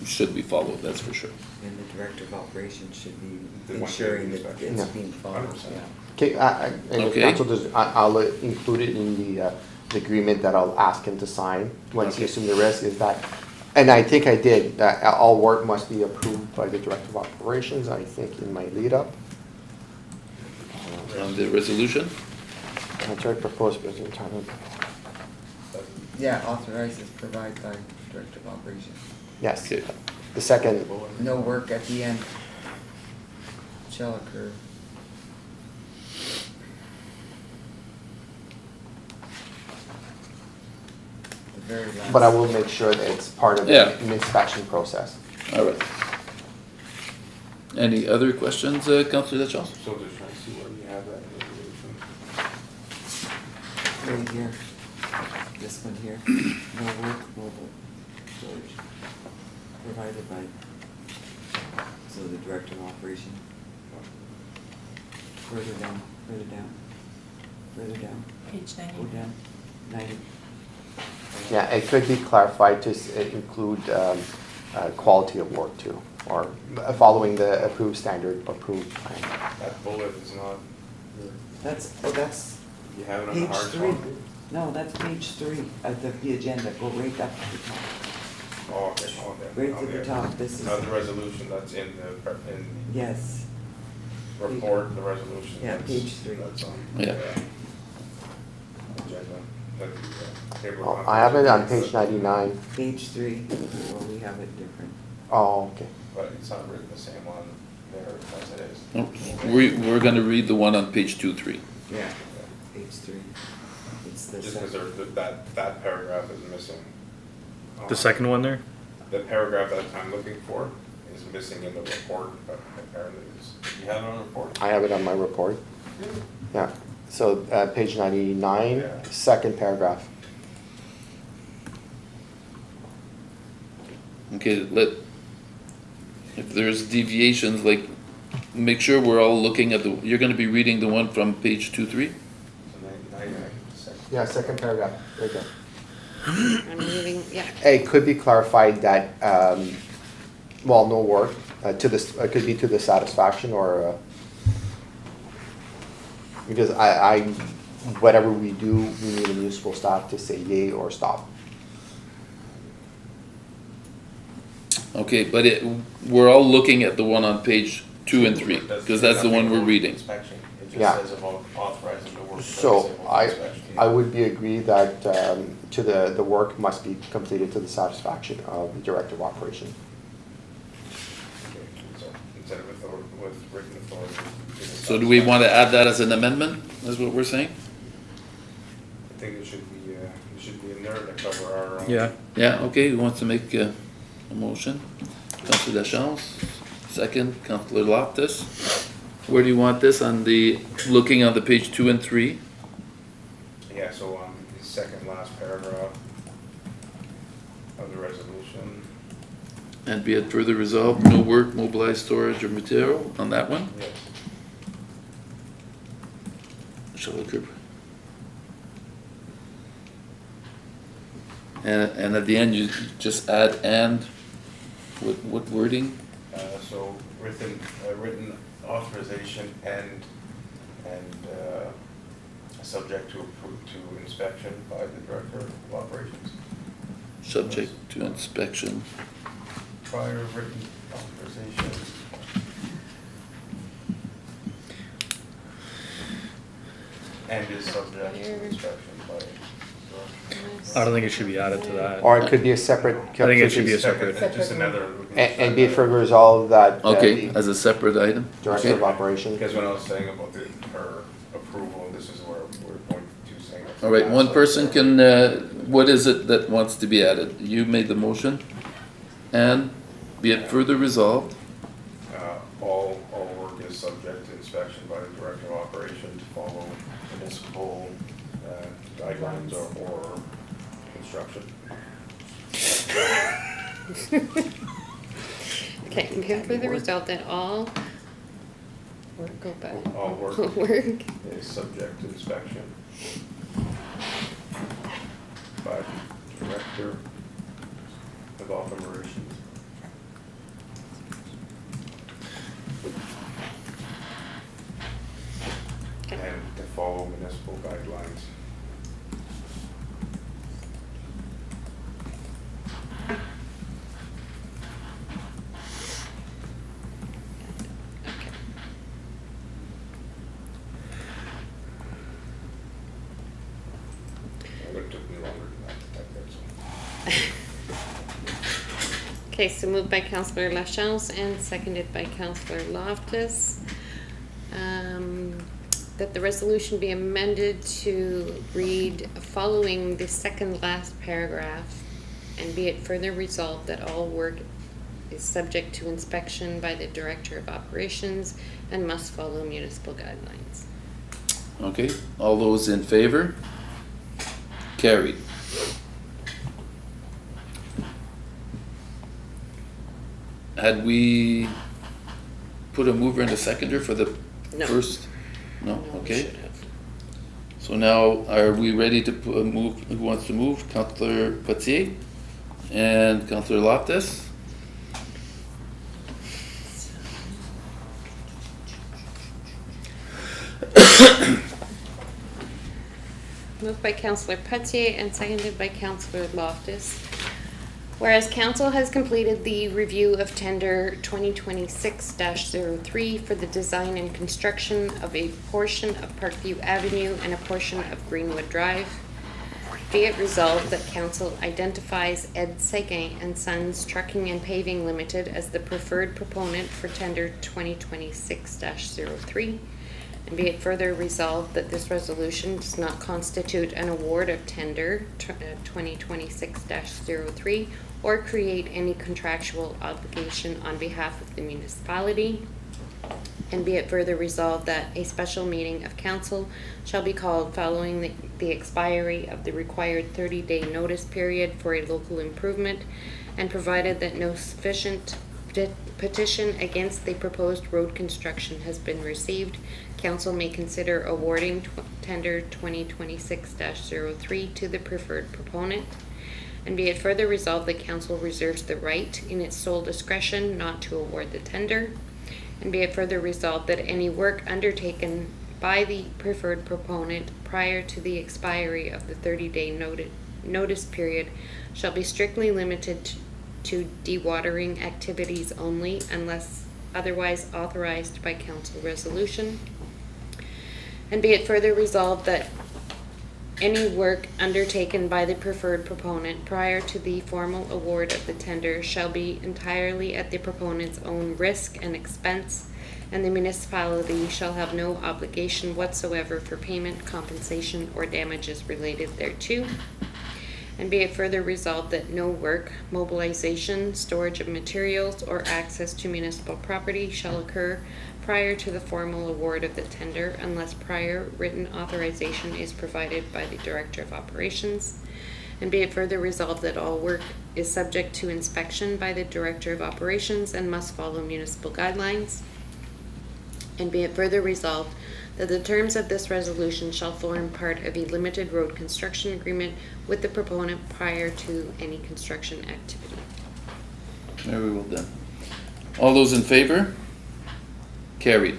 [SPEAKER 1] should be followed, that's for sure.
[SPEAKER 6] And the director of operations should be
[SPEAKER 7] The one
[SPEAKER 6] ensuring
[SPEAKER 7] that
[SPEAKER 6] that
[SPEAKER 7] inspects.
[SPEAKER 6] it's
[SPEAKER 8] Yeah.
[SPEAKER 6] being followed,
[SPEAKER 7] 100%.
[SPEAKER 6] yeah.
[SPEAKER 8] okay, and if
[SPEAKER 1] Okay.
[SPEAKER 8] council does, I'll include it in the agreement that I'll ask him to sign once he
[SPEAKER 7] Okay.
[SPEAKER 8] assumes the risk, is that, and I think I did, that all work must be approved by the director of operations, I think in my lead up.
[SPEAKER 1] On the resolution?
[SPEAKER 8] That's right, proposed business time.
[SPEAKER 6] Yeah, authorizes provide by director of operations.
[SPEAKER 8] Yes,
[SPEAKER 1] Okay.
[SPEAKER 8] the second,
[SPEAKER 6] No work at the end shall occur. The very last.
[SPEAKER 8] but I will make sure that it's part of
[SPEAKER 1] Yeah.
[SPEAKER 8] the inspection process.
[SPEAKER 1] All right. Any other questions, Councillor Lachance?
[SPEAKER 7] So just trying to see where you have that resolution.
[SPEAKER 6] Right here, this one here, no work, mobile storage, provided by, so the director of operation. Further down, further down, further down,
[SPEAKER 9] Page
[SPEAKER 6] go
[SPEAKER 9] 90.
[SPEAKER 6] down, 90.
[SPEAKER 8] Yeah, it could be clarified to include quality of work too, or following the approved standard, approved plan.
[SPEAKER 7] That bullet is not,
[SPEAKER 6] That's
[SPEAKER 7] you have it on the
[SPEAKER 6] page
[SPEAKER 7] hard
[SPEAKER 6] 3.
[SPEAKER 7] copy?
[SPEAKER 6] No, that's page 3 of the agenda. Go right up to the top.
[SPEAKER 7] Oh, okay, okay.
[SPEAKER 6] Right to the
[SPEAKER 7] okay.
[SPEAKER 6] top. This is,
[SPEAKER 7] Not the resolution, that's in the
[SPEAKER 6] yes.
[SPEAKER 7] report, the resolution.
[SPEAKER 6] Yeah,
[SPEAKER 7] that's-
[SPEAKER 6] page 3.
[SPEAKER 7] That's on.
[SPEAKER 1] Yeah.
[SPEAKER 7] Agenda. That, table
[SPEAKER 8] Oh,
[SPEAKER 7] of
[SPEAKER 8] I have it on
[SPEAKER 7] contents,
[SPEAKER 8] page 99.
[SPEAKER 6] Page 3. Well, we have it different.
[SPEAKER 8] Oh, okay.
[SPEAKER 7] But it's not written the same on there as it is.
[SPEAKER 1] No, we're gonna read the one on page 2-3.
[SPEAKER 6] Yeah, page 3. It's the
[SPEAKER 7] Just because
[SPEAKER 6] second.
[SPEAKER 7] that paragraph is missing.
[SPEAKER 4] The second one there?
[SPEAKER 7] The paragraph that I'm looking for is missing in the report, but apparently it's, you have it on the report?
[SPEAKER 8] I have it on my report. Yeah, so page 99,
[SPEAKER 7] Yeah.
[SPEAKER 8] second paragraph.
[SPEAKER 1] Okay, if there's deviations, like, make sure we're all looking at you're gonna be reading the one from page 2-3?
[SPEAKER 7] So now you second.
[SPEAKER 8] Yeah, second paragraph, right there.
[SPEAKER 2] I'm reading, yeah.
[SPEAKER 8] It could be clarified that, well, no work, to this, it could be to the satisfaction or, because whatever we do, we need a municipal staff to say yay or stop.
[SPEAKER 1] Okay, but we're all looking at the one on page 2 and 3, because that's the one we're reading.
[SPEAKER 7] Inspection. It just
[SPEAKER 8] Yeah.
[SPEAKER 7] says about authorizing the work.
[SPEAKER 8] So I would be agree that, to the work must be completed to the satisfaction of the Director of Operation.
[SPEAKER 7] Okay, so instead of with written authority.
[SPEAKER 1] So do we want to add that as an amendment, is what we're saying?
[SPEAKER 7] I think it should be in there to cover our.
[SPEAKER 4] Yeah.
[SPEAKER 1] Yeah, okay, who wants to make a motion? Councillor Lachance, second, Councillor Loftus. Where do you want this, looking on the page 2 and 3?
[SPEAKER 7] Yeah, so on the second last paragraph of the resolution.
[SPEAKER 1] And be it further resolved, no work, mobilized storage or material on that one?
[SPEAKER 7] Yes.
[SPEAKER 1] Shall occur. And at the end, you just add "and," what wording?
[SPEAKER 7] So written authorization and subject to inspection by the Director of Operations.
[SPEAKER 1] Subject to inspection.
[SPEAKER 7] Prior written authorization. And is subject to inspection by the Director.
[SPEAKER 4] I don't think it should be added to that.
[SPEAKER 8] Or it could be a separate.
[SPEAKER 4] I think it should be a separate.
[SPEAKER 7] Just another.
[SPEAKER 8] And be further resolved that.
[SPEAKER 1] Okay,
[SPEAKER 8] the
[SPEAKER 1] as a separate item?
[SPEAKER 8] Director of
[SPEAKER 1] Okay.
[SPEAKER 8] Operation.
[SPEAKER 7] Because when I was saying about her approval, this is where we're going to saying.
[SPEAKER 1] All right, one person can, what is it that wants to be added? You made the motion. And be it further resolved,
[SPEAKER 7] All work is subject to inspection by the Director of Operation to follow municipal guidelines or construction.
[SPEAKER 2] Okay, be it further resolved that all work, go back.
[SPEAKER 7] All work
[SPEAKER 2] Work
[SPEAKER 7] is subject to inspection by the Director of Operations.
[SPEAKER 2] Okay.
[SPEAKER 7] And to follow municipal guidelines.
[SPEAKER 2] Okay.
[SPEAKER 7] It took me longer than that to type that, so.
[SPEAKER 2] Okay, so moved by Councillor Lachance and seconded by Councillor Loftus. That the resolution be amended to read following the second last paragraph, and be it further resolved that all work is subject to inspection by the Director of Operations and must follow municipal guidelines.
[SPEAKER 1] okay? All those in favor? Carried. Had we put a mover and a seconder for the
[SPEAKER 2] No.
[SPEAKER 1] first? No,
[SPEAKER 2] No, we
[SPEAKER 1] okay.
[SPEAKER 2] should have.
[SPEAKER 1] So So now, are we ready to move, who wants to move? Councillor Potier and Councillor Loftus?
[SPEAKER 2] Moved by Councillor Pelletier and seconded by Councillor Loftus. Whereas council has completed the review of tender 2026-03 for the design and construction of a portion of Parkview Avenue and a portion of Greenwood Drive, be it resolved that council identifies Ed Seguin and Sons Trucking and Paving Limited as the preferred proponent for tender 2026-03. And be it further resolved that this resolution does not constitute an award of tender 2026-03 or create any contractual obligation on behalf of the municipality. And be it further resolved that a special meeting of council shall be called following the expiry of the required 30-day notice period for a local improvement, and provided that no sufficient petition against the proposed road construction has been received, council may consider awarding tender 2026-03 to the preferred proponent. And be it further resolved that council reserves the right in its sole discretion not to award the tender. And be it further resolved that any work undertaken by the preferred proponent prior to the expiry of the 30-day notice period shall be strictly limited to dewatering activities only unless otherwise authorized by council resolution. And be it further resolved that any work undertaken by the preferred proponent prior to the formal award of the tender shall be entirely at the proponent's own risk and expense, and the municipality shall have no obligation whatsoever for payment, compensation, or damages related thereto. And be it further resolved that no work, mobilization, storage of materials, or access to municipal property shall occur prior to the formal award of the tender unless prior written authorization is provided by the Director of Operations. And be it further resolved that all work is subject to inspection by the Director of Operations and must follow municipal guidelines. And be it further resolved that the terms of this resolution shall form part of a limited road construction agreement with the proponent prior to any construction activity.
[SPEAKER 1] Very well done. All those in favor? Carried.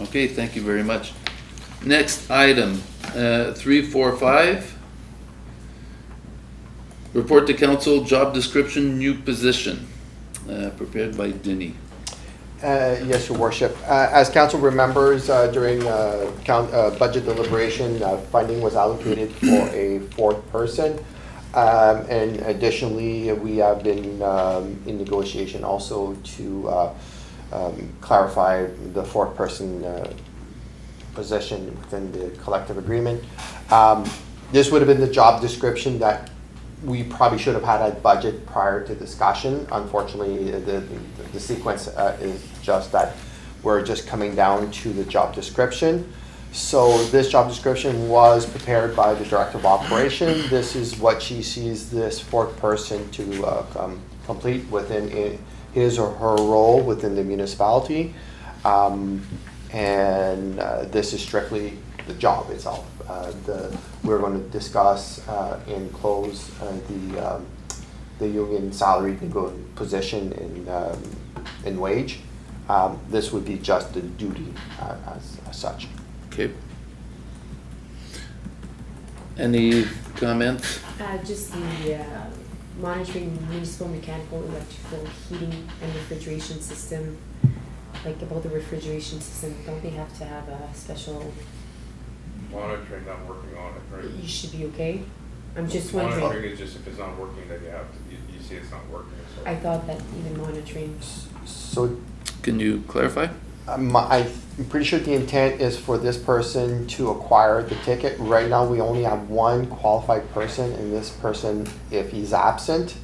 [SPEAKER 1] Okay, thank you very much. Next item, 345. Report to council, job description, new position, prepared by Denny.
[SPEAKER 8] Yes, Your Worship. As council remembers, during budget deliberation, funding was allocated for a fourth person. And additionally, we have been in negotiation also to clarify the fourth person position within the collective agreement. This would have been the job description that we probably should have had at budget prior to discussion. Unfortunately, the sequence is just that we're just coming down to the job description. So this job description was prepared by the Director of Operation. This is what she sees this fourth person to complete within his or her role within the municipality. And this is strictly the job itself. We're going to discuss in close the union salary position in wage. This would be just the duty as such.
[SPEAKER 1] Okay. Any comments?
[SPEAKER 3] Just the monitoring municipal, mechanical, electrical, heating, and refrigeration system. Like about the refrigeration system, don't they have to have a special?
[SPEAKER 7] Monitoring, not working on it, right?
[SPEAKER 3] You should be okay. I'm just wondering.
[SPEAKER 7] Monitoring is just if it's not working, then you have to, you see it's not working. So.
[SPEAKER 3] I thought that even monitoring.
[SPEAKER 8] So
[SPEAKER 1] Can you clarify?
[SPEAKER 8] I'm pretty sure the intent is for this person to acquire the ticket. Right now, we only have one qualified person, and this person, if he's absent,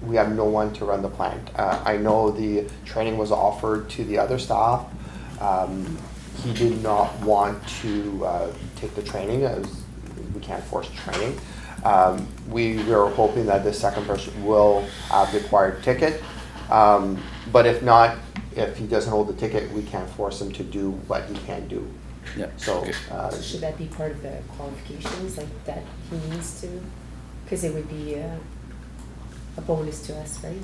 [SPEAKER 8] we have no one to run the plant. I know the training was offered to the other staff. He did not want to take the training, as we can't force training. We are hoping that this second person will have the acquired ticket. But if not, if he doesn't hold the ticket, we can't force him to do what he can do
[SPEAKER 1] Yeah,
[SPEAKER 8] So,
[SPEAKER 1] okay.
[SPEAKER 3] Should that be part of the qualifications, like that he needs to? Because it would be a bonus to us, right?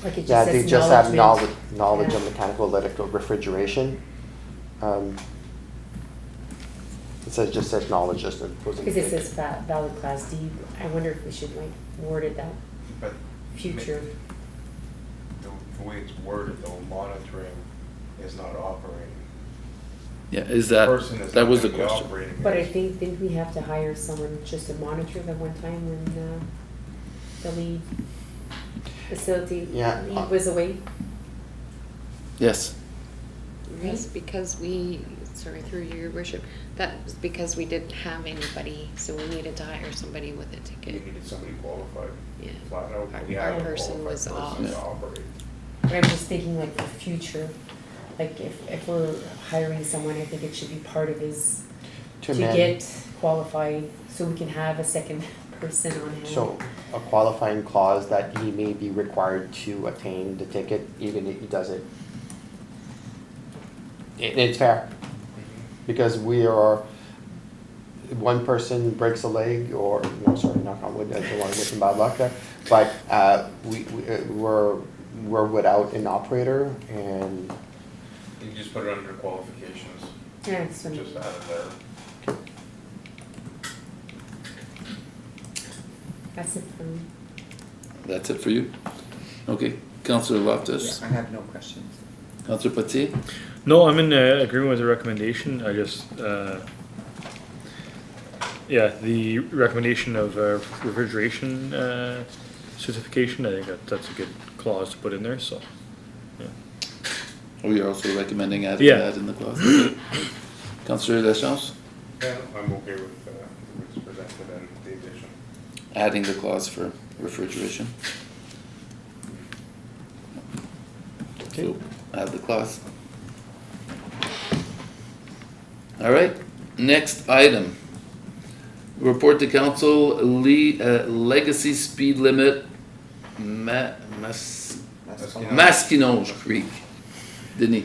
[SPEAKER 3] Like it just
[SPEAKER 8] Yeah,
[SPEAKER 3] says
[SPEAKER 8] they just have
[SPEAKER 3] acknowledgement.
[SPEAKER 8] knowledge
[SPEAKER 3] Yeah.
[SPEAKER 8] of mechanical, electrical, refrigeration. It says, just says knowledge, just opposing.
[SPEAKER 3] Because it says valid class D, I wonder if we should like word it that
[SPEAKER 7] But
[SPEAKER 3] future.
[SPEAKER 7] the way it's worded, though, monitoring is not operating.
[SPEAKER 1] Yeah, is
[SPEAKER 7] The
[SPEAKER 1] that,
[SPEAKER 7] person is
[SPEAKER 1] that
[SPEAKER 7] not
[SPEAKER 1] was the
[SPEAKER 7] gonna be
[SPEAKER 1] question.
[SPEAKER 7] operating
[SPEAKER 3] But I
[SPEAKER 7] it.
[SPEAKER 3] think, didn't we have to hire someone just to monitor that one time when the lead facility
[SPEAKER 8] Yeah.
[SPEAKER 3] lead was away?
[SPEAKER 1] Yes,
[SPEAKER 2] Yes, because sorry, through your worship, that was because we didn't have anybody, so we needed to hire somebody with a
[SPEAKER 7] We
[SPEAKER 2] ticket.
[SPEAKER 7] needed somebody qualified,
[SPEAKER 2] Yeah.
[SPEAKER 7] flat out.
[SPEAKER 2] Our-
[SPEAKER 7] We
[SPEAKER 2] our
[SPEAKER 7] have a
[SPEAKER 2] person
[SPEAKER 7] qualified
[SPEAKER 2] was
[SPEAKER 7] person
[SPEAKER 2] off.
[SPEAKER 7] to operate.
[SPEAKER 3] But I'm just thinking like for future, like if we're hiring someone, I think it should be part of his, to
[SPEAKER 8] man-
[SPEAKER 3] get qualified, so we can have a second person on hand.
[SPEAKER 8] So, a qualifying clause that he may be required to attain the ticket even if he doesn't. It's fair, because we are, one person breaks a leg, or, no, sorry, knock on wood, I don't wanna get some bad luck there, but, we're without an operator, and
[SPEAKER 7] You can just put it under qualifications,
[SPEAKER 3] Yeah, it's funny.
[SPEAKER 7] just add it there.
[SPEAKER 3] That's it for me.
[SPEAKER 1] that's it for you? Okay, Councillor Loftus,
[SPEAKER 6] I have no questions.
[SPEAKER 1] Councillor Patier?
[SPEAKER 4] No, I'm in agreement with the recommendation. I just, yeah, the recommendation of refrigeration certification, I think that's a good clause to put in there, so, yeah.
[SPEAKER 1] Oh, you're also recommending adding
[SPEAKER 4] Yeah.
[SPEAKER 1] that in the clause? Okay. Councillor Lachance,
[SPEAKER 7] Yeah, I'm okay with what's presented and the addition.
[SPEAKER 1] adding the clause for refrigeration. So, add the clause. All right, next item. Report to council, legacy speed limit, Masquinonge Creek. Denis?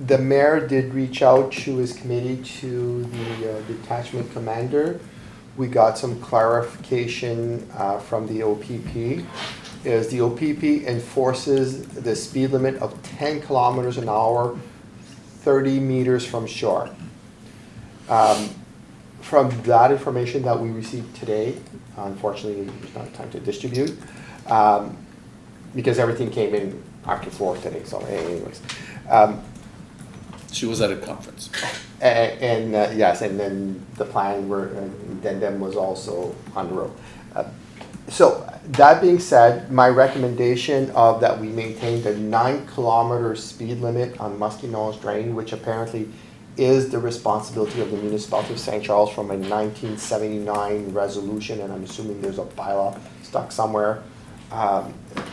[SPEAKER 8] The mayor did reach out to his committee, to the detachment commander. We got some clarification from the OPP. Is the OPP enforces the speed limit of 10 kilometers an hour, 30 meters from shore. From that information that we received today, unfortunately, there's not time to distribute, because everything came in after 4 today, so anyways.
[SPEAKER 1] She was at a conference.
[SPEAKER 8] And yes, and then the plan were, addendum was also on the road. So that being said, my recommendation of that we maintain the 9-kilometer speed limit on Masquinonge Drain, which apparently is the responsibility of the municipality of St. Charles from a 1979 resolution, and I'm assuming there's a bylaw stuck somewhere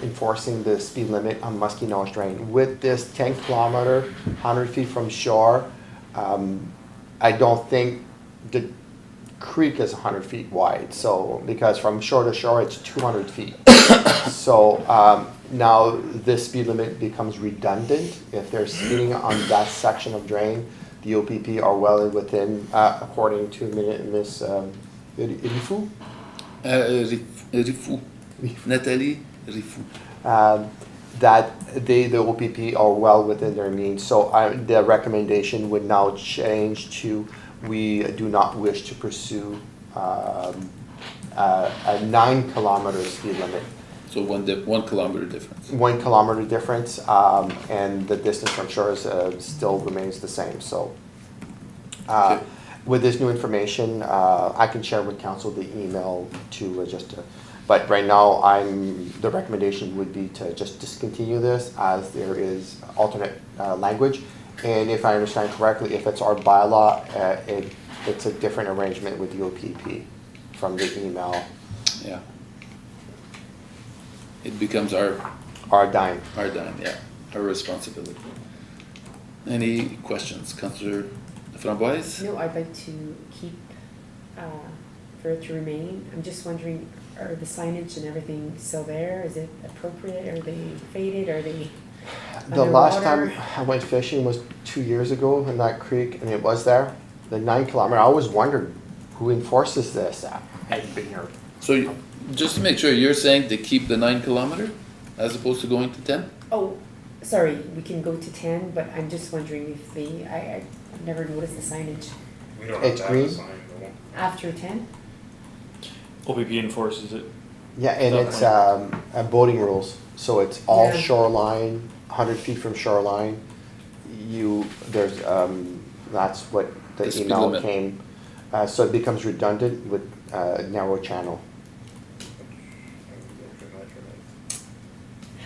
[SPEAKER 8] enforcing the speed limit on Masquinonge Drain. With this 10-kilometer, 100 feet from shore, I don't think the creek is 100 feet wide, so, because from shore to shore, it's 200 feet. So now this speed limit becomes redundant. If they're speeding on that section of drain, the OPP are well within, according to Ms. Rifou,
[SPEAKER 1] Rifou. Nathalie Rifou.
[SPEAKER 8] that the OPP are well within their means. So the recommendation would now change to, we do not wish to pursue a 9-kilometer speed limit.
[SPEAKER 1] So 1 kilometer difference.
[SPEAKER 8] 1 kilometer difference, and the distance from shore is, still remains the same, so.
[SPEAKER 1] Okay.
[SPEAKER 8] With this new information, I can share with council the email to, but right now, the recommendation would be to just discontinue this as there is alternate, language. And if I understand correctly, if it's our bylaw, it's a different arrangement with the OPP from the email,
[SPEAKER 1] Yeah. It becomes our
[SPEAKER 8] dime.
[SPEAKER 1] dime, yeah, our responsibility. Any questions, Councillor Framboise?
[SPEAKER 3] No, I'd like to keep for it to remain. I'm just wondering, are the signage and everything still there? Is it appropriate? Are they faded? Are they
[SPEAKER 8] The last time
[SPEAKER 3] underwater?
[SPEAKER 8] I went fishing was 2 years ago in that creek, and it was there. The 9 kilometer, I always wondered who enforces this. I hadn't been here.
[SPEAKER 1] So just to make sure, you're saying to keep the 9 kilometer as opposed to going to 10?
[SPEAKER 3] Oh, sorry, we can go to 10, but I'm just wondering if I've never noticed the signage
[SPEAKER 7] We don't have
[SPEAKER 8] It's
[SPEAKER 7] to have a
[SPEAKER 8] green.
[SPEAKER 7] sign, though.
[SPEAKER 3] after 10?
[SPEAKER 4] OPP enforces it.
[SPEAKER 8] Yeah, and
[SPEAKER 4] That
[SPEAKER 8] it's
[SPEAKER 4] one.
[SPEAKER 8] boating rules, so it's all
[SPEAKER 3] Yeah.
[SPEAKER 8] shoreline, 100 feet from shoreline. There's, that's what the
[SPEAKER 1] The speed
[SPEAKER 8] email
[SPEAKER 1] limit.
[SPEAKER 8] came. So it becomes redundant with narrow channel.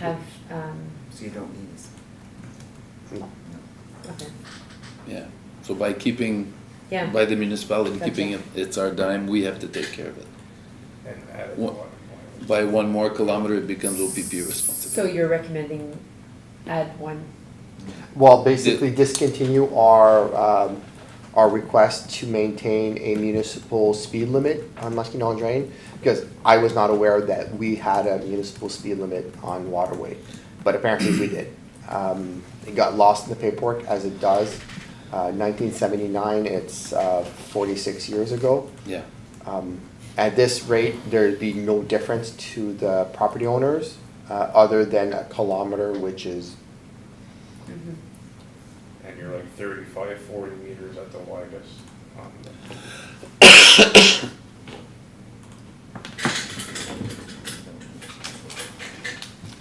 [SPEAKER 3] Have,
[SPEAKER 6] So you don't need this.
[SPEAKER 8] No.
[SPEAKER 3] okay,
[SPEAKER 1] Yeah. So by keeping,
[SPEAKER 3] yeah.
[SPEAKER 1] by the municipality
[SPEAKER 3] Gotcha.
[SPEAKER 1] keeping it, it's our dime, we have to take care of it.
[SPEAKER 7] And add it to
[SPEAKER 1] What-
[SPEAKER 7] water.
[SPEAKER 1] By 1 more kilometer, it becomes OPP
[SPEAKER 3] So
[SPEAKER 1] responsibility.
[SPEAKER 3] you're recommending add one?
[SPEAKER 8] Well, basically discontinue our request to maintain a municipal speed limit on Muskinong Drain, because I was not aware that we had a municipal speed limit on Waterway, but apparently we did. It got lost in the paperwork, as it does. 1979, it's 46 years ago.
[SPEAKER 1] Yeah.
[SPEAKER 8] At this rate, there'd be no difference to the property owners, other than a kilometer, which is
[SPEAKER 7] And you're like 35, 40 meters at the widest.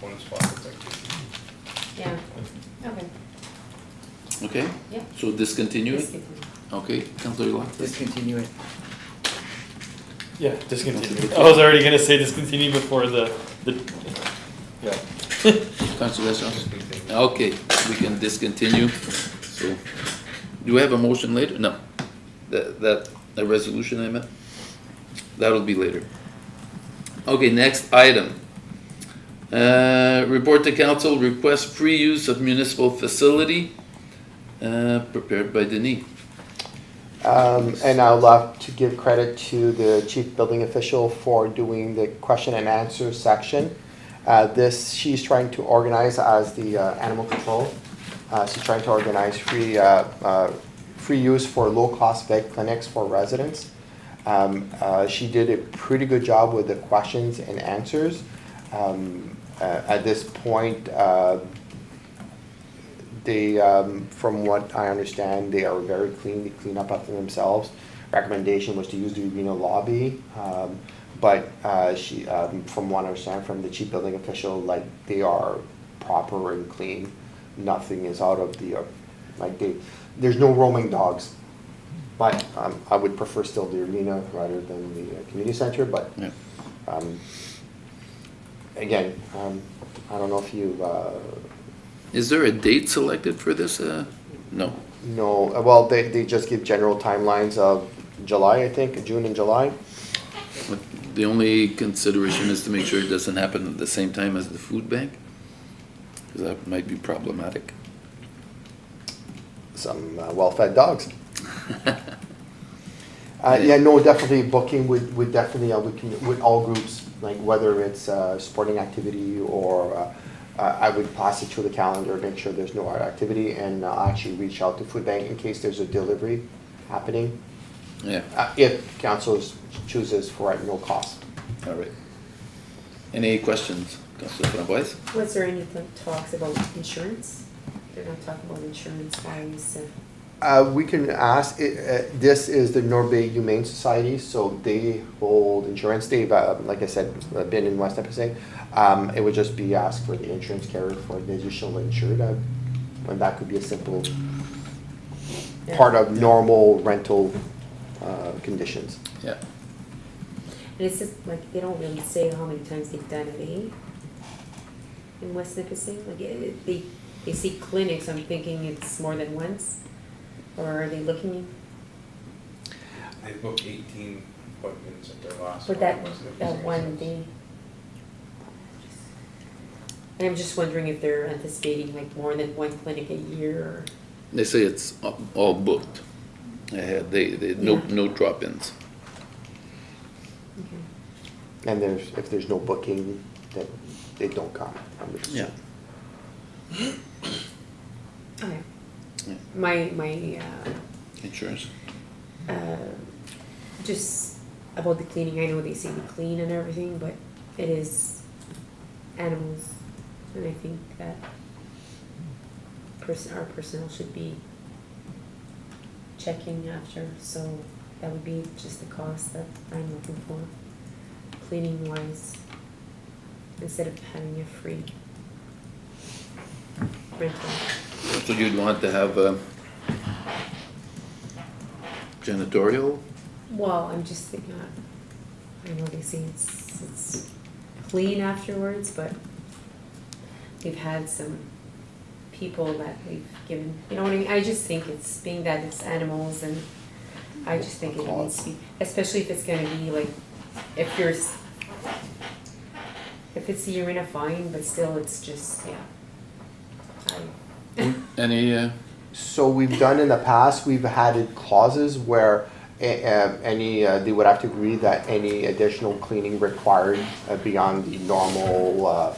[SPEAKER 7] One spot that's like 50.
[SPEAKER 3] Yeah, okay,
[SPEAKER 1] Okay?
[SPEAKER 3] yeah.
[SPEAKER 1] So discontinue it?
[SPEAKER 3] Discontinue.
[SPEAKER 1] Okay, Councillor Locke?
[SPEAKER 6] Discontinue it.
[SPEAKER 4] Yeah, discontinue. I was already gonna say discontinue before the, yeah.
[SPEAKER 1] Councillor Jones? Okay, we can discontinue. So, do we have a motion later? No. A resolution I meant? That'll be later. Okay, next item. Report to council, request free use of municipal facility, prepared by Denis.
[SPEAKER 8] and I'd love to give credit to the chief building official for doing the question and answer section. She's trying to organize as the animal control. She's trying to organize free use for low-cost vet clinics for residents. She did a pretty good job with the questions and answers. At this point, from what I understand, they are very clean, they clean up after themselves. Recommendation was to use the arena lobby, but from what I understand from the chief building official, like, they are proper and clean. Nothing is out of the, there's no roaming dogs. But I would prefer still the arena rather than the community center, but
[SPEAKER 1] Yeah.
[SPEAKER 8] again, I don't know if you,
[SPEAKER 1] Is there a date selected for this? No.
[SPEAKER 8] no, well, they just give general timelines of July, I think, June and July.
[SPEAKER 1] But the only consideration is to make sure it doesn't happen at the same time as the food bank, because that might be problematic.
[SPEAKER 8] Some well-fed dogs. Yeah, no, definitely booking would definitely, with all groups, like whether it's sporting activity or I would pass it to the calendar, make sure there's no other activity, and actually reach out to food bank in case there's a delivery happening.
[SPEAKER 1] Yeah,
[SPEAKER 8] If council chooses for at no cost.
[SPEAKER 1] all right. Any questions, Councilor Framboise?
[SPEAKER 3] Was there any talks about insurance? They're not talking about insurance wise.
[SPEAKER 8] We can ask, this is the North Bay Humane Society, so they hold insurance. They've, like I said, been in West Nipissing. It would just be asked for the insurance carrier for the additional insured, and that could be a simple part of normal rental conditions.
[SPEAKER 1] Yeah.
[SPEAKER 3] And it's just like, they don't really say how many times they've done it, eh? In West Nipissing, like, they see clinics, I'm thinking it's more than once, or are they looking
[SPEAKER 7] They booked 18 appointments at their last
[SPEAKER 3] for
[SPEAKER 7] one.
[SPEAKER 3] that one day? And I'm just wondering if they're anticipating like more than one clinic a year, or,
[SPEAKER 1] They say it's all booked. They no drop-ins.
[SPEAKER 8] And if there's no booking, then they don't come. 100%.
[SPEAKER 1] Yeah.
[SPEAKER 3] Okay.
[SPEAKER 1] Yeah.
[SPEAKER 3] My
[SPEAKER 1] Insurance.
[SPEAKER 3] just about the cleaning, I know they say we clean and everything, but it is animals, and I think that our personnel should be checking after, so that would be just the cost that I'm looking for, cleaning wise, instead of having a free rental.
[SPEAKER 1] So you'd want to have janitorial?
[SPEAKER 3] Well, I'm just thinking, I know they say it's clean afterwards, but we've had some people that we've given, you know what I mean? I just think it's, being that it's animals, and I just think it needs to be, especially if it's gonna be like, if it's the urine, fine, but still, it's just, yeah.
[SPEAKER 1] Any,
[SPEAKER 8] So we've done in the past, we've had clauses where they would have to agree that any additional cleaning required beyond the normal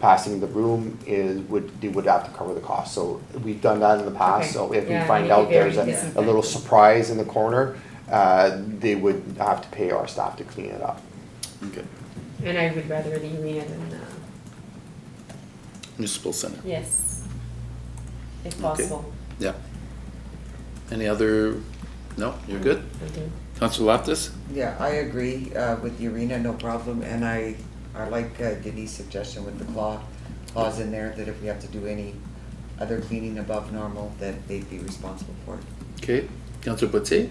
[SPEAKER 8] passing the room they would have to cover the cost. So we've done that in the past,
[SPEAKER 3] Okay.
[SPEAKER 8] so if we
[SPEAKER 3] Yeah,
[SPEAKER 8] find
[SPEAKER 3] make it
[SPEAKER 8] out there's
[SPEAKER 3] very
[SPEAKER 8] a little surprise in the corner, they would have to pay our staff to clean it up.
[SPEAKER 1] okay,
[SPEAKER 3] And I would rather the urine than,
[SPEAKER 1] municipal center.
[SPEAKER 3] yes, if
[SPEAKER 1] Okay.
[SPEAKER 3] possible.
[SPEAKER 1] Yeah. Any other, no, you're good?
[SPEAKER 3] I do.
[SPEAKER 1] Councilor Loftus?
[SPEAKER 6] Yeah, I agree with the arena, no problem, and I like Denise' suggestion with the clause in there, that if we have to do any other cleaning above normal, that they'd be responsible for it.
[SPEAKER 1] Okay, Councilor Potier?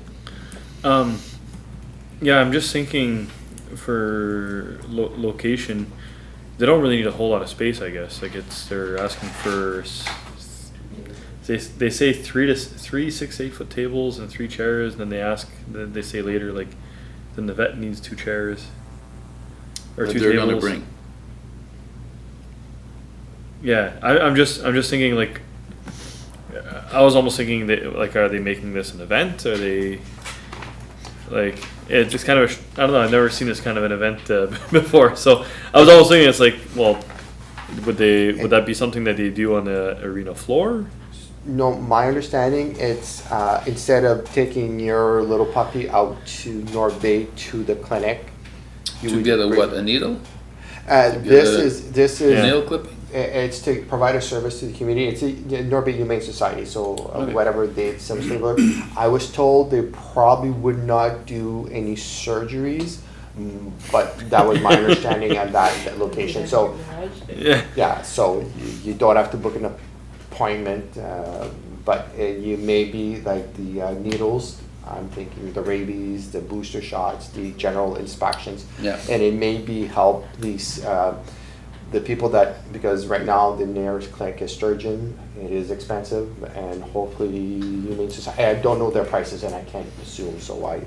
[SPEAKER 4] Yeah, I'm just thinking for location, they don't really need a whole lot of space, I guess. Like they're asking for, they say 3 6 8 foot tables and 3 chairs, and then they say later like, then the vet needs 2 chairs or
[SPEAKER 1] That
[SPEAKER 4] 2
[SPEAKER 1] they're
[SPEAKER 4] tables.
[SPEAKER 1] gonna bring.
[SPEAKER 4] Yeah, I'm just thinking like, I was almost thinking that like, are they making this an event? Are they like, it's just kind of I don't know. I've never seen this kind of an event before, so I was almost thinking it's like, well, would that be something that they do on the arena floor?
[SPEAKER 8] No, my understanding, it's instead of taking your little puppy out to North Bay to the clinic, you
[SPEAKER 1] To
[SPEAKER 8] would
[SPEAKER 1] get a
[SPEAKER 8] bring-
[SPEAKER 1] what, a needle?
[SPEAKER 8] This is
[SPEAKER 1] Nail clipping?
[SPEAKER 8] it's to provide a service to the community. It's the North Bay Humane Society, so
[SPEAKER 1] Okay.
[SPEAKER 8] whatever they similar. I was told they probably would not do any surgeries, but that was my understanding at that location. So
[SPEAKER 4] Yeah.
[SPEAKER 8] yeah, so you don't have to book an appointment, but you may be like the needles. I'm thinking the rabies, the booster shots, the general inspections.
[SPEAKER 1] Yeah.
[SPEAKER 8] And it may be help these, the people that, because right now the nearest clinic is Sturgeon, it is expensive, and hopefully Humane Society, I don't know their prices and I can't assume, so I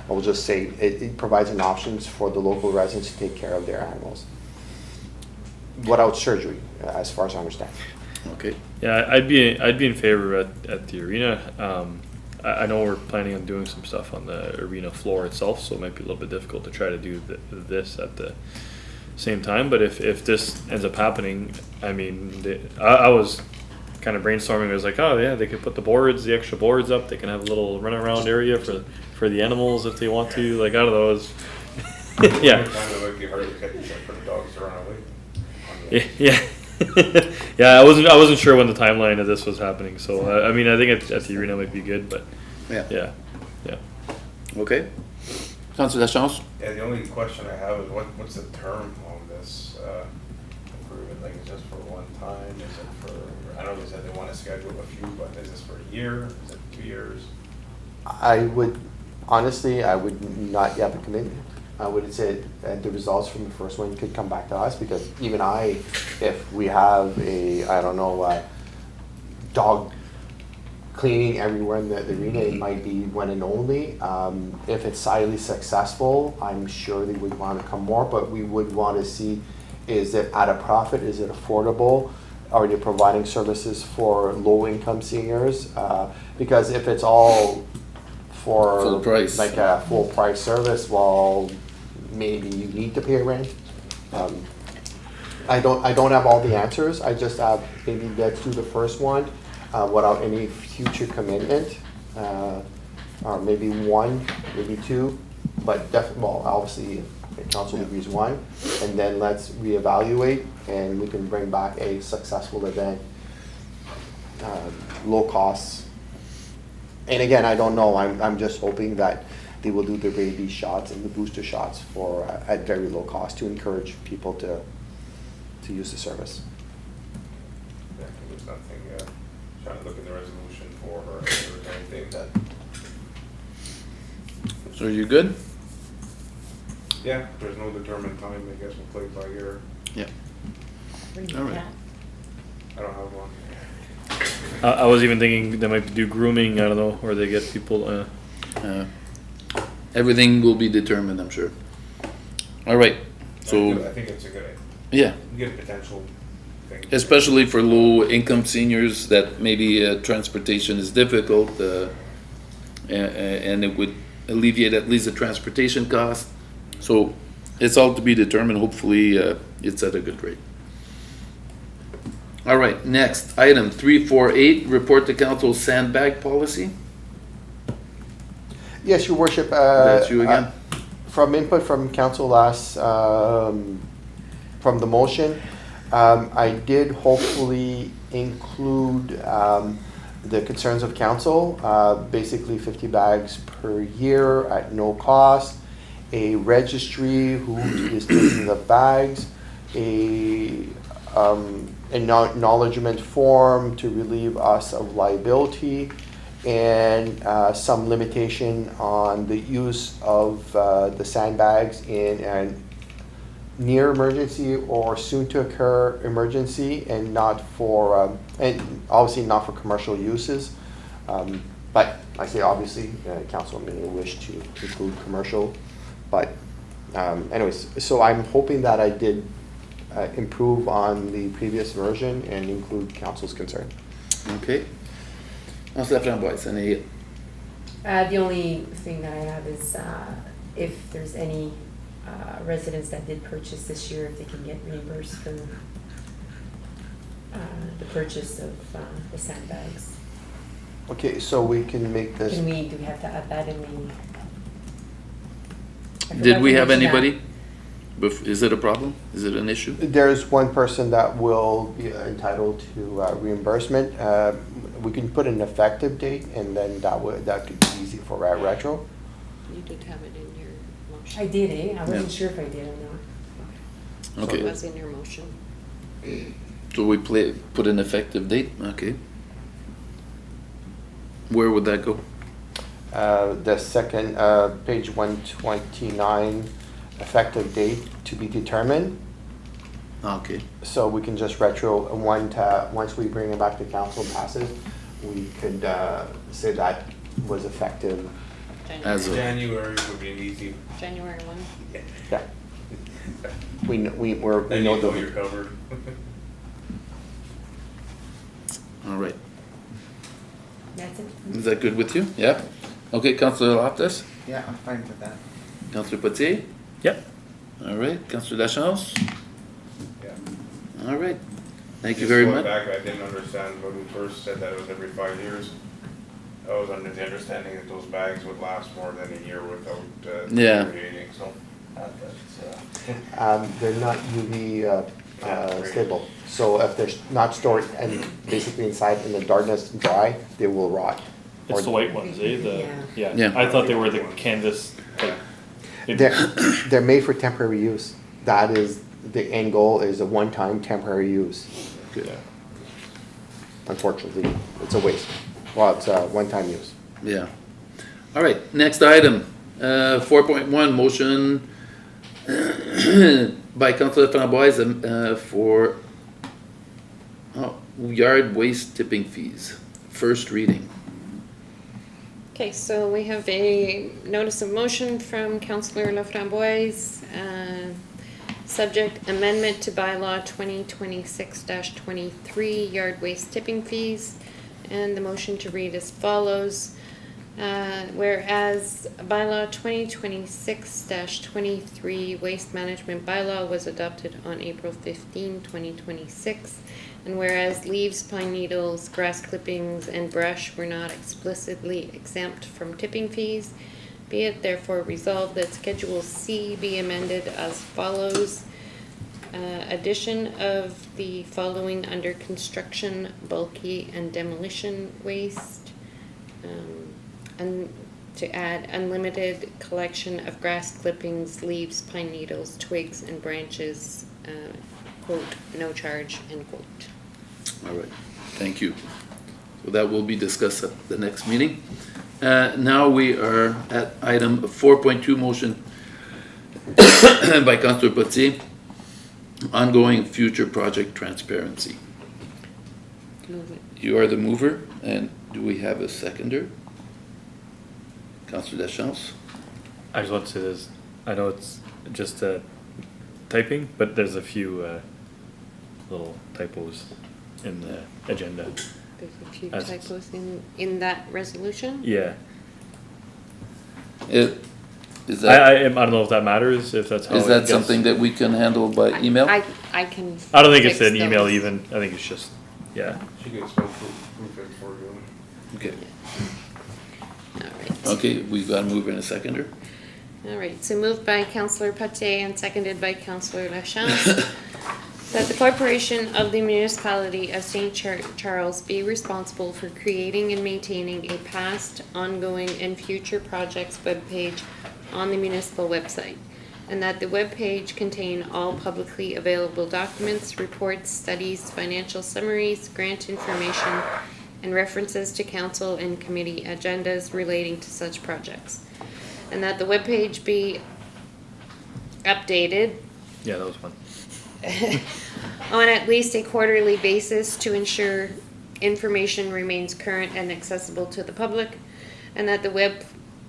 [SPEAKER 8] will just say it provides an options for the local residents to take care of their animals without surgery, as far as I understand.
[SPEAKER 1] Okay,
[SPEAKER 4] Yeah, I'd be in favor at the arena. I know we're planning on doing some stuff on the arena floor itself, so it might be a little bit difficult to try to do this at the same time. But if this ends up happening, I mean, I was kind of brainstorming. I was like, oh yeah, they could put the extra boards up. They can have a little runaround area for the animals if they want to. Like, I don't know. Yeah.
[SPEAKER 7] Kind of like you hard to get for the dogs to run away.
[SPEAKER 4] Yeah. Yeah, I wasn't sure when the timeline of this was happening, so I mean, I think at the arena might be good, but
[SPEAKER 1] yeah,
[SPEAKER 4] yeah.
[SPEAKER 1] okay. Councilor Lachance?
[SPEAKER 7] Yeah, the only question I have is what's the term on this agreement? Like, is this for one time? Is it for, I know they said they want to schedule a few, but is this for a year? Is it 2 years?
[SPEAKER 8] I would not have a commitment. I would say the results from the first one could come back to us, because even if we have dog cleaning everywhere in the arena, it might be one and only. If it's highly successful, I'm sure they would want to come more, but we would want to see, is it at a profit? Is it affordable? Are they providing services for low-income seniors? Because if it's all for
[SPEAKER 1] Full price.
[SPEAKER 8] like a full price service, well, maybe you need to pay rent. I don't have all the answers, I just have, maybe let's do the first one, without any future commitment. Or maybe one, maybe two, but well, obviously, the council agrees one, and then let's reevaluate, and we can bring back a successful event, low costs. And again, I don't know, I'm just hoping that they will do the rabies shots and the booster shots for, at very low cost to encourage people to use the service.
[SPEAKER 7] Yeah, there's nothing, trying to look in the resolution for or anything that,
[SPEAKER 1] So are you good?
[SPEAKER 7] yeah, there's no determined time, I guess we'll play by ear.
[SPEAKER 1] Yeah.
[SPEAKER 3] Bring
[SPEAKER 1] All right.
[SPEAKER 3] that.
[SPEAKER 7] I don't have one.
[SPEAKER 4] I was even thinking they might do grooming, I don't know, or they get people,
[SPEAKER 1] Everything will be determined, I'm sure. All right,
[SPEAKER 7] I
[SPEAKER 1] so,
[SPEAKER 7] think it's a good idea.
[SPEAKER 1] yeah,
[SPEAKER 7] Good potential thing.
[SPEAKER 1] especially for low-income seniors that maybe transportation is difficult, and it would alleviate at least the transportation cost. So it's all to be determined. Hopefully, it's at a good rate. All right, next, item 348, report to council sandbag policy.
[SPEAKER 8] Yes, your worship.
[SPEAKER 1] That's you again.
[SPEAKER 8] From input from council last, from the motion, I did hopefully include the concerns of council, basically 50 bags per year at no cost, a registry who is taking the bags, a acknowledgement form to relieve us of liability, and some limitation on the use of the sandbags in a near emergency or soon to occur emergency, and not for, and obviously not for commercial uses. But I say obviously, council may wish to include commercial, but anyways, so I'm hoping that I did improve on the previous version and include council's concern.
[SPEAKER 1] Okay. Councilor Framboise, any,
[SPEAKER 3] The only thing that I have is if there's any residents that did purchase this year, if they can get reimbursed for the purchase of the sandbags.
[SPEAKER 8] Okay, so we can make this.
[SPEAKER 3] Do we have to add that in the? I
[SPEAKER 1] did
[SPEAKER 3] forgot
[SPEAKER 1] we
[SPEAKER 3] to
[SPEAKER 1] have
[SPEAKER 3] mention that.
[SPEAKER 1] anybody? Is it a problem? Is it an issue?
[SPEAKER 8] There's one person that will be entitled to reimbursement. We can put an effective date, and then that could be easy for retro.
[SPEAKER 2] You did have it in your motion.
[SPEAKER 3] I did, eh? I wasn't
[SPEAKER 1] Yeah.
[SPEAKER 3] sure if I did or not.
[SPEAKER 2] It
[SPEAKER 1] Okay,
[SPEAKER 2] was in your motion.
[SPEAKER 1] so we put an effective date, okay. Where would that go?
[SPEAKER 8] The second, page 129, effective date to be determined.
[SPEAKER 1] Okay,
[SPEAKER 8] So we can just retro, once we bring it back to council and pass it, we could say that was effective.
[SPEAKER 1] as of,
[SPEAKER 7] January would be an easy,
[SPEAKER 2] January 1.
[SPEAKER 8] Yeah. We
[SPEAKER 7] then
[SPEAKER 8] know
[SPEAKER 7] you know
[SPEAKER 8] the.
[SPEAKER 7] you're covered.
[SPEAKER 1] all right.
[SPEAKER 3] That's it.
[SPEAKER 1] Is that good with you? Yeah? Okay, Councilor Loftus?
[SPEAKER 6] Yeah, I'm fine with that.
[SPEAKER 1] Councilor Potier?
[SPEAKER 4] Yep.
[SPEAKER 1] All right, Councilor Lachance?
[SPEAKER 7] Yeah.
[SPEAKER 1] All right, thank you
[SPEAKER 7] Just
[SPEAKER 1] very
[SPEAKER 7] going
[SPEAKER 1] much.
[SPEAKER 7] back, I didn't understand when we first said that it was every 5 years. I was under the understanding that those bags would last more than a year without
[SPEAKER 1] Yeah.
[SPEAKER 7] deteriorating, so that's,
[SPEAKER 8] They're not UV stable, so if they're not stored and basically inside in the darkness dry, they will rot.
[SPEAKER 4] It's the white ones, eh?
[SPEAKER 3] Yeah.
[SPEAKER 1] Yeah.
[SPEAKER 4] I thought they were the canvas, like.
[SPEAKER 8] They're made for temporary use. That is, the end goal is a one-time temporary use.
[SPEAKER 1] Good.
[SPEAKER 8] Unfortunately, it's a waste. Well, it's a one-time use.
[SPEAKER 1] Yeah. All right, next item, 4.1, motion by Councilor Framboise for yard waste tipping fees, first reading.
[SPEAKER 2] Okay, so we have a notice of motion from Councillor Laframboise, subject amendment to bylaw 2026-23 yard waste tipping fees. And the motion to read as follows. Whereas bylaw 2026-23 waste management bylaw was adopted on April 15, 2026. And whereas leaves, pine needles, grass clippings, and brush were not explicitly exempt from tipping fees, be it therefore resolved that Schedule C be amended as follows. Addition of the following under construction, bulky, and demolition waste. And to add unlimited collection of grass clippings, leaves, pine needles, twigs, and branches, quote, no charge, end quote.
[SPEAKER 1] All right, thank you. So that will be discussed at the next meeting. Now we are at item 4.2, motion by Councillor Potier, ongoing future project transparency.
[SPEAKER 2] Move it.
[SPEAKER 1] You are the mover, and do we have a seconder? Councillor Deschamps?
[SPEAKER 4] I just want to say this, I know it's just typing, but there's a few little typos in the agenda.
[SPEAKER 2] There's a few
[SPEAKER 4] As-
[SPEAKER 2] typos in that resolution?
[SPEAKER 4] Yeah.
[SPEAKER 1] Is
[SPEAKER 4] I don't know if that matters, if that's how.
[SPEAKER 1] is
[SPEAKER 4] it
[SPEAKER 1] that
[SPEAKER 4] gets-
[SPEAKER 1] something that we can handle by email?
[SPEAKER 2] I can.
[SPEAKER 4] I don't think it's
[SPEAKER 2] fix
[SPEAKER 4] an email
[SPEAKER 2] those.
[SPEAKER 4] even, I think it's just, yeah.
[SPEAKER 7] She gets spell proof it for you.
[SPEAKER 1] Okay,
[SPEAKER 2] All right.
[SPEAKER 1] okay, we've got a mover and a seconder.
[SPEAKER 2] All right, so moved by Councillor Potier and seconded by Councillor Lachance, that the corporation of the municipality of St. Charles be responsible for creating and maintaining a past, ongoing, and future projects webpage on the municipal website, and that the webpage contain all publicly available documents, reports, studies, financial summaries, grant information, and references to council and committee agendas relating to such projects. And that the webpage be updated
[SPEAKER 4] Yeah, that was fun.
[SPEAKER 2] on at least a quarterly basis to ensure information remains current and accessible to the public, and that the web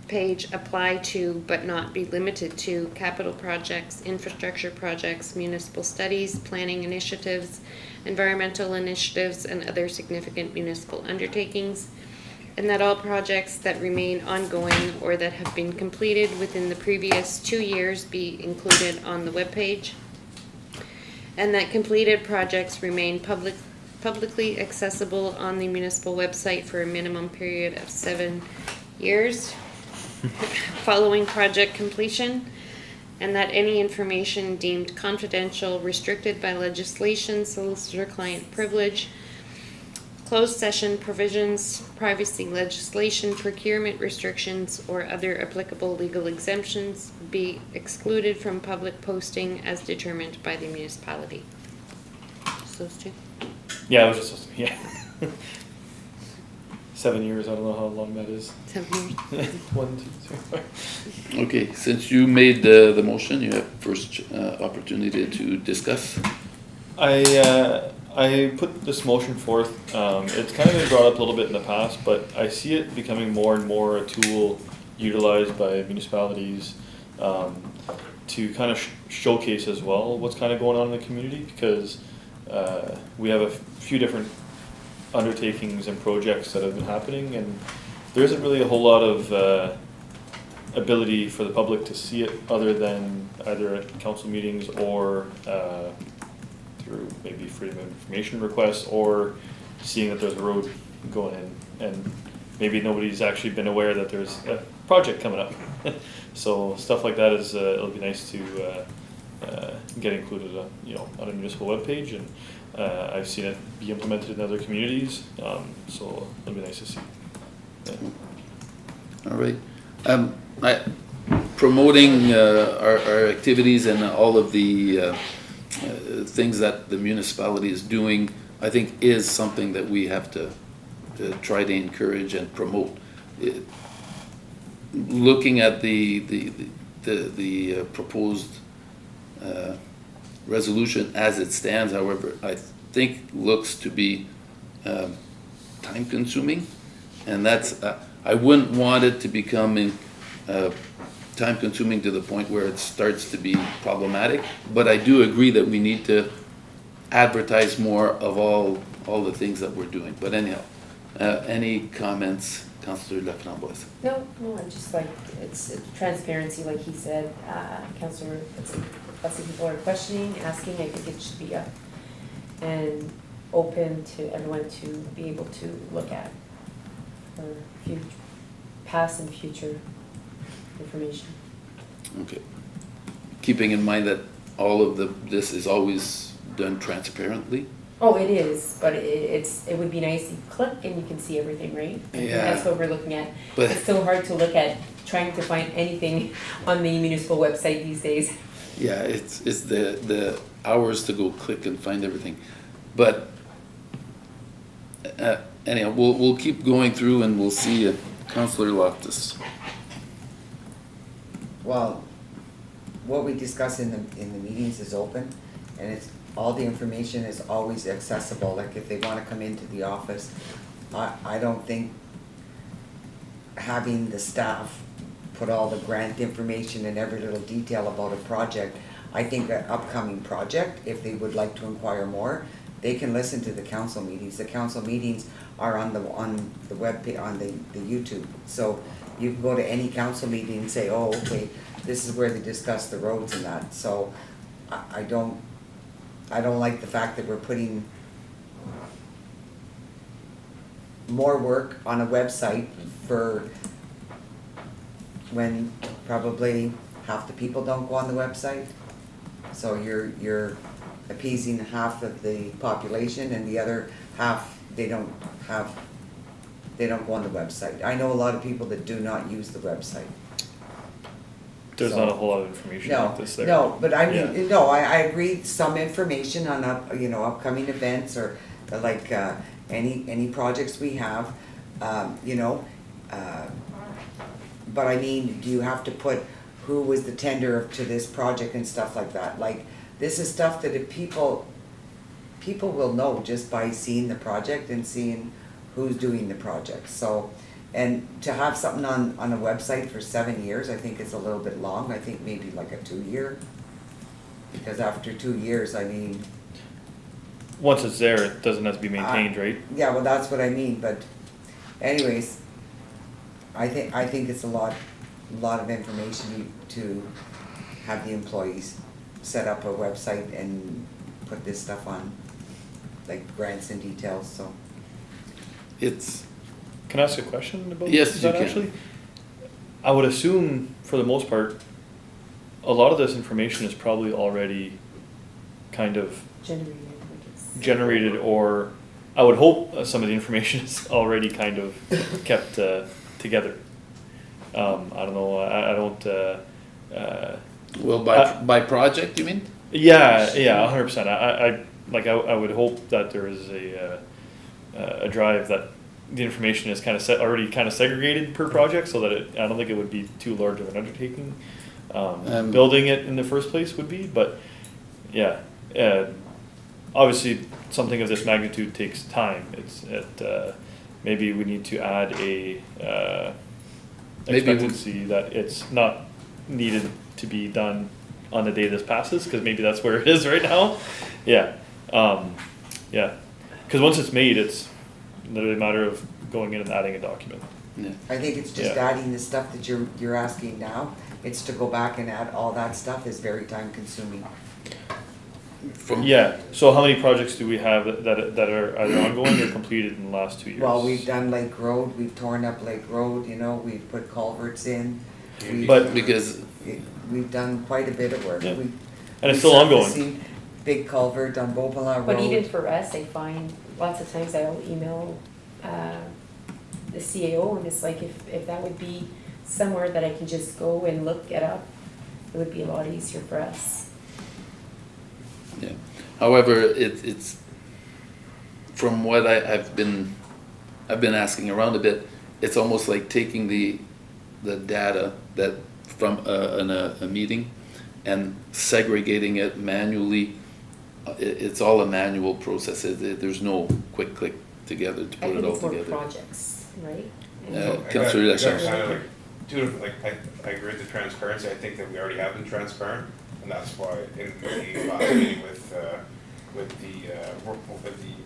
[SPEAKER 2] page apply to but not be limited to capital projects, infrastructure projects, municipal studies, planning initiatives, environmental initiatives, and other significant municipal undertakings, and that all projects that remain ongoing or that have been completed within the previous 2 years be included on the webpage, and that completed projects remain publicly accessible on the municipal website for a minimum period of 7 years following project completion, and that any information deemed confidential, restricted by legislation, solicitor-client privilege, closed session provisions, privacy legislation, procurement restrictions, or other applicable legal exemptions be excluded from public posting as determined by the municipality. Just those two.
[SPEAKER 4] Yeah, it was just, yeah. 7 years, I don't know how long that is.
[SPEAKER 2] 7 years.
[SPEAKER 4] 1, 2, 3, 4.
[SPEAKER 1] Okay, since you made the motion, you have first opportunity to discuss.
[SPEAKER 4] I put this motion forth, it's kind of been brought up a little bit in the past, but I see it becoming more and more a tool utilized by municipalities to kind of showcase as well what's kind of going on in the community, because we have a few different undertakings and projects that have been happening, and there isn't really a whole lot of ability for the public to see it other than either at council meetings or through maybe freedom of information requests, or seeing that there's a road going in, and maybe nobody's actually been aware that there's a project coming up. So stuff like that is it'll be nice to get included on a municipal webpage, and I've seen it be implemented in other communities, so it'll be nice to see. Yeah.
[SPEAKER 1] All right. Promoting our activities and all of the things that the municipality is doing, I think, is something that we have to try to encourage and promote. Looking at the proposed resolution as it stands, however, I think looks to be time consuming, and that's I wouldn't want it to become time consuming to the point where it starts to be problematic, but I do agree that we need to advertise more of all the things that we're doing. But anyhow, any comments, Councillor Laframboise.
[SPEAKER 3] No, I just like, it's transparency, like he said, Councillor, lots of people are questioning, asking, I think it should be up and open to everyone to be able to look at for past and future information.
[SPEAKER 1] Okay. Keeping in mind that all of this is always done transparently.
[SPEAKER 3] Oh, it is, but it would be nice, you click and you can see everything, right? I think
[SPEAKER 1] Yeah.
[SPEAKER 3] That's what we're looking at.
[SPEAKER 1] But-
[SPEAKER 3] It's so hard to look at, trying to find anything on the municipal website these days.
[SPEAKER 1] Yeah, it's the hours to go click and find everything. But anyhow, we'll keep going through and we'll see Councillor Loftus.
[SPEAKER 6] Well, what we discuss in the meetings is open, and it's, all the information is always accessible, like if they wanna come into the office. I don't think having the staff put all the grant information and every little detail about a project, I think an upcoming project, if they would like to inquire more, they can listen to the council meetings. The council meetings are on the web, on the YouTube. So you can go to any council meeting and say, oh, okay, this is where they discuss the roads and that. So I don't like the fact that we're putting more work on a website for when probably half the people don't go on the website. So you're appeasing half of the population, and the other half, they don't go on the website. I know a lot of people that do not use the website.
[SPEAKER 4] There's
[SPEAKER 6] So-
[SPEAKER 4] not a whole lot of information like this there.
[SPEAKER 6] No, but I mean,
[SPEAKER 4] Yeah.
[SPEAKER 6] no, I agree, some information on upcoming events or like, any projects we have, but I mean, do you have to put who was the tender to this project and stuff like that? Like, this is stuff that if people will know just by seeing the project and seeing who's doing the project, so. And to have something on a website for 7 years, I think is a little bit long. I think maybe like a 2-year. Because after 2 years, I mean,
[SPEAKER 4] Once it's there, it doesn't have to be maintained, right?
[SPEAKER 6] yeah, well, that's what I mean, but anyways, I think it's a lot of information to have the employees set up a website and put this stuff on, like grants and details, so.
[SPEAKER 4] Can I ask a question about
[SPEAKER 1] Yes, you
[SPEAKER 4] that
[SPEAKER 1] can.
[SPEAKER 4] actually? I would assume, for the most part, a lot of this information is probably already kind of generated, or I would hope some of the information is already kind of kept together. I don't know, I don't,
[SPEAKER 1] Well, by project, you mean?
[SPEAKER 4] yeah, 100%. I would hope that there is a drive that the information is kind of already kind of segregated per project, so that I don't think it would be too large of an undertaking. Building it in the first place would be, but yeah, obviously something of this magnitude takes time. Maybe we need to add a
[SPEAKER 1] Maybe we-
[SPEAKER 4] expectancy that it's not needed to be done on the day this passes, because maybe that's where it is right now. Yeah, because once it's made, it's literally a matter of going in and adding a document.
[SPEAKER 1] Yeah.
[SPEAKER 6] I think it's just
[SPEAKER 4] Yeah.
[SPEAKER 6] adding the stuff that you're asking now. It's to go back and add all that stuff is very time consuming.
[SPEAKER 4] Yeah, so how many projects do we have that are either ongoing or completed in the last 2 years?
[SPEAKER 6] Well, we've done Lake Road, we've torn up Lake Road, we've put culverts in. We've-
[SPEAKER 4] But-
[SPEAKER 1] Because
[SPEAKER 6] We've done quite a bit of work.
[SPEAKER 4] Yeah.
[SPEAKER 6] We-
[SPEAKER 4] And it's still ongoing.
[SPEAKER 6] resurfacing Big culvert on Bopala Road.
[SPEAKER 3] But even for us, I find lots of times I'll email the CAO, and it's like if that would be somewhere that I can just go and look it up, it would be a lot easier for us.
[SPEAKER 1] Yeah. However, it's from what I've been asking around a bit. It's almost like taking the data that from a meeting and segregating it manually. It's all a manual process. There's no quick click together to
[SPEAKER 3] I
[SPEAKER 1] put
[SPEAKER 3] think
[SPEAKER 1] it all
[SPEAKER 3] it's more
[SPEAKER 1] together.
[SPEAKER 3] projects, right?
[SPEAKER 1] Councillor
[SPEAKER 7] I got
[SPEAKER 1] Lachance.
[SPEAKER 7] kind of like two different, I agree with the transparency. I think that we already have been transparent, and that's why in the last meeting with the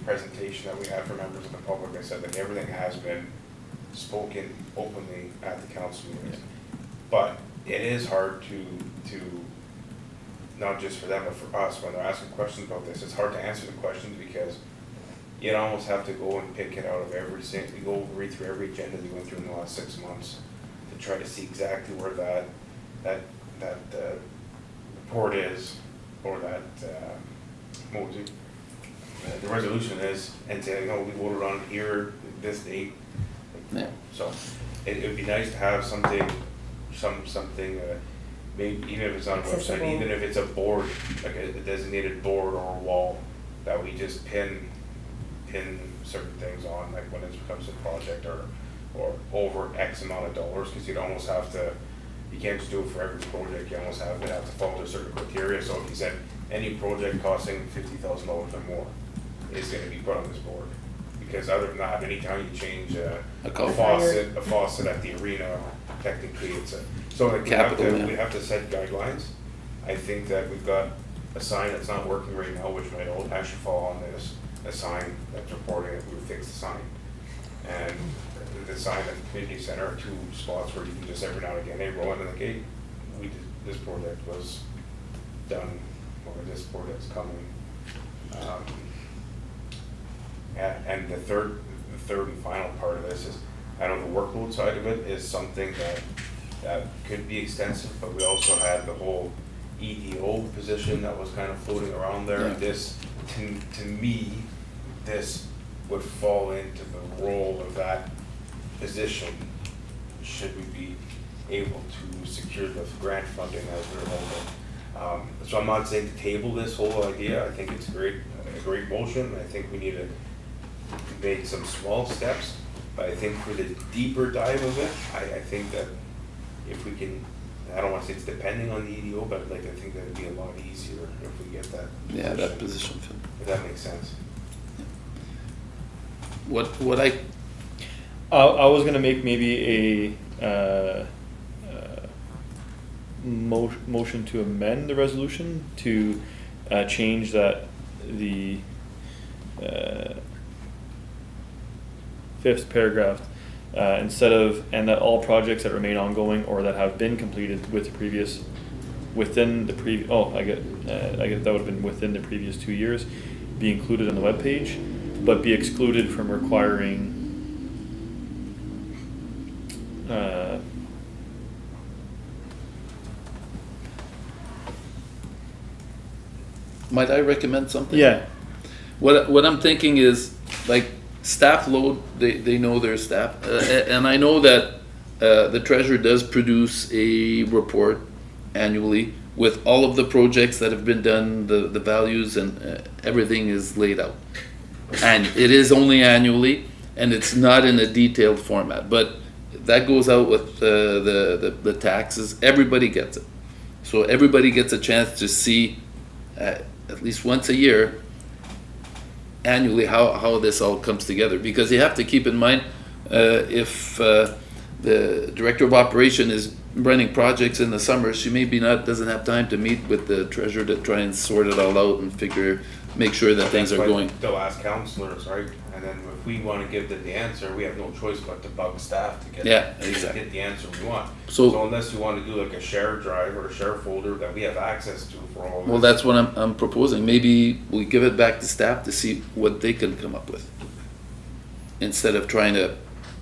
[SPEAKER 7] presentation that we had for members of the public, I said that everything has been spoken openly at the council meetings. But it is hard to, not just for them, but for us, when they're asking questions about this, it's hard to answer the questions because you'd almost have to go and pick it out of every single, you go read through every agenda that you went through in the last 6 months to try to see exactly where that report is, or that, what was it? The resolution is, and saying, no, we voted on here, this date.
[SPEAKER 1] Yeah.
[SPEAKER 7] So, it would be nice to have something, maybe, even if it's on a website,
[SPEAKER 3] Accessible.
[SPEAKER 7] even if it's a board, like a designated board or a wall, that we just pin certain things on, like when it becomes a project or over X amount of dollars, because you'd almost have to, you can't just do it for every project, you almost have to follow a certain criteria. So if you said any project costing $50,000 or more is gonna be put on this board. Because other than that, anytime you change a faucet at the arena, technically it's so like
[SPEAKER 1] Capital, yeah.
[SPEAKER 7] we have to set guidelines. I think that we've got a sign that's not working right now, which might all actually fall on this, a sign that's reporting that we would fix the sign. And the sign at the community center are 2 spots where you can just every now and again, they roll into the gate. This project was done, or this project's coming. And the third and final part of this is, I know the workload side of it is something that could be extensive, but we also had the whole EDO position that was kind of floating around there.
[SPEAKER 1] Yeah.
[SPEAKER 7] This, to me, this would fall into the role of that position, should we be able to secure the grant funding as we're hoping. So I'm not saying to table this whole idea. I think it's a great motion. I think we need to make some small steps, but I think for the deeper dive of it, I think that if we can, I don't want to say it's depending on the EDO, but like I think that would be a lot easier if we get that.
[SPEAKER 1] Yeah, that position filled.
[SPEAKER 7] If that makes sense.
[SPEAKER 1] What I
[SPEAKER 4] was gonna make maybe a motion to amend the resolution to change that the 5th paragraph, instead of, and that all projects that remain ongoing or that have been completed with the previous, within the previous, I get that would have been within the previous 2 years, be included on the webpage, but be excluded from requiring
[SPEAKER 1] might I recommend something?
[SPEAKER 4] yeah.
[SPEAKER 1] What I'm thinking is, like, staff load, they know their staff. And I know that the treasurer does produce a report annually with all of the projects that have been done, the values, and everything is laid out. And it is only annually, and it's not in a detailed format. But that goes out with the taxes. Everybody gets it. So everybody gets a chance to see, at least once a year, annually, how this all comes together. Because you have to keep in mind, if the director of operation is running projects in the summer, she maybe doesn't have time to meet with the treasurer to try and sort it all out and make sure that things are
[SPEAKER 7] That's why
[SPEAKER 1] going.
[SPEAKER 7] they'll ask councillors, right? And then if we want to give them the answer, we have no choice but to bug staff to get
[SPEAKER 1] exactly.
[SPEAKER 7] the answer we want.
[SPEAKER 1] So-
[SPEAKER 7] So unless you want to do like a share drive or a share folder that we have access to for all of
[SPEAKER 1] Well,
[SPEAKER 7] this.
[SPEAKER 1] that's what I'm proposing. Maybe we give it back to staff to see what they can come up with, instead of trying to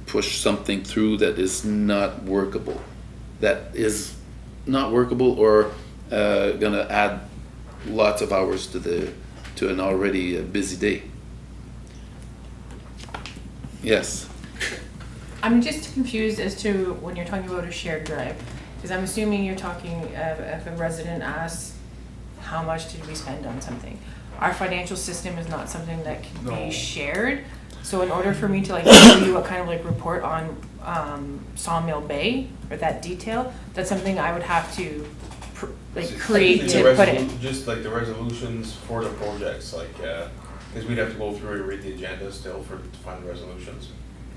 [SPEAKER 1] push something through that is not workable. Or gonna add lots of hours to an already busy day. Yes.
[SPEAKER 9] I'm just confused as to when you're talking about a shared drive, because I'm assuming you're talking if a resident asks, how much did we spend on something? Our financial system is not something that can be shared. So in order for me to like give you a kind of like report on Sawmill Bay or that detail, that's something I would have to create to put in.
[SPEAKER 7] Just like the resolutions for the projects, like, because we'd have to go through and read the agenda still to find resolutions,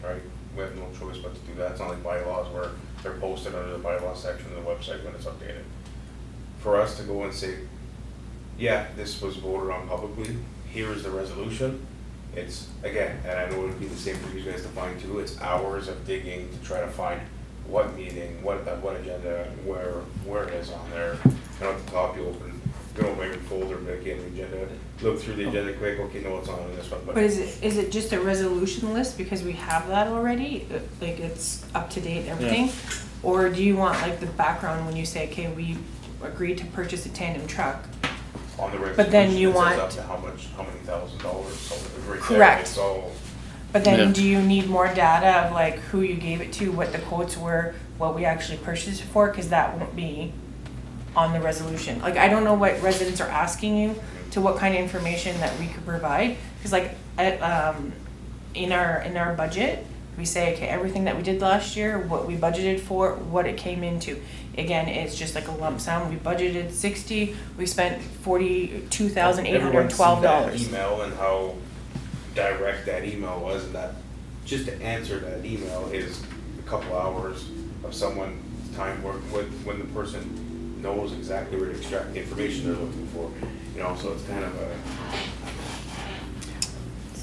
[SPEAKER 7] right? We have no choice but to do that. It's not like bylaws where they're posted under the bylaw section of the website when it's updated. For us to go and say, yeah, this was voted on publicly, here is the resolution, it's, again, and I know it would be the same for you guys to find too, it's hours of digging to try to find what meeting, what agenda, where it is on there. And at the top, you open, good old Megan folder, make in the agenda, look through the agenda quick, okay, no, it's on this one,
[SPEAKER 9] But is it just a resolution list because we have that already? Like it's up to date, everything? Or do you want like the background when you say, okay, we agreed to purchase a tandem truck?
[SPEAKER 7] on the resolution,
[SPEAKER 9] But then you
[SPEAKER 7] it says
[SPEAKER 9] want-
[SPEAKER 7] up to how many $1,000, so it's right there,
[SPEAKER 9] Correct.
[SPEAKER 7] it's all,
[SPEAKER 9] But then
[SPEAKER 1] Yeah.
[SPEAKER 9] do you need more data of like who you gave it to, what the quotes were, what we actually purchased it for? Cause that won't be on the resolution. Like, I don't know what residents are asking you to what kind of information that we could provide. Cause like, in our budget, we say, okay, everything that we did last year, what we budgeted for, what it came into. Again, it's just like a lump sum. We budgeted 60, we spent $42,812.
[SPEAKER 7] Everyone's seen that email and how direct that email was, and that, just to answer that email is a couple hours of someone's time work when the person knows exactly where to extract the information they're looking for, you know, so it's kind of a,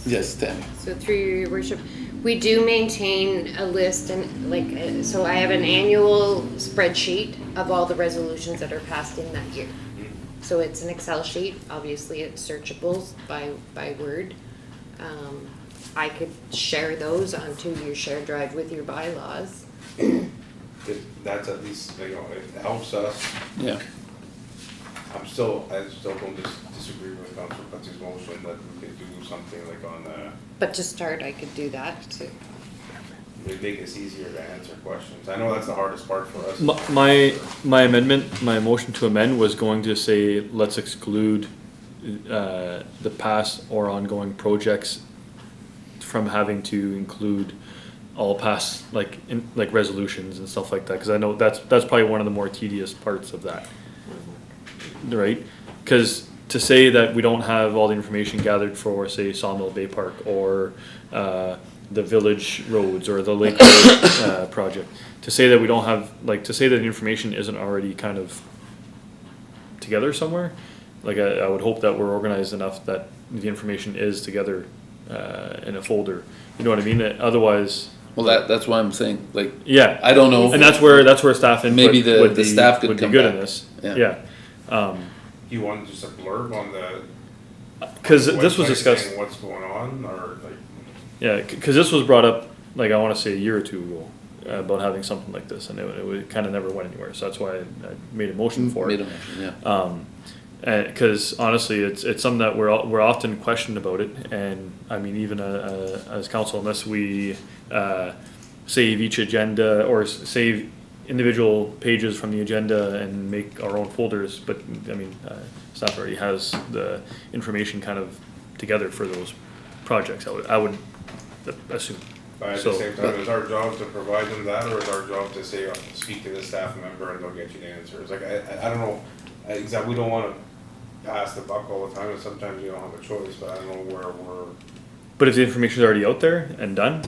[SPEAKER 1] Yes, Tammy.
[SPEAKER 2] So through your worship, we do maintain a list and like, so I have an annual spreadsheet of all the resolutions that are passed in that year. So it's an Excel sheet, obviously it's searchable by word. I could share those onto your shared drive with your bylaws.
[SPEAKER 7] that's at least, you know, it helps us.
[SPEAKER 1] Yeah.
[SPEAKER 7] I still don't disagree with Councilor Putzi's motion that we could do something like on the,
[SPEAKER 2] But to start, I could do that too.
[SPEAKER 7] it'd make it easier to answer questions. I know that's the hardest part for us.
[SPEAKER 4] My amendment, my motion to amend was going to say, let's exclude the past or ongoing projects from having to include all past, like, resolutions and stuff like that, cause I know that's probably one of the more tedious parts of that. Right? Cause to say that we don't have all the information gathered for, say, Sawmill Bay Park or the village roads or the Lake Road project, to say that we don't have, like, to say that the information isn't already kind of together somewhere, like, I would hope that we're organized enough that the information is together in a folder, you know what I mean? Otherwise,
[SPEAKER 1] Well, that's why I'm saying, like,
[SPEAKER 4] yeah,
[SPEAKER 1] I don't know.
[SPEAKER 4] and that's where staff input
[SPEAKER 1] Maybe the
[SPEAKER 4] would be,
[SPEAKER 1] staff could
[SPEAKER 4] would be
[SPEAKER 1] come
[SPEAKER 4] good
[SPEAKER 1] back.
[SPEAKER 4] in this,
[SPEAKER 1] Yeah.
[SPEAKER 4] yeah.
[SPEAKER 7] Do you want just a blurb on the
[SPEAKER 4] Cause this was
[SPEAKER 7] website
[SPEAKER 4] discussed,
[SPEAKER 7] saying what's going on, or like?
[SPEAKER 4] yeah, cause this was brought up, like, I wanna say a year or two ago, about having something like this, and it kinda never went anywhere, so that's why I made a motion for
[SPEAKER 1] Made
[SPEAKER 4] it.
[SPEAKER 1] a motion, yeah.
[SPEAKER 4] Cause honestly, it's something that we're often questioned about it, and I mean, even as council, unless we save each agenda or save individual pages from the agenda and make our own folders, but I mean, staff already has the information kind of together for those projects, I would assume.
[SPEAKER 7] But at
[SPEAKER 4] So,
[SPEAKER 7] the same time, is our job to provide them that, or is our job to say, speak to the staff member and they'll get you the answers? Like, I don't know, exactly, we don't wanna pass the buck all the time, and sometimes you don't have a choice, but I don't know where we're.
[SPEAKER 4] But if the information's already out there and done,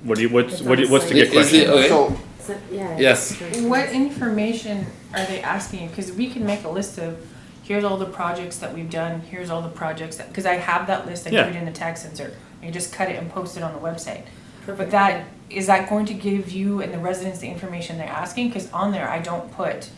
[SPEAKER 4] what's
[SPEAKER 3] It's
[SPEAKER 4] the get
[SPEAKER 1] Is it-
[SPEAKER 4] question?
[SPEAKER 1] okay.
[SPEAKER 8] So,
[SPEAKER 3] So, yeah.
[SPEAKER 1] Yes.
[SPEAKER 9] What information are they asking you? Cause we can make a list of, here's all the projects that we've done, here's all the projects that, cause I have that list, I
[SPEAKER 4] Yeah.
[SPEAKER 9] put it in the tag sensor. You just cut it and post it on the website. But
[SPEAKER 3] Perfect.
[SPEAKER 9] that, is that going to give you and the residents the information they're asking? Cause on there, I don't put,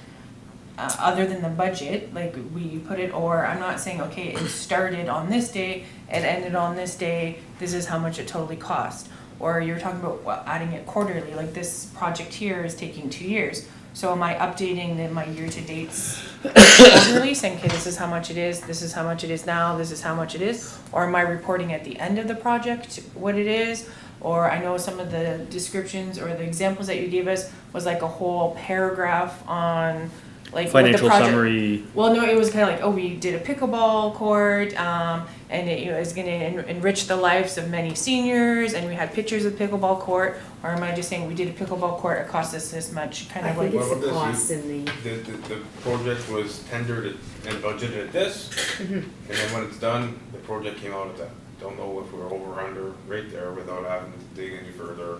[SPEAKER 9] other than the budget, like we put it, or I'm not saying, okay, it started on this day, it ended on this day, this is how much it totally cost. Or you're talking about adding it quarterly, like this project here is taking 2 years. So am I updating my year-to-dates quarterly, saying, okay, this is how much it is, this is how much it is now, this is how much it is? Or am I reporting at the end of the project what it is? Or I know some of the descriptions or the examples that you gave us was like a whole paragraph on like what the
[SPEAKER 4] Financial
[SPEAKER 9] project.
[SPEAKER 4] summary,
[SPEAKER 9] Well, no, it was kind of like, oh, we did a pickleball court, and it is going to enrich the lives of many seniors, and we had pictures of pickleball court. Or am I just saying we did a pickleball court, it cost us this much, kind
[SPEAKER 3] I
[SPEAKER 9] of
[SPEAKER 3] think
[SPEAKER 9] like.
[SPEAKER 3] it's
[SPEAKER 7] What
[SPEAKER 3] the
[SPEAKER 7] about this?
[SPEAKER 3] cost and the,
[SPEAKER 7] The project was tendered and budgeted at this, and then when it's done, the project came out at that. Don't know if we're over or under right there without having to dig any further.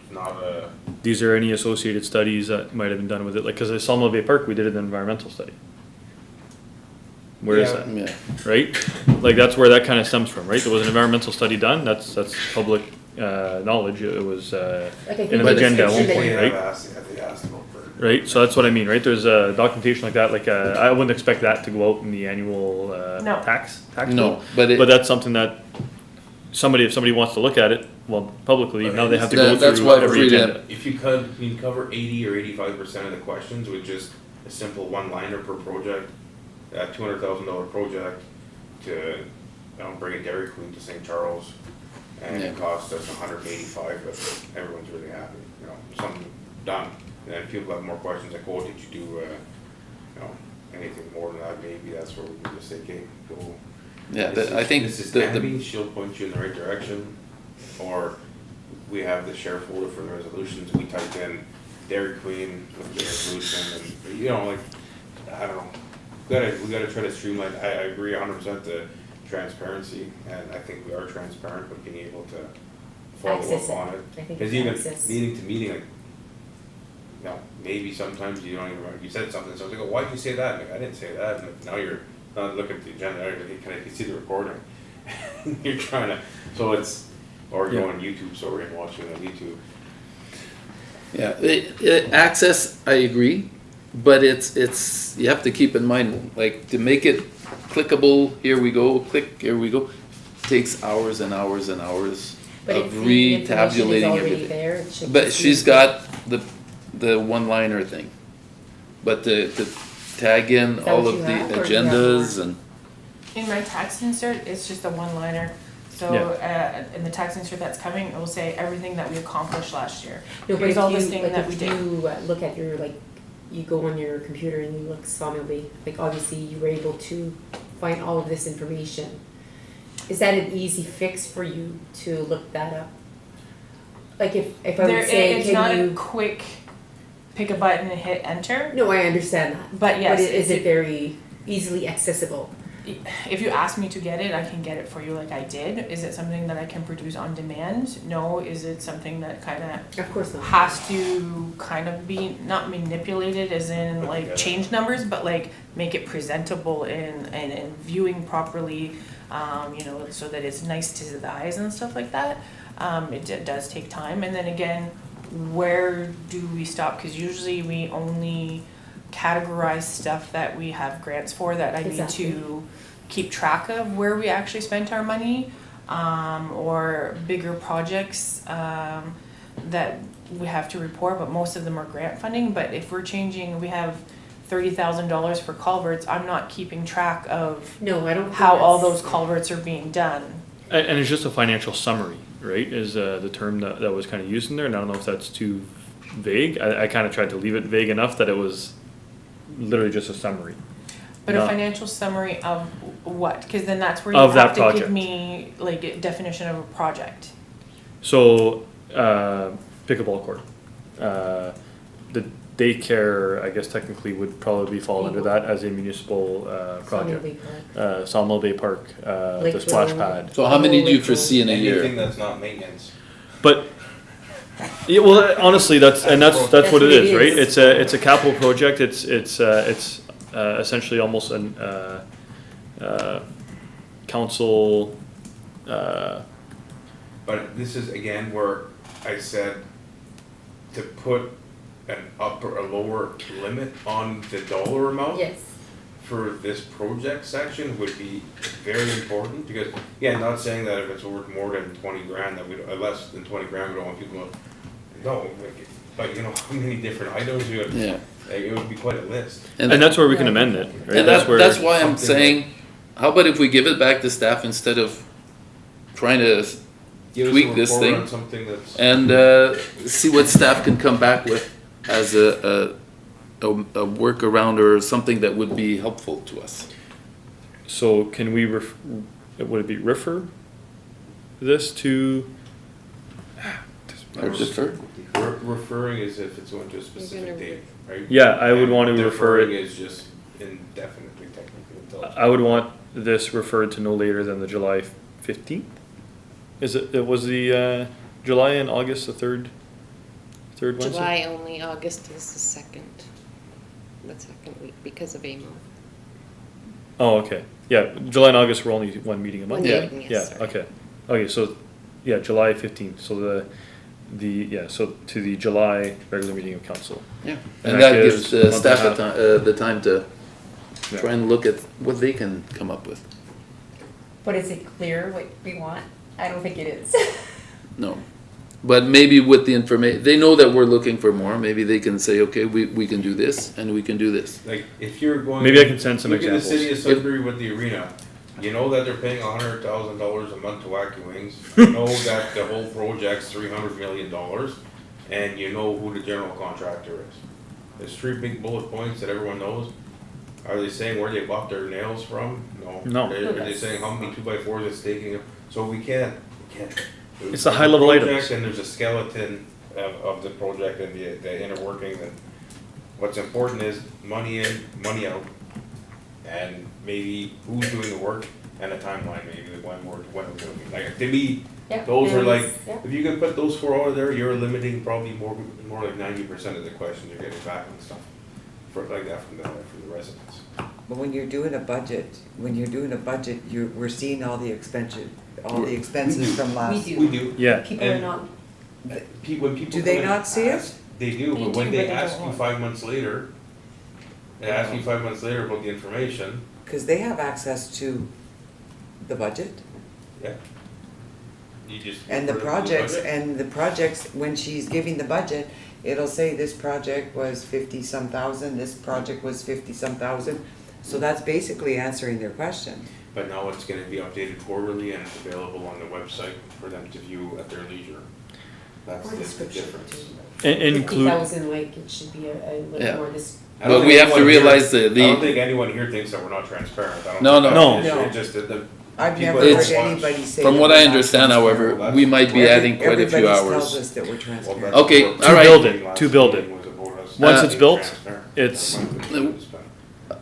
[SPEAKER 7] It's not a,
[SPEAKER 4] these are any associated studies that might have been done with it, like, cause at Sawmill Bay Park, we did an environmental study. Where is
[SPEAKER 7] Yeah.
[SPEAKER 4] that?
[SPEAKER 1] Yeah.
[SPEAKER 4] Right? Like, that's where that kind of stems from, right? There was an environmental study done, that's public, knowledge, it was,
[SPEAKER 3] Like, I think
[SPEAKER 4] in an
[SPEAKER 1] But
[SPEAKER 3] it's
[SPEAKER 4] agenda at one
[SPEAKER 3] mentioned
[SPEAKER 4] point,
[SPEAKER 3] that-
[SPEAKER 4] right?
[SPEAKER 7] They asked about for.
[SPEAKER 4] Right, so that's what I mean, right? There's a documentation like that, like, I wouldn't expect that to go out in the annual,
[SPEAKER 9] No.
[SPEAKER 4] tax
[SPEAKER 1] No,
[SPEAKER 4] bill.
[SPEAKER 1] but
[SPEAKER 4] But that's something that if somebody wants to look at it, well, publicly, now they have to go
[SPEAKER 1] That's
[SPEAKER 4] through
[SPEAKER 1] why
[SPEAKER 4] every
[SPEAKER 1] freedom-
[SPEAKER 4] agenda.
[SPEAKER 7] If you could, you can cover 80 or 85% of the questions with just a simple one-liner per project, a $200,000 project to, bring a Dairy Queen to St. Charles, and it
[SPEAKER 1] Yeah.
[SPEAKER 7] costs us 185, but everyone's really happy, something done. And then if people have more questions, like, oh, did you do, anything more than that, maybe that's where we can just say, okay, go.
[SPEAKER 1] Yeah,
[SPEAKER 7] This
[SPEAKER 1] I
[SPEAKER 7] is-
[SPEAKER 1] think
[SPEAKER 7] This is
[SPEAKER 1] the,
[SPEAKER 7] Tammy, she'll point you in the right direction, or we have the share folder for the resolutions, we type in Dairy Queen with the resolution, and, like, I don't know. We gotta try to streamline, I agree 100% the transparency, and I think we are transparent, but being able to follow
[SPEAKER 3] Access
[SPEAKER 7] up
[SPEAKER 3] it.
[SPEAKER 7] on it.
[SPEAKER 3] I think
[SPEAKER 7] Cause
[SPEAKER 3] it's
[SPEAKER 7] even
[SPEAKER 3] access.
[SPEAKER 7] meeting to meeting, like, maybe sometimes you don't even remember, you said something, so I was like, oh, why'd you say that? Like, I didn't say that, and like, now you're not looking at the agenda, you can see the recording. You're trying to, so it's, or go
[SPEAKER 4] Yeah.
[SPEAKER 7] on YouTube, so we're gonna watch it on YouTube.
[SPEAKER 1] yeah, access, I agree, but it's, you have to keep in mind, like, to make it clickable, here we go, click, here we go, takes hours and hours and hours
[SPEAKER 3] But
[SPEAKER 1] of
[SPEAKER 3] if the information is
[SPEAKER 1] retabulating
[SPEAKER 3] already
[SPEAKER 1] everything.
[SPEAKER 3] there, it should
[SPEAKER 1] But
[SPEAKER 3] just
[SPEAKER 1] she's
[SPEAKER 3] be-
[SPEAKER 1] got the one-liner thing. But to tag in
[SPEAKER 3] that
[SPEAKER 1] all
[SPEAKER 3] what
[SPEAKER 1] of
[SPEAKER 3] you
[SPEAKER 1] the
[SPEAKER 3] have, or do you have
[SPEAKER 1] agendas
[SPEAKER 3] more?
[SPEAKER 1] and,
[SPEAKER 9] In my tax insert, it's just a one-liner. So, in the tax insert that's coming, it will say everything that we accomplished last year.
[SPEAKER 3] No, but
[SPEAKER 9] Here's
[SPEAKER 3] if
[SPEAKER 9] all
[SPEAKER 3] you,
[SPEAKER 9] this thing
[SPEAKER 3] like,
[SPEAKER 9] that we
[SPEAKER 3] if
[SPEAKER 9] did.
[SPEAKER 3] you look at your, like, you go on your computer and you look Sawmill, like, obviously you were able to find all of this information. Is that an easy fix for you to look that up? Like, if I would say,
[SPEAKER 9] It's not
[SPEAKER 3] can
[SPEAKER 9] a
[SPEAKER 3] you,
[SPEAKER 9] quick pick a button and hit enter,
[SPEAKER 3] no, I understand that,
[SPEAKER 9] but yes.
[SPEAKER 3] but is it very easily accessible?
[SPEAKER 9] If you ask me to get it, I can get it for you like I did. Is it something that I can produce on demand? No. Is it something that kind of
[SPEAKER 3] Of course not.
[SPEAKER 9] has to kind of be not manipulated as in like change numbers, but like make it presentable and viewing properly, so that it's nice to the eyes and stuff like that. It does take time. And then again, where do we stop? Because usually we only categorize stuff that we have grants for that I
[SPEAKER 3] Exactly.
[SPEAKER 9] need to keep track of where we actually spent our money, or bigger projects that we have to report, but most of them are grant funding. But if we're changing, we have $30,000 for culverts, I'm not keeping track of
[SPEAKER 3] No, I don't think
[SPEAKER 9] how all
[SPEAKER 3] that's-
[SPEAKER 9] those culverts are being done.
[SPEAKER 4] And it's just a financial summary, right, is, the term that was kind of used in there, and I don't know if that's too vague. I kind of tried to leave it vague enough that it was literally just a summary.
[SPEAKER 9] But a
[SPEAKER 4] Not-
[SPEAKER 9] financial summary of what? Because then that's where
[SPEAKER 4] Of
[SPEAKER 9] you
[SPEAKER 4] that
[SPEAKER 9] have to give
[SPEAKER 4] project.
[SPEAKER 9] me like a definition of a project.
[SPEAKER 4] So, pickleball court, the daycare, I guess technically would probably fall under that as a municipal,
[SPEAKER 3] Sawmill
[SPEAKER 4] project.
[SPEAKER 3] Bay Park.
[SPEAKER 4] Sawmill Bay Park, the
[SPEAKER 3] Lakeville.
[SPEAKER 4] splash pad.
[SPEAKER 1] so how many do you foresee in a
[SPEAKER 7] Anything
[SPEAKER 1] year?
[SPEAKER 7] that's not maintenance.
[SPEAKER 4] But, yeah, well, honestly, that's what it is, right? It's a capital project, it's essentially almost an, council,
[SPEAKER 7] But this is again where I said to put a lower limit on the dollar amount
[SPEAKER 3] Yes,
[SPEAKER 7] for this project section would be very important, because, yeah, not saying that if it's worth more than 20 grand, that we, less than 20 grand, we don't want people to, no, like, but how many different items you have,
[SPEAKER 1] Yeah.
[SPEAKER 7] like, it would be quite a list.
[SPEAKER 4] and that's where we can amend it, right?
[SPEAKER 1] And
[SPEAKER 4] That's where.
[SPEAKER 1] that's why I'm
[SPEAKER 7] something
[SPEAKER 1] saying, how about if we give it back to staff instead of trying to
[SPEAKER 7] Give us a
[SPEAKER 1] tweak this
[SPEAKER 7] report
[SPEAKER 1] thing
[SPEAKER 7] on something that's.
[SPEAKER 1] and see what staff can come back with as a workaround or something that would be helpful to us.
[SPEAKER 4] So can we would it be refer this to?
[SPEAKER 1] Or defer.
[SPEAKER 7] Referring is if it's going to a
[SPEAKER 2] gonna
[SPEAKER 7] specific date, right?
[SPEAKER 4] Yeah, I would
[SPEAKER 7] And
[SPEAKER 4] want to refer
[SPEAKER 7] deferring
[SPEAKER 4] it,
[SPEAKER 7] is just indefinitely technically until.
[SPEAKER 4] I would want this referred to no later than the July 15th? It was the, July and August, the third Wednesday?
[SPEAKER 2] July only, August is the second week because of AMO.
[SPEAKER 4] Oh, okay. Yeah, July and August were only one meeting a month.
[SPEAKER 2] One
[SPEAKER 1] Yeah.
[SPEAKER 2] meeting, yes,
[SPEAKER 4] Yeah,
[SPEAKER 2] sorry.
[SPEAKER 4] okay. Okay, so, yeah, July 15th, so so to the July regular meeting of council.
[SPEAKER 1] Yeah.
[SPEAKER 4] And
[SPEAKER 1] And
[SPEAKER 4] that
[SPEAKER 1] that gives
[SPEAKER 4] gives a month
[SPEAKER 1] staff
[SPEAKER 4] and a
[SPEAKER 1] the time to
[SPEAKER 4] Yeah.
[SPEAKER 1] try and look at what they can come up with.
[SPEAKER 3] But is it clear what we want? I don't think it is.
[SPEAKER 1] No. But maybe with the information, they know that we're looking for more, maybe they can say, okay, we can do this, and we can do this.
[SPEAKER 7] Like, if you're going.
[SPEAKER 4] Maybe I can send some
[SPEAKER 7] Look at the
[SPEAKER 4] examples.
[SPEAKER 7] city of Sudbury with the arena. You know that they're paying $100,000 a month to Wacky Wings. You know that the whole project's $300 million, and you know who the general contractor is. There's 3 big bullet points that everyone knows. Are they saying where they bought their nails from? No.
[SPEAKER 4] No.
[SPEAKER 7] Are they saying how many 2x4s it's taking? So we can't.
[SPEAKER 4] It's the high-level
[SPEAKER 7] There's a
[SPEAKER 4] items.
[SPEAKER 7] project And there's a skeleton of the project and the inner workings, and what's important is money in, money out. And maybe who's doing the work and a timeline, maybe when we're doing it. Like, to me,
[SPEAKER 3] Yeah,
[SPEAKER 7] those are like,
[SPEAKER 3] yeah.
[SPEAKER 7] if you can put those 4 out of there, you're eliminating probably more like 90% of the questions you're getting back and stuff. Like that from the residents.
[SPEAKER 6] But when you're doing a budget, we're seeing all the expenses from last.
[SPEAKER 3] We do.
[SPEAKER 7] We do.
[SPEAKER 4] Yeah.
[SPEAKER 3] People are
[SPEAKER 7] And
[SPEAKER 3] not,
[SPEAKER 7] when people.
[SPEAKER 6] Do they
[SPEAKER 7] come in
[SPEAKER 6] not see it?
[SPEAKER 7] ask- They do,
[SPEAKER 9] They
[SPEAKER 7] but when
[SPEAKER 9] do,
[SPEAKER 7] they
[SPEAKER 9] but they
[SPEAKER 7] ask
[SPEAKER 9] don't
[SPEAKER 7] you
[SPEAKER 9] want.
[SPEAKER 7] 5 months later, they ask you 5 months later about the information,
[SPEAKER 6] Because they have access to the budget
[SPEAKER 7] yeah. You just.
[SPEAKER 6] and the
[SPEAKER 7] refer to budget.
[SPEAKER 6] projects, when she's giving the budget, it'll say this project was 50-some thousand, this project was 50-some thousand. So that's basically answering their question.
[SPEAKER 7] But now it's gonna be updated quarterly and it's available on the website for them to view at their leisure. That's
[SPEAKER 3] or
[SPEAKER 7] the
[SPEAKER 3] description
[SPEAKER 7] difference.
[SPEAKER 3] too.
[SPEAKER 4] Include,
[SPEAKER 3] 50,000, like, it should be a
[SPEAKER 1] Yeah.
[SPEAKER 3] little more this.
[SPEAKER 7] I don't
[SPEAKER 1] But we
[SPEAKER 7] think
[SPEAKER 1] have to
[SPEAKER 7] anyone here-
[SPEAKER 1] realize
[SPEAKER 7] I don't
[SPEAKER 1] the,
[SPEAKER 7] think anyone here thinks that we're not transparent. I don't
[SPEAKER 1] No,
[SPEAKER 7] think
[SPEAKER 1] no.
[SPEAKER 7] that's the
[SPEAKER 6] No.
[SPEAKER 7] issue. It's just that the.
[SPEAKER 6] I've
[SPEAKER 7] people
[SPEAKER 6] never
[SPEAKER 7] that
[SPEAKER 6] heard
[SPEAKER 7] watch-
[SPEAKER 6] anybody say.
[SPEAKER 1] from
[SPEAKER 6] that
[SPEAKER 1] what
[SPEAKER 6] we're
[SPEAKER 1] I
[SPEAKER 6] not
[SPEAKER 1] understand,
[SPEAKER 6] transparent.
[SPEAKER 1] however, we might be adding quite a few
[SPEAKER 6] Everybody tells
[SPEAKER 1] hours.
[SPEAKER 6] us that we're
[SPEAKER 7] Well,
[SPEAKER 6] transparent.
[SPEAKER 7] that's
[SPEAKER 1] Okay,
[SPEAKER 7] what-
[SPEAKER 1] all right.
[SPEAKER 4] build it, to build it.
[SPEAKER 7] Was about us
[SPEAKER 4] Once
[SPEAKER 1] it's
[SPEAKER 7] being
[SPEAKER 4] built,
[SPEAKER 7] transparent.
[SPEAKER 4] it's-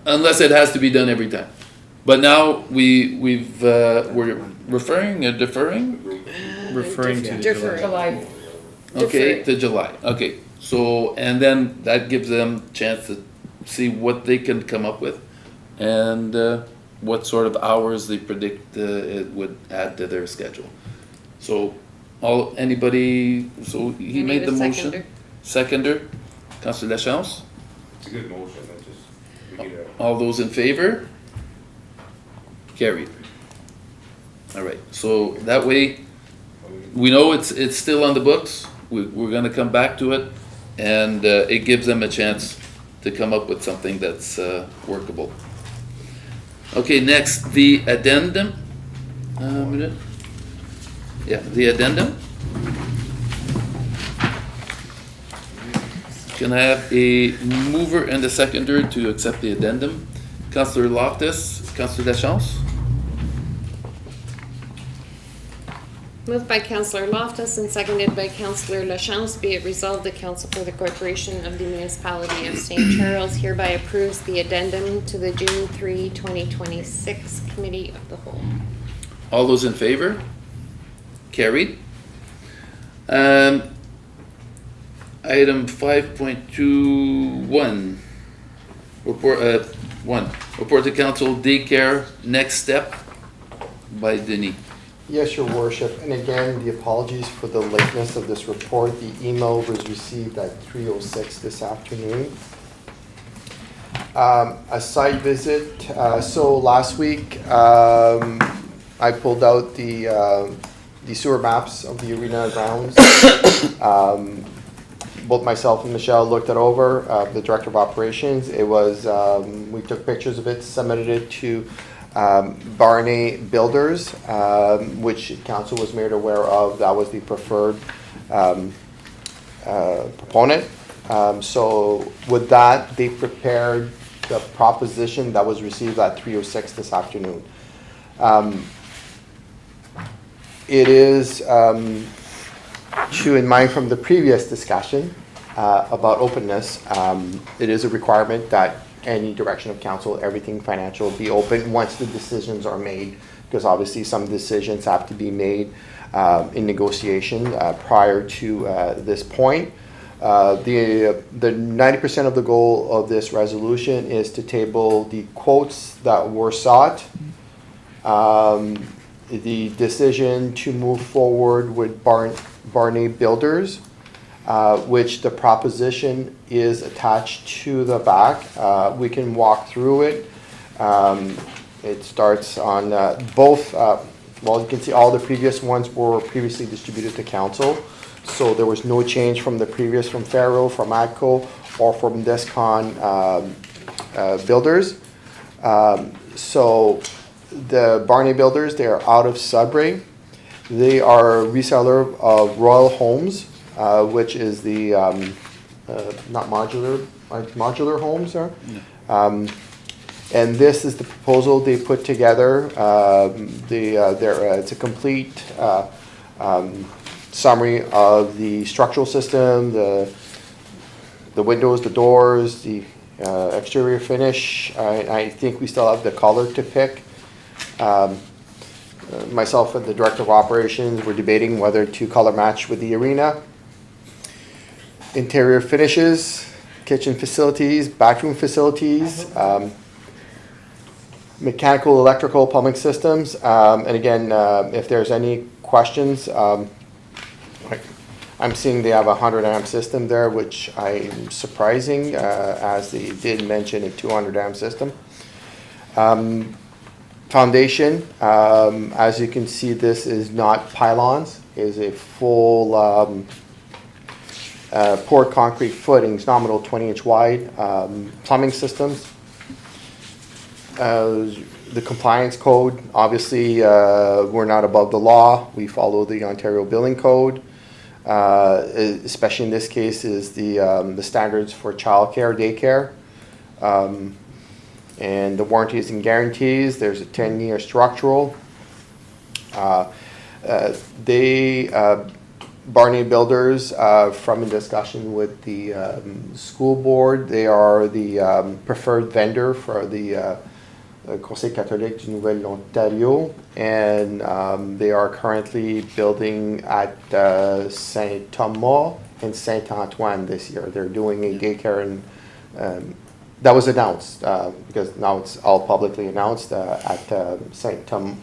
[SPEAKER 1] Unless it has to be done every time. But now we're referring or deferring?
[SPEAKER 4] referring to the
[SPEAKER 2] Deferring.
[SPEAKER 4] July.
[SPEAKER 3] July,
[SPEAKER 1] Okay,
[SPEAKER 2] Defer.
[SPEAKER 1] to July, okay. So, and then that gives them a chance to see what they can come up with and what sort of hours they predict it would add to their schedule. So, anybody, so he
[SPEAKER 2] I
[SPEAKER 1] made
[SPEAKER 2] need
[SPEAKER 1] the
[SPEAKER 2] a
[SPEAKER 1] motion? Seconder, Councilor Lachance,
[SPEAKER 7] It's a good motion, that just, we need a.
[SPEAKER 1] all those in favor? Carried. All right, so that way, we know it's still on the books, we're gonna come back to it, and it gives them a chance to come up with something that's workable. Okay, next, the addendum. Yeah, the addendum. Can I have a mover and a seconder to accept the addendum? Councillor Loftus, Councillor Lachance?
[SPEAKER 2] Moved by Councillor Loftus and seconded by Councillor Lachance, be it resolved the Council for the Corporation of the Municipality of St. Charles hereby approves the addendum to the June 3, 2026 Committee of the Whole.
[SPEAKER 1] All those in favor? Carried. Item 5.21. Report, report to council daycare next step by Denis.
[SPEAKER 8] Yes, your worship, and again, the apologies for the lateness of this report. The email was received at 3:06 this afternoon. A site visit, so last week, I pulled out the sewer maps of the arena grounds. Both myself and Michelle looked it over, the director of operations. It was, we took pictures of it, submitted it to Barney Builders, which council was made aware of. That was the preferred proponent. So with that, they prepared the proposition that was received at 3:06 this afternoon. It is, in mind from the previous discussion about openness, it is a requirement that any direction of council, everything financial be open once the decisions are made, because obviously some decisions have to be made in negotiation prior to this point. The 90% of the goal of this resolution is to table the quotes that were sought, the decision to move forward with Barney Builders, which the proposition is attached to the back. We can walk through it. It starts on both, well, you can see all the previous ones were previously distributed to council. So there was no change from the previous, from Faro, from ATCO, or from Descon Builders. So the Barney Builders, they are out of Sudbury. They are a reseller of Royal Homes, which is the, not modular homes, sir? And this is the proposal they put together. It's a complete summary of the structural system, the windows, the doors, the exterior finish. I think we still have the color to pick. Myself and the Director of Operations were debating whether to color match with the arena. Interior finishes, kitchen facilities, bathroom facilities, mechanical, electrical, plumbing systems. And again, if there's any questions, I'm seeing they have a 100 amp system there, which I'm surprising, as they did mention a 200 amp system. Foundation, as you can see, this is not pylons, is a full poured concrete footings, nominal 20-inch wide, plumbing systems. The compliance code, obviously, we're not above the law. We follow the Ontario Building Code. Especially in this case, is the standards for childcare, daycare, and the warranties and guarantees. There's a 10-year structural. Barney Builders, from a discussion with the school board, they are the preferred vendor for the Conseil catholique du Nouvel-Ontario, and they are currently building at Saint-Thomas and Saint-Antoine this year. They're doing a daycare, and that was announced because now it's all publicly announced at Saint-Thomas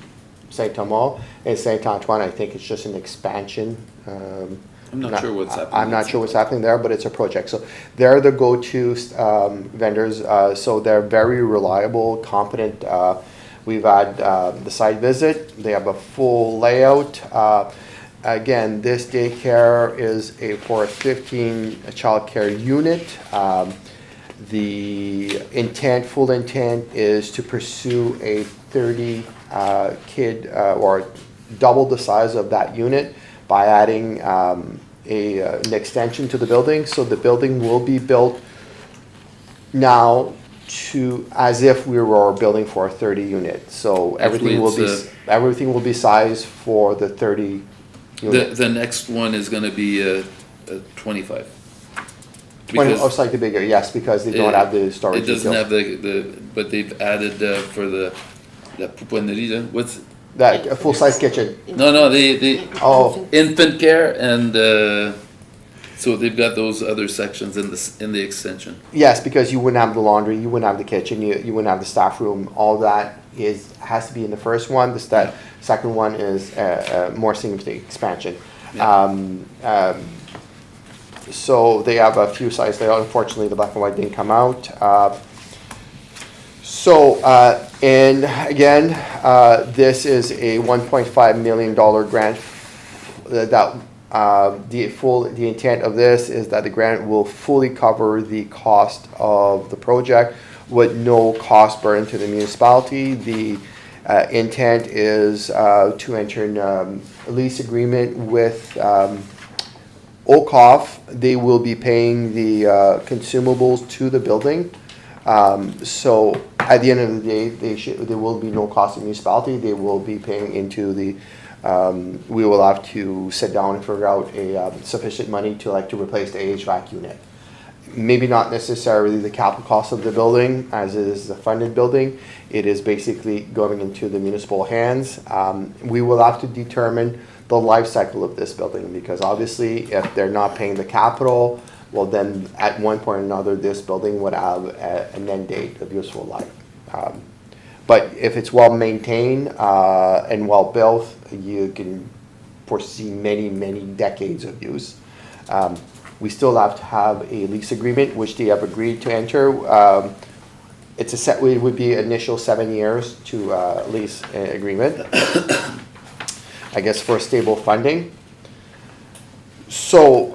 [SPEAKER 8] and Saint-Antoine. I think it's just an expansion.
[SPEAKER 1] I'm not sure what's happening.
[SPEAKER 8] I'm not sure what's happening there, but it's a project. So they're the go-to vendors. So they're very reliable, competent. We've had the site visit. They have a full layout. Again, this daycare is for a 15 child care unit. The full intent is to pursue a 30 kid or double the size of that unit by adding an extension to the building. So the building will be built now as if we were building for a 30 unit. So everything will be sized for the 30 unit.
[SPEAKER 1] The next one is going to be a 25.
[SPEAKER 8] Slightly bigger, yes, because they don't have the storage.
[SPEAKER 1] It doesn't have but they've added for the pouponnerie. What's
[SPEAKER 8] that? A full-size kitchen.
[SPEAKER 1] No, they
[SPEAKER 8] Oh,
[SPEAKER 1] infant care, and so they've got those other sections in the extension.
[SPEAKER 8] yes, because you wouldn't have the laundry, you wouldn't have the kitchen, you wouldn't have the staff room. All that has to be in the first one. The second one is more significant expansion.
[SPEAKER 1] Yeah.
[SPEAKER 8] So they have a few sites there. Unfortunately, the black and white didn't come out. And again, this is a $1.5 million grant. The intent of this is that the grant will fully cover the cost of the project with no cost burden to the municipality. The intent is to enter in a lease agreement with OCOF. They will be paying the consumables to the building. So at the end of the day, there will be no cost to the municipality. They will be paying into the, we will have to sit down and figure out sufficient money to replace the HVAC unit. Maybe not necessarily the capital cost of the building, as it is a funded building. It is basically going into the municipal hands. We will have to determine the life cycle of this building, because obviously if they're not paying the capital, well then at one point or another, this building would have an end date of useful life. But if it's well maintained and well built, you can foresee many, many decades of use. We still have to have a lease agreement, which they have agreed to enter. It's a set, it would be initial 7 years to lease agreement, I guess, for stable funding. So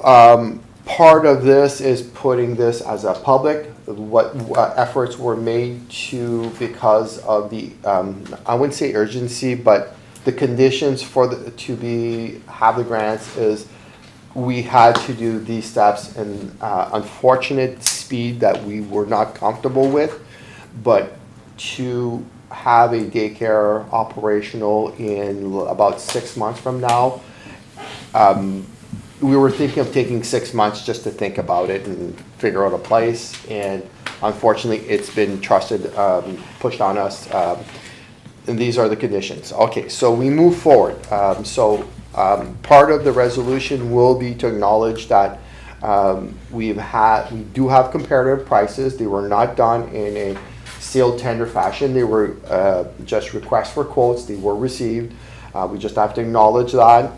[SPEAKER 8] part of this is putting this as a public, what efforts were made to, because of the, I wouldn't say urgency, but the conditions for have the grants is we had to do these steps in unfortunate speed that we were not comfortable with, but to have a daycare operational in about 6 months from now, we were thinking of taking 6 months just to think about it and figure out a place, and unfortunately it's been trusted, pushed on us, and these are the conditions. Okay, so we move forward. Part of the resolution will be to acknowledge that we do have comparative prices. They were not done in a sealed tender fashion. They were just requests for quotes. They were received. We just have to acknowledge that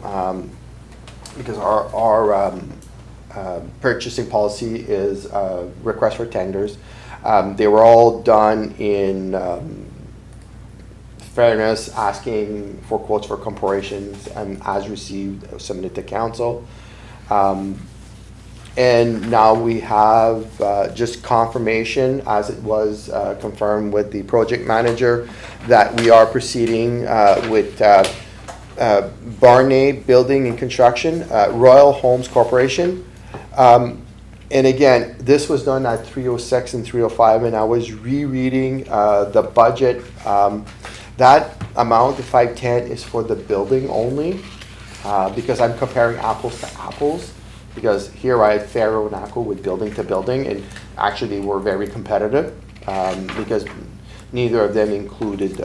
[SPEAKER 8] because our purchasing policy is request for tenders. They were all done in fairness, asking for quotes for comparisons and as received, submitted to council. And now we have just confirmation, as it was confirmed with the project manager, that we are proceeding with Barney Building and Construction, Royal Homes Corporation. And again, this was done at 306 and 305, and I was rereading the budget. That amount, the 510, is for the building only, because I'm comparing apples to apples. Because here I had Faro and ACO with building to building, and actually they were very competitive because neither of them included.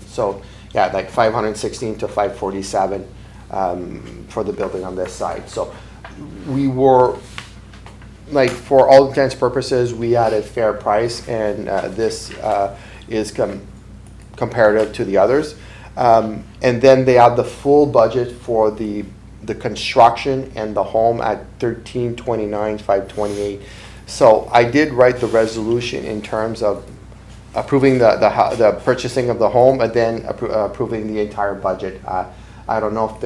[SPEAKER 8] So yeah, like 516 to 547 for the building on this side. So we were, like, for all intents and purposes, we had a fair price, and this is comparative to the others. And then they have the full budget for the construction and the home at 1329,528. So I did write the resolution in terms of approving the purchasing of the home, and then approving the entire budget. I don't know if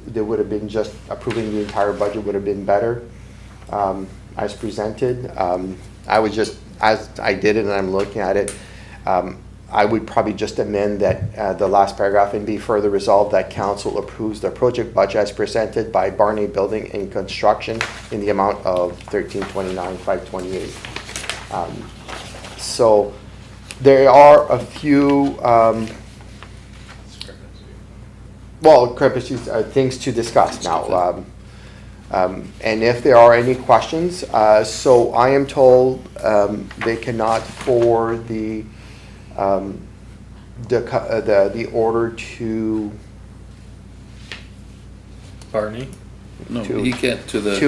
[SPEAKER 8] there would have been just approving the entire budget would have been better as presented. I would just, as I did it and I'm looking at it, I would probably just amend that the last paragraph and be further resolved that council approves the project budget as presented by Barney Building and Construction in the amount of $1329,528. So there are a few things to discuss now. And if there are any questions, so I am told they cannot forward the order to
[SPEAKER 4] Barney?
[SPEAKER 1] No,
[SPEAKER 8] To-
[SPEAKER 1] he can't to the.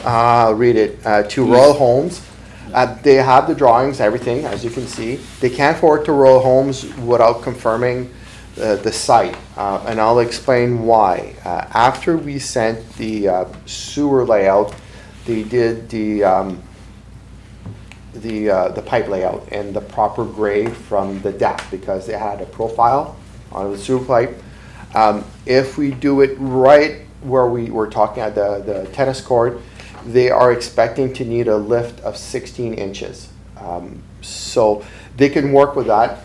[SPEAKER 8] I'll read it, to Royal Homes. They have the drawings, everything, as you can see. They can't forward to Royal Homes without confirming the site, and I'll explain why. After we sent the sewer layout, they did the pipe layout and the proper grade from the depth, because they had a profile on the sewer pipe. If we do it right where we were talking at the tennis court, they are expecting to need a lift of 16 inches. So they can work with that.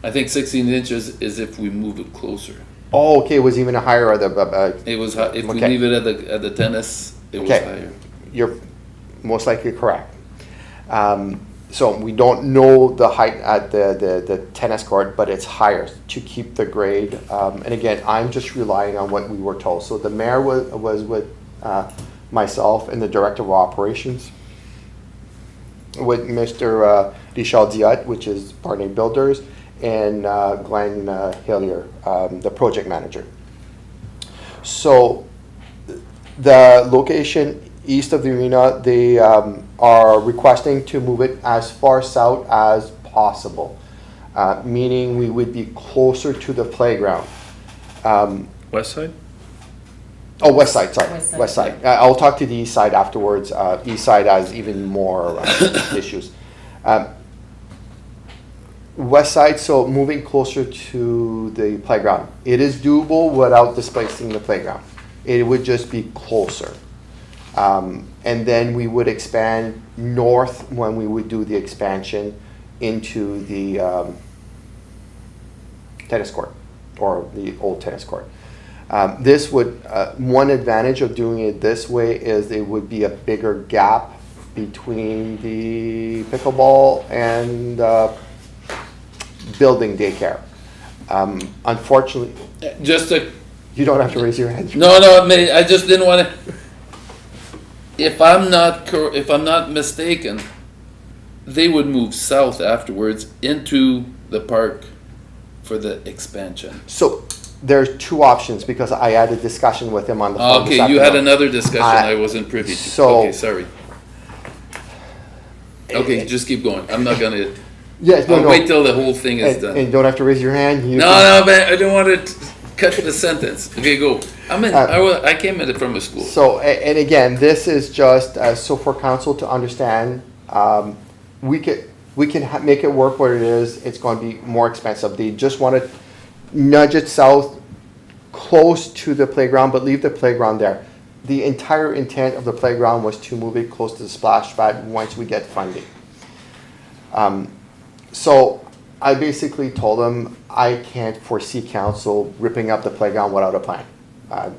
[SPEAKER 1] I think 16 inches is if we move it closer.
[SPEAKER 8] Oh, okay, it was even higher at the,
[SPEAKER 1] It was, if we
[SPEAKER 8] Okay.
[SPEAKER 1] leave it at the tennis, it was
[SPEAKER 8] Okay.
[SPEAKER 1] higher.
[SPEAKER 8] you're most likely correct. So we don't know the height at the tennis court, but it's higher to keep the grade. And again, I'm just relying on what we were told. So the mayor was with myself and the director of operations, with Mr. Richard Diot, which is Barney Builders, and Glenn Hillier, the project manager. So The location east of the arena, they are requesting to move it as far south as possible, meaning we would be closer to the playground.
[SPEAKER 4] West side?
[SPEAKER 8] Oh, west side, sorry,
[SPEAKER 3] West side.
[SPEAKER 8] west side. I'll talk to the east side afterwards. East side has even more issues. West side, so moving closer to the playground. It is doable without displacing the playground. It would just be closer. And then we would expand north when we would do the expansion into the tennis court, or the old tennis court. This would, one advantage of doing it this way is there would be a bigger gap between the pickleball and building daycare. Unfortunately,
[SPEAKER 1] Just to,
[SPEAKER 8] you don't have to raise your hand.
[SPEAKER 1] no, I just didn't want to. If I'm not mistaken, they would move south afterwards into the park for the expansion.
[SPEAKER 8] So there's two options because I had a discussion with him on the phone. this
[SPEAKER 1] Okay, you had
[SPEAKER 8] afternoon.
[SPEAKER 1] another discussion
[SPEAKER 8] I-
[SPEAKER 1] I wasn't privy to.
[SPEAKER 8] so-
[SPEAKER 1] Okay, sorry. Okay, just keep going. I'm not gonna,
[SPEAKER 8] Yes, no,
[SPEAKER 1] I'll
[SPEAKER 8] no.
[SPEAKER 1] wait till the whole thing is
[SPEAKER 8] And
[SPEAKER 1] done.
[SPEAKER 8] you don't have to raise your hand. You
[SPEAKER 1] No,
[SPEAKER 8] can-
[SPEAKER 1] no, man, I don't want to cut the sentence. Okay, go. I came at it from a school.
[SPEAKER 8] So, and again, this is just, so for council to understand, we can make it work where it is, it's gonna be more expensive. They just wanna nudge it south, close to the playground, but leave the playground there. The entire intent of the playground was to move it close to the splash pad once we get funding. So I basically told them I can't foresee council ripping up the playground without a plan. I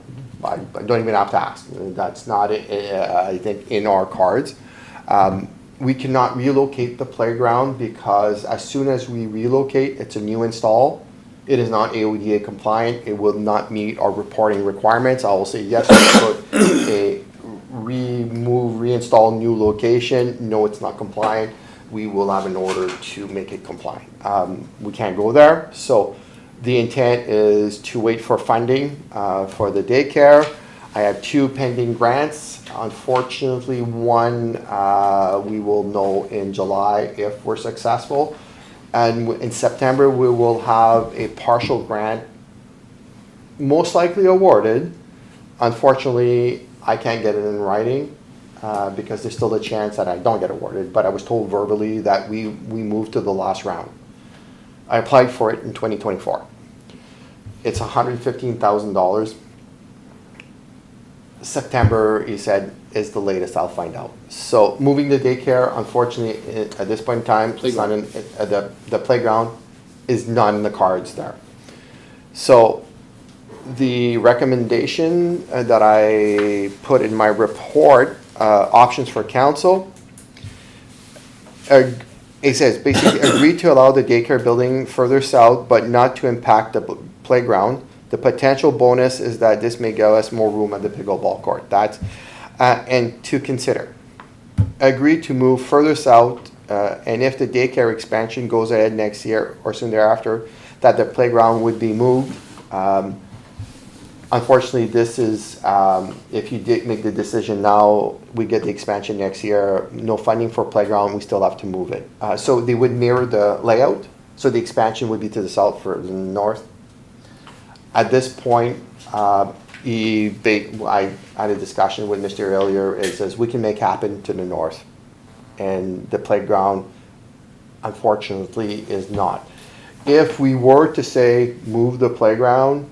[SPEAKER 8] don't even have to ask. That's not, I think, in our cards. We cannot relocate the playground because as soon as we relocate, it's a new install. It is not AODA compliant. It will not meet our reporting requirements. I will say yes, we put a reinstall new location. No, it's not compliant. We will have an order to make it compliant. We can't go there. So the intent is to wait for funding for the daycare. I have 2 pending grants. Unfortunately, one we will know in July if we're successful. And in September, we will have a partial grant, most likely awarded. Unfortunately, I can't get it in writing because there's still a chance that I don't get awarded. But I was told verbally that we moved to the last round. I applied for it in 2024. It's $115,000. September, he said, is the latest I'll find out. So moving the daycare, unfortunately, at this point in time, it's not in, the playground is not in the cards there. So the recommendation that I put in my report, options for council, it says basically agree to allow the daycare building further south, but not to impact the playground. The potential bonus is that this may give us more room at the pickleball court. That's, and to consider. Agree to move further south, and if the daycare expansion goes ahead next year or soon thereafter, that the playground would be moved. Unfortunately, this is, if you did make the decision now, we get the expansion next year, no funding for playground, we still have to move it. So they would mirror the layout, so the expansion would be to the south for the north. At this point, I had a discussion with Mr. earlier, it says we can make happen to the north. And the playground, unfortunately, is not. If we were to say, move the playground,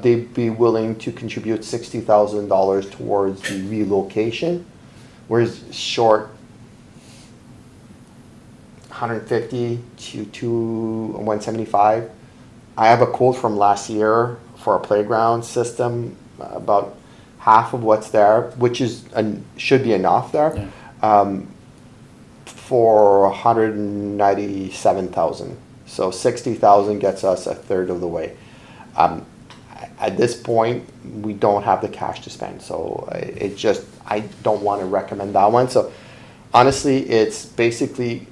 [SPEAKER 8] they'd be willing to contribute $60,000 towards the relocation, whereas short 150 to 175. I have a quote from last year for a playground system, about half of what's there, which is should be enough there, for 197,000. So 60,000 gets us a third of the way. At this point, we don't have the cash to spend, so I don't want to recommend that one. So honestly, it's basically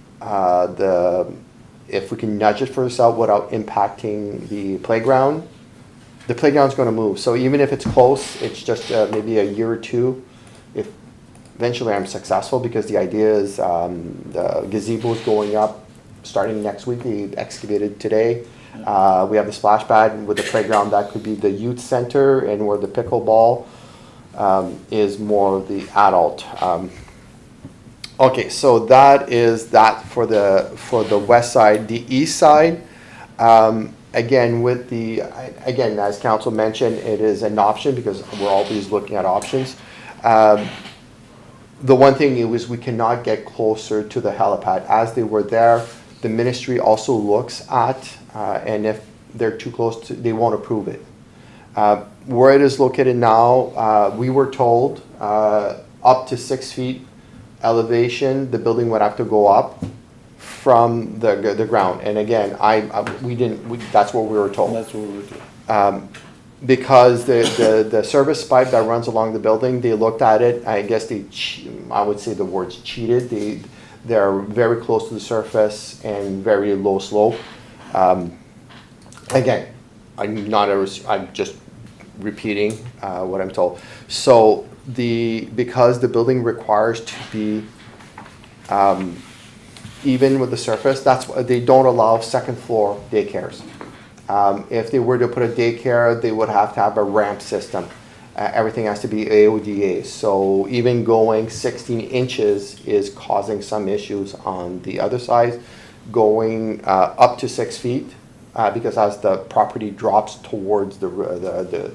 [SPEAKER 8] if we can nudge it further out without impacting the playground, the playground's gonna move, so even if it's close, it's just maybe a year or two. If eventually I'm successful, because the idea is the gazebo's going up starting next week. They excavated today. We have the splash pad with the playground, that could be the youth center, and where the pickleball is more of the adult. Okay, so that is that for the west side. The east side, again, with again, as council mentioned, it is an option because we're always looking at options. The one thing is we cannot get closer to the helipad. As they were there, the ministry also looks at, and if they're too close to, they won't approve it. Where it is located now, we were told up to 6 feet elevation, the building would have to go up from the ground. And again, that's what we were told.
[SPEAKER 1] That's what we're doing.
[SPEAKER 8] Because the service pipe that runs along the building, they looked at it, I guess I would say the words cheated. They're very close to the surface and very low slope. Again, I'm just repeating what I'm told. So because the building requires to be even with the surface, that's why they don't allow second floor daycares. If they were to put a daycare, they would have to have a ramp system. Everything has to be AODA. So even going 16 inches is causing some issues on the other side. Going up to 6 feet, because as the property drops towards the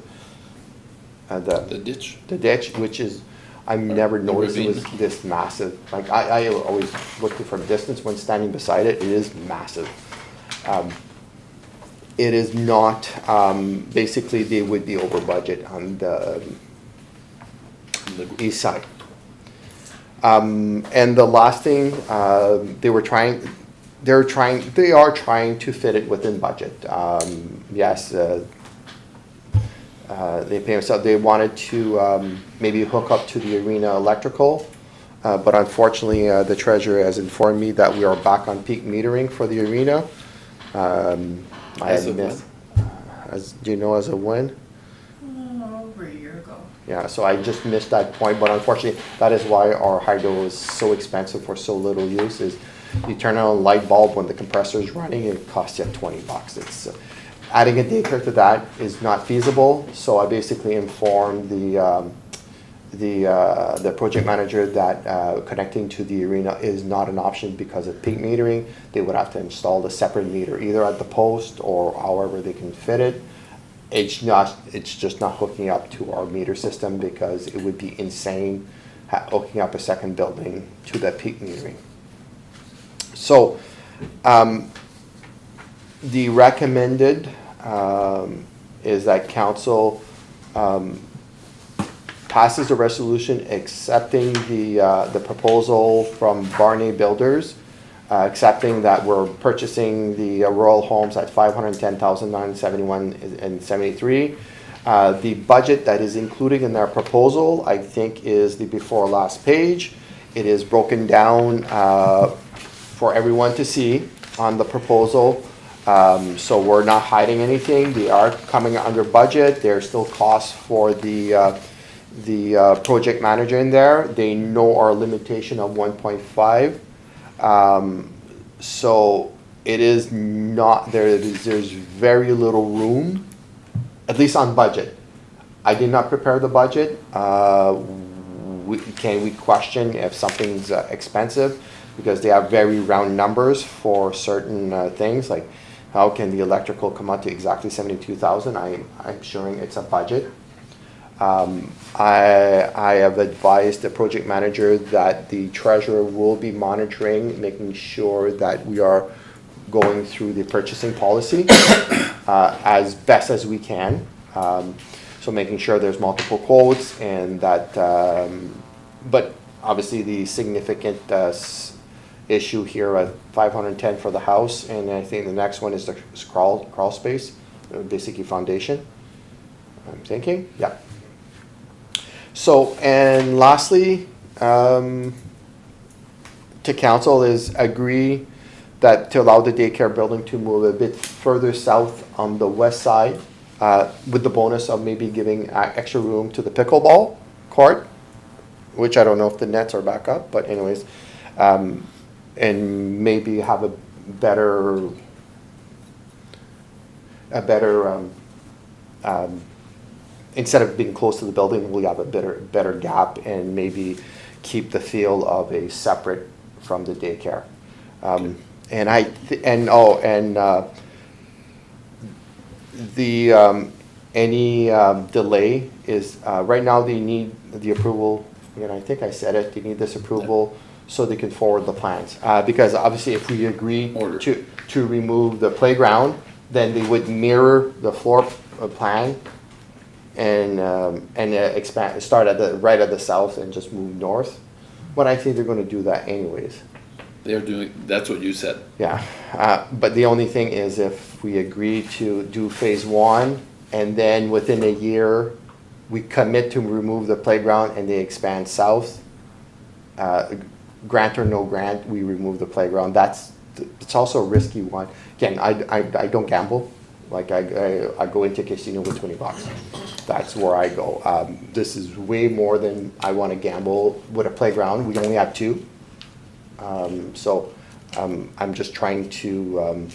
[SPEAKER 8] ditch, which is, I've never noticed it was this massive. Like I always looked from a distance when standing beside it. It is massive. It is not, basically they would be over budget on the east side. And the last thing, they are trying to fit it within budget. Yes, they wanted to maybe hook up to the arena electrical, but unfortunately the treasurer has informed me that we are back on peak metering for the arena. Do you know as of when?
[SPEAKER 9] Over a year ago.
[SPEAKER 8] Yeah, so I just missed that point, but unfortunately, that is why our hydro is so expensive for so little use. Is you turn on a light bulb when the compressor is running, it costs you $20. It's adding a daycare to that is not feasible. So I basically informed the project manager that connecting to the arena is not an option because of peak metering. They would have to install the separate meter either at the post or however they can fit it. It's just not hooking up to our meter system because it would be insane hooking up a second building to that peak metering. So the recommended is that council passes the resolution accepting the proposal from Barney Builders, accepting that we're purchasing the Royal Homes at $510,971.73. The budget that is included in their proposal, I think, is the before last page. It is broken down for everyone to see on the proposal. So we're not hiding anything. They are coming under budget. There's still costs for the project manager in there. They know our limitation of 1.5. So it is not, there's very little room, at least on budget. I did not prepare the budget. Can we question if something's expensive? Because they have very round numbers for certain things, like how can the electrical come out to exactly 72,000? I'm sure it's a budget. I have advised the project manager that the treasurer will be monitoring, making sure that we are going through the purchasing policy as best as we can. So making sure there's multiple quotes and that, but obviously the significant issue here at 510 for the house, and I think the next one is the crawl space, basically foundation, I'm thinking, yeah. So, and lastly, to council is agree that to allow the daycare building to move a bit further south on the west side with the bonus of maybe giving extra room to the pickleball court, which I don't know if the nets are back up, but anyways, and maybe have a better instead of being close to the building, we have a better gap and maybe keep the feel of a separate from the daycare. Any delay is, right now they need the approval, and I think I said it, they need this approval so they can forward the plans. Because obviously if we agree
[SPEAKER 1] Order.
[SPEAKER 8] to remove the playground, then they would mirror the floor plan and expand, start at the, right at the south and just move north. But I think they're gonna do that anyways.
[SPEAKER 1] They're doing, that's what you said.
[SPEAKER 8] Yeah, but the only thing is if we agree to do phase one and then within a year, we commit to remove the playground and they expand south, grant or no grant, we remove the playground. It's also a risky one. Again, I don't gamble. Like I go into a casino with $20. That's where I go. This is way more than I want to gamble with a playground. We only have 2. So I'm just trying to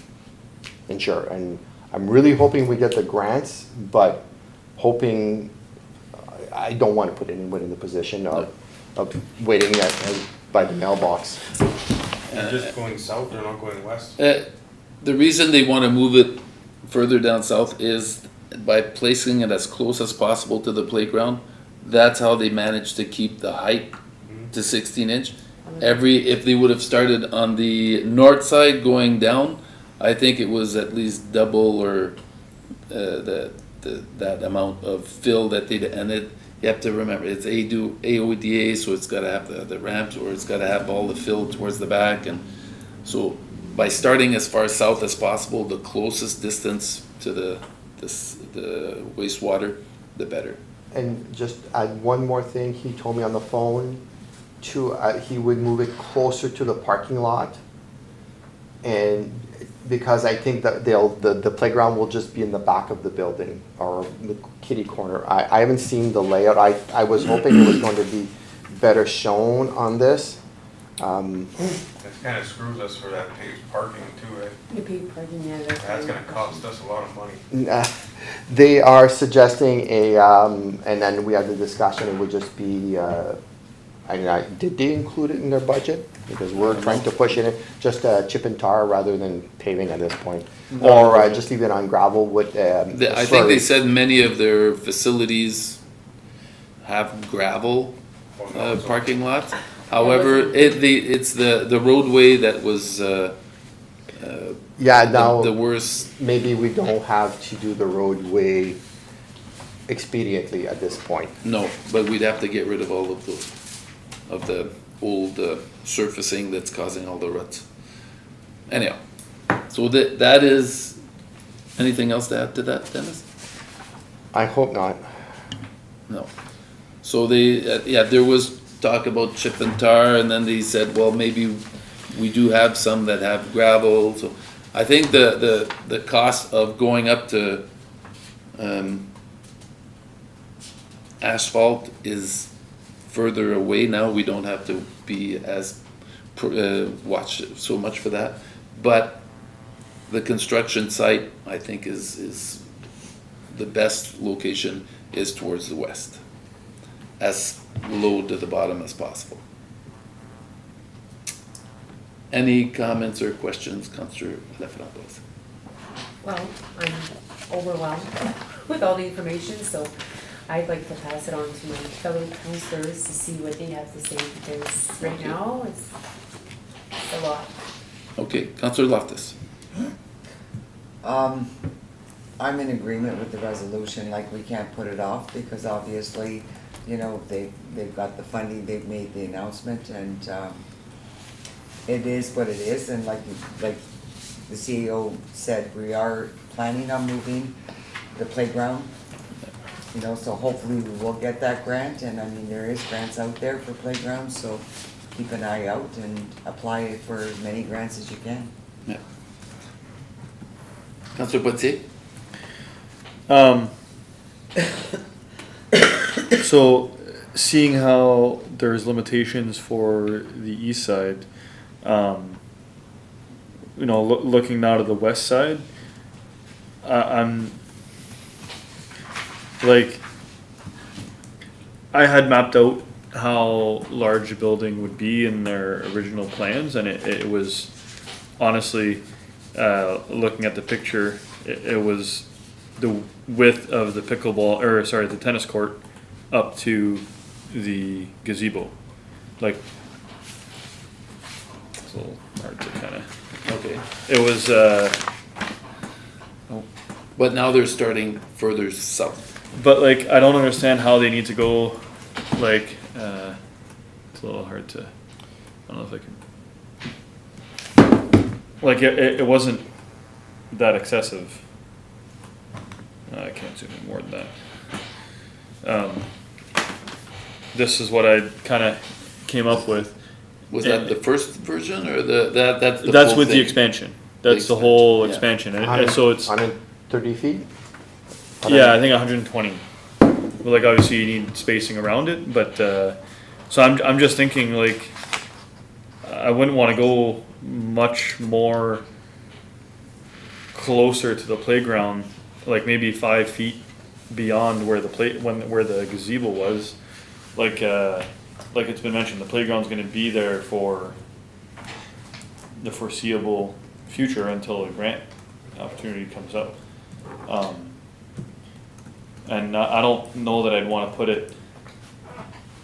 [SPEAKER 8] ensure, and I'm really hoping we get the grants, but hoping, I don't want to put anyone in the position of waiting by the mailbox.
[SPEAKER 7] You're just going south, they're not going west.
[SPEAKER 1] The reason they want to move it further down south is by placing it as close as possible to the playground. That's how they manage to keep the height to 16 inch. If they would have started on the north side going down, I think it was at least double or that amount of fill that they, and you have to remember, it's AODA, so it's got to have the ramps, or it's got to have all the fill towards the back. And so by starting as far south as possible, the closest distance to the wastewater, the better.
[SPEAKER 8] And just add one more thing, he told me on the phone, he would move it closer to the parking lot. And because I think that the playground will just be in the back of the building or the kitty corner. I haven't seen the layout. I was hoping it was going to be better shown on this.
[SPEAKER 7] That kind of screws us for that paid parking too, eh?
[SPEAKER 3] The paid parking, yeah.
[SPEAKER 7] That's gonna cost us a lot of money.
[SPEAKER 8] They are suggesting and then we had the discussion, it would just be, did they include it in their budget? Because we're trying to push it in, just chip and tar rather than paving at this point. Or just leave it on gravel with,
[SPEAKER 1] I think they said many of their facilities have gravel parking lots. However, it's the roadway that was
[SPEAKER 8] yeah, now
[SPEAKER 1] the worst.
[SPEAKER 8] maybe we don't have to do the roadway expediently at this point.
[SPEAKER 1] No, but we'd have to get rid of all of the old surfacing that's causing all the ruts. Anyhow, so that is, anything else to add to that, Dennis?
[SPEAKER 8] I hope not.
[SPEAKER 1] No. So there was talk about chip and tar, and then they said, well, maybe we do have some that have gravel. So I think the cost of going up to asphalt is further away now. We don't have to be as watch so much for that, but the construction site, I think, is the best location is towards the west, as low to the bottom as possible. Any comments or questions, Councillor Laframboise?
[SPEAKER 3] Well, I'm overwhelmed with all the information, so I'd like to pass it on to my fellow councillors to see what they have to say, because right now, it's a lot.
[SPEAKER 1] Okay, Councillor Loftus.
[SPEAKER 6] I'm in agreement with the resolution, like we can't put it off because obviously, you know, they've got the funding, they've made the announcement, and it is what it is, and like the CEO said, we are planning on moving the playground, you know, so hopefully we will get that grant, and I mean, there is grants out there for playgrounds, so keep an eye out and apply for as many grants as you can.
[SPEAKER 1] Yeah. Councillor Potier?
[SPEAKER 4] So, seeing how there's limitations for the east side, looking now to the west side, I'm like, I had mapped out how large a building would be in their original plans, and it was honestly, looking at the picture, it was the width of the the tennis court up to the gazebo. Like, it's a little hard to kind of.
[SPEAKER 1] Okay.
[SPEAKER 4] It was.
[SPEAKER 1] But now they're starting further south.
[SPEAKER 4] But like, I don't understand how they need to go. Like, it's a little hard to. I don't know if I can. Like, it wasn't that excessive. I can't zoom in more than that. This is what I kind of came up with.
[SPEAKER 1] Was that the first version or that's the
[SPEAKER 4] That's
[SPEAKER 1] full
[SPEAKER 4] with the
[SPEAKER 1] thing?
[SPEAKER 4] expansion. That's the whole expansion, and so it's
[SPEAKER 8] 130 feet?
[SPEAKER 4] yeah, I think 120. But like, obviously you need spacing around it, but so I'm just thinking, like, I wouldn't want to go much more closer to the playground, like maybe 5 feet beyond where where the gazebo was. Like it's been mentioned, the playground's going to be there for the foreseeable future until a grant opportunity comes up. And I don't know that I'd want to put it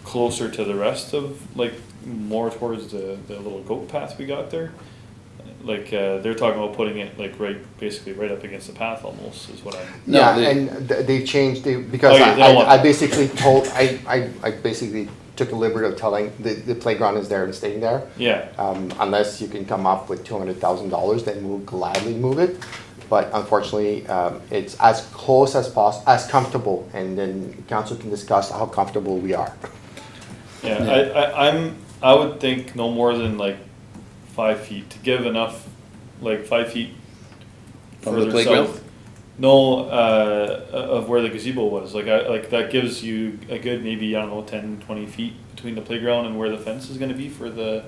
[SPEAKER 4] closer to the rest of, like, more towards the little goat path we got there. Like, they're talking about putting it like basically right up against the path almost is what I'm.
[SPEAKER 1] No,
[SPEAKER 8] Yeah,
[SPEAKER 1] they-
[SPEAKER 8] and they changed, because
[SPEAKER 4] Oh, yeah, they don't want-
[SPEAKER 8] I basically told, I basically took the liberty of telling, the playground is there and staying there.
[SPEAKER 4] Yeah,
[SPEAKER 8] Unless you can come up with $200,000, then we'll gladly move it. But unfortunately, it's as close as possible, as comfortable, and then council can discuss how comfortable we are.
[SPEAKER 4] yeah. I would think no more than like 5 feet to give enough, like 5 feet
[SPEAKER 1] From the
[SPEAKER 4] further
[SPEAKER 1] playground?
[SPEAKER 4] south. No, of where the gazebo was. Like that gives you a good maybe, I don't know, 10, 20 feet between the playground and where the fence is going to be for the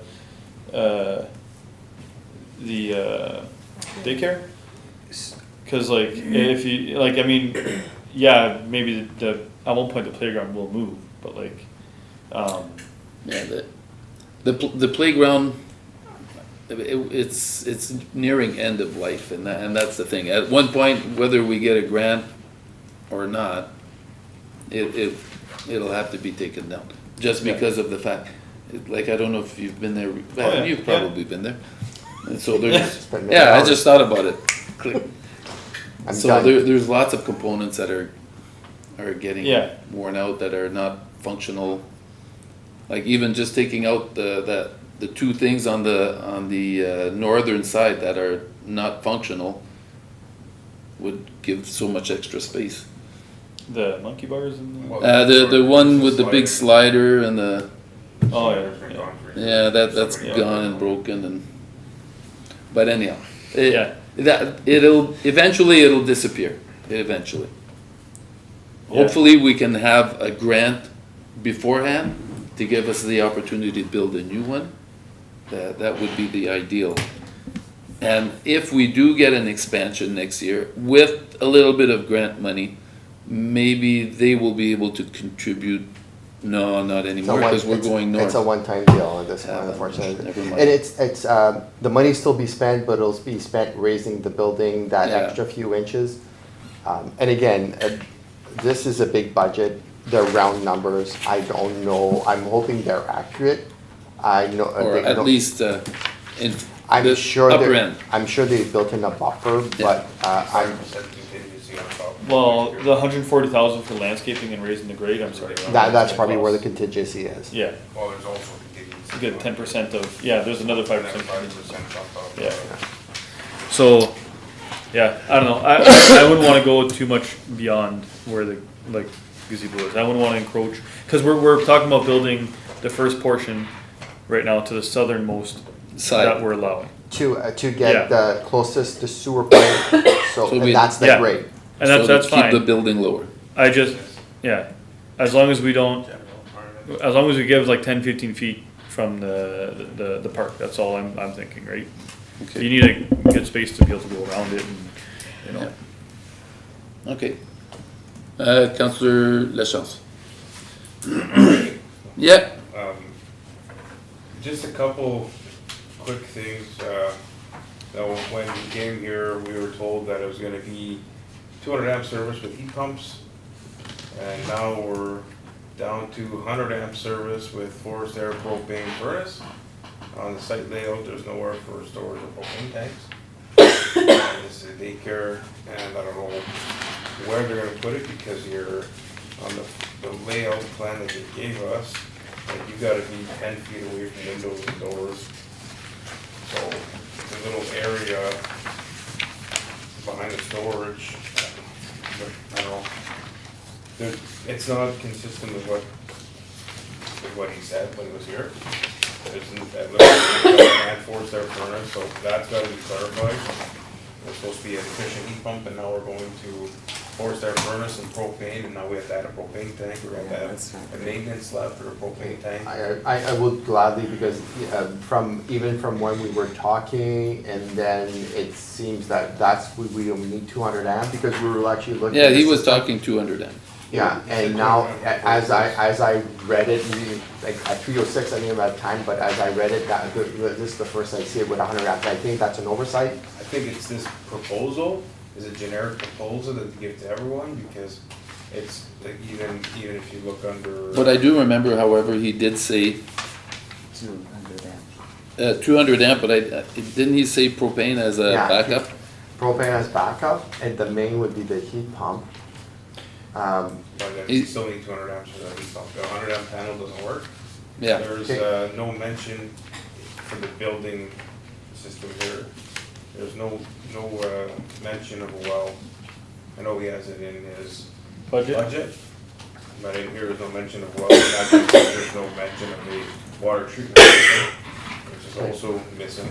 [SPEAKER 4] daycare. Because like, if you like, I mean, yeah, maybe at one point the playground will move, but like,
[SPEAKER 1] Yeah, the playground, it's nearing end of life, and that's the thing. At one point, whether we get a grant or not, it'll have to be taken down, just because of the fact, like, I don't know if you've been there, well,
[SPEAKER 4] yeah,
[SPEAKER 1] you've
[SPEAKER 4] yeah.
[SPEAKER 1] probably been there. And so there's,
[SPEAKER 8] Spend many
[SPEAKER 1] yeah, I
[SPEAKER 8] hours.
[SPEAKER 1] just thought about it. Click.
[SPEAKER 8] I'm
[SPEAKER 1] So
[SPEAKER 8] done.
[SPEAKER 1] there's lots of components that are getting
[SPEAKER 4] Yeah.
[SPEAKER 1] worn out, that are not functional. Like, even just taking out the two things on the northern side that are not functional would give so much extra space.
[SPEAKER 4] the monkey bars and
[SPEAKER 1] The one with the big slider and the,
[SPEAKER 4] oh yeah,
[SPEAKER 7] Sliders are
[SPEAKER 4] yeah.
[SPEAKER 7] gone for-
[SPEAKER 1] yeah, that's
[SPEAKER 4] Yeah.
[SPEAKER 1] gone and broken, and, but anyhow.
[SPEAKER 4] Yeah.
[SPEAKER 1] Eventually it'll disappear, eventually.
[SPEAKER 4] Yeah.
[SPEAKER 1] Hopefully, we can have a grant beforehand to give us the opportunity to build a new one. That would be the ideal. And if we do get an expansion next year with a little bit of grant money, maybe they will be able to contribute. No, not anymore, because we're going
[SPEAKER 8] It's a
[SPEAKER 1] north.
[SPEAKER 8] one-time deal on this one,
[SPEAKER 1] Yeah,
[SPEAKER 8] unfortunately.
[SPEAKER 1] never mind.
[SPEAKER 8] And it's, the money still be spent, but it'll be spent raising the building that
[SPEAKER 1] Yeah.
[SPEAKER 8] extra few inches. And again, this is a big budget, they're round numbers, I don't know, I'm hoping they're accurate. I know.
[SPEAKER 1] Or
[SPEAKER 8] they
[SPEAKER 1] at
[SPEAKER 8] don't-
[SPEAKER 1] least in
[SPEAKER 8] I'm
[SPEAKER 1] the
[SPEAKER 8] sure
[SPEAKER 1] upper
[SPEAKER 8] they're,
[SPEAKER 1] end.
[SPEAKER 8] I'm sure they built in a buffer, but, I'm,
[SPEAKER 7] 5% contingency on top.
[SPEAKER 4] Well, the 140,000 for landscaping and raising the grade. I'm sorry.
[SPEAKER 8] that's probably where the contingency is.
[SPEAKER 4] Yeah,
[SPEAKER 7] Well, there's also contingency.
[SPEAKER 4] you get 10% of, yeah, there's another 5%.
[SPEAKER 7] And then 5% on top.
[SPEAKER 4] Yeah. So, yeah, I don't know. I wouldn't want to go too much beyond where the like gazebo is. I wouldn't want to encroach because we're talking about building the first portion right now to the southernmost
[SPEAKER 1] Side.
[SPEAKER 4] that we're allowing.
[SPEAKER 8] To
[SPEAKER 4] Yeah.
[SPEAKER 8] get the closest to sewer pipe,
[SPEAKER 1] So
[SPEAKER 8] and
[SPEAKER 1] we-
[SPEAKER 8] that's the
[SPEAKER 4] Yeah.
[SPEAKER 8] grade.
[SPEAKER 4] And that's,
[SPEAKER 1] So to
[SPEAKER 4] that's
[SPEAKER 1] keep the
[SPEAKER 4] fine.
[SPEAKER 1] building lower.
[SPEAKER 4] I just, yeah, as long as we don't,
[SPEAKER 7] General requirement.
[SPEAKER 4] as long as we give like 10, 15 feet from the park, that's all I'm thinking, right? You
[SPEAKER 1] Okay,
[SPEAKER 4] need a good space to be able to go around it and, you know.
[SPEAKER 1] okay. Councillor Lachance. Yeah,
[SPEAKER 7] Just a couple quick things. Now, when we came here, we were told that it was gonna be 200 amp service with heat pumps. And now we're down to 100 amp service with forced air propane furnace. On the site layout, there's nowhere for storage of propane tanks. And this is a daycare, and I don't know where they're gonna put it, because you're on the layout plan that they gave us, like you gotta be 10 feet away from windows and doors. So the little area behind the storage, I don't know. It's not consistent with what he said when he was here. And forced air furnace, so that's gotta be clarified. It's supposed to be an efficient heat pump, and now we're going to forced air furnace and propane, and now we have to add a propane tank, we're gonna have to add a maintenance slab for a propane tank.
[SPEAKER 8] I would gladly, because even from when we were talking, and then it seems that we don't need 200 amp, because we were actually looking.
[SPEAKER 1] yeah,
[SPEAKER 8] at
[SPEAKER 1] he
[SPEAKER 8] the
[SPEAKER 1] was
[SPEAKER 8] system.
[SPEAKER 1] talking 200 amp.
[SPEAKER 8] Yeah, and now, as I read it, like at 306, I didn't have time, but as I read it, this is the first I see it with 100 amp. I think that's an oversight.
[SPEAKER 7] I think it's this proposal, is a generic proposal that they give to everyone, because it's, like, even if you look under.
[SPEAKER 1] But I do remember, however, he did say 200 amp, but didn't he say propane as a
[SPEAKER 8] Yeah.
[SPEAKER 1] backup?
[SPEAKER 8] Propane as backup, and the main would be the heat pump.
[SPEAKER 7] But then you still need 200 amps for that heat pump. The 100 amp panel doesn't work.
[SPEAKER 1] Yeah,
[SPEAKER 7] There's no mention for the building system here. There's no mention of a well. I know he has it in his budget, but in here there's no mention of well. Not just that there's no mention of the water treatment system, which is also missing.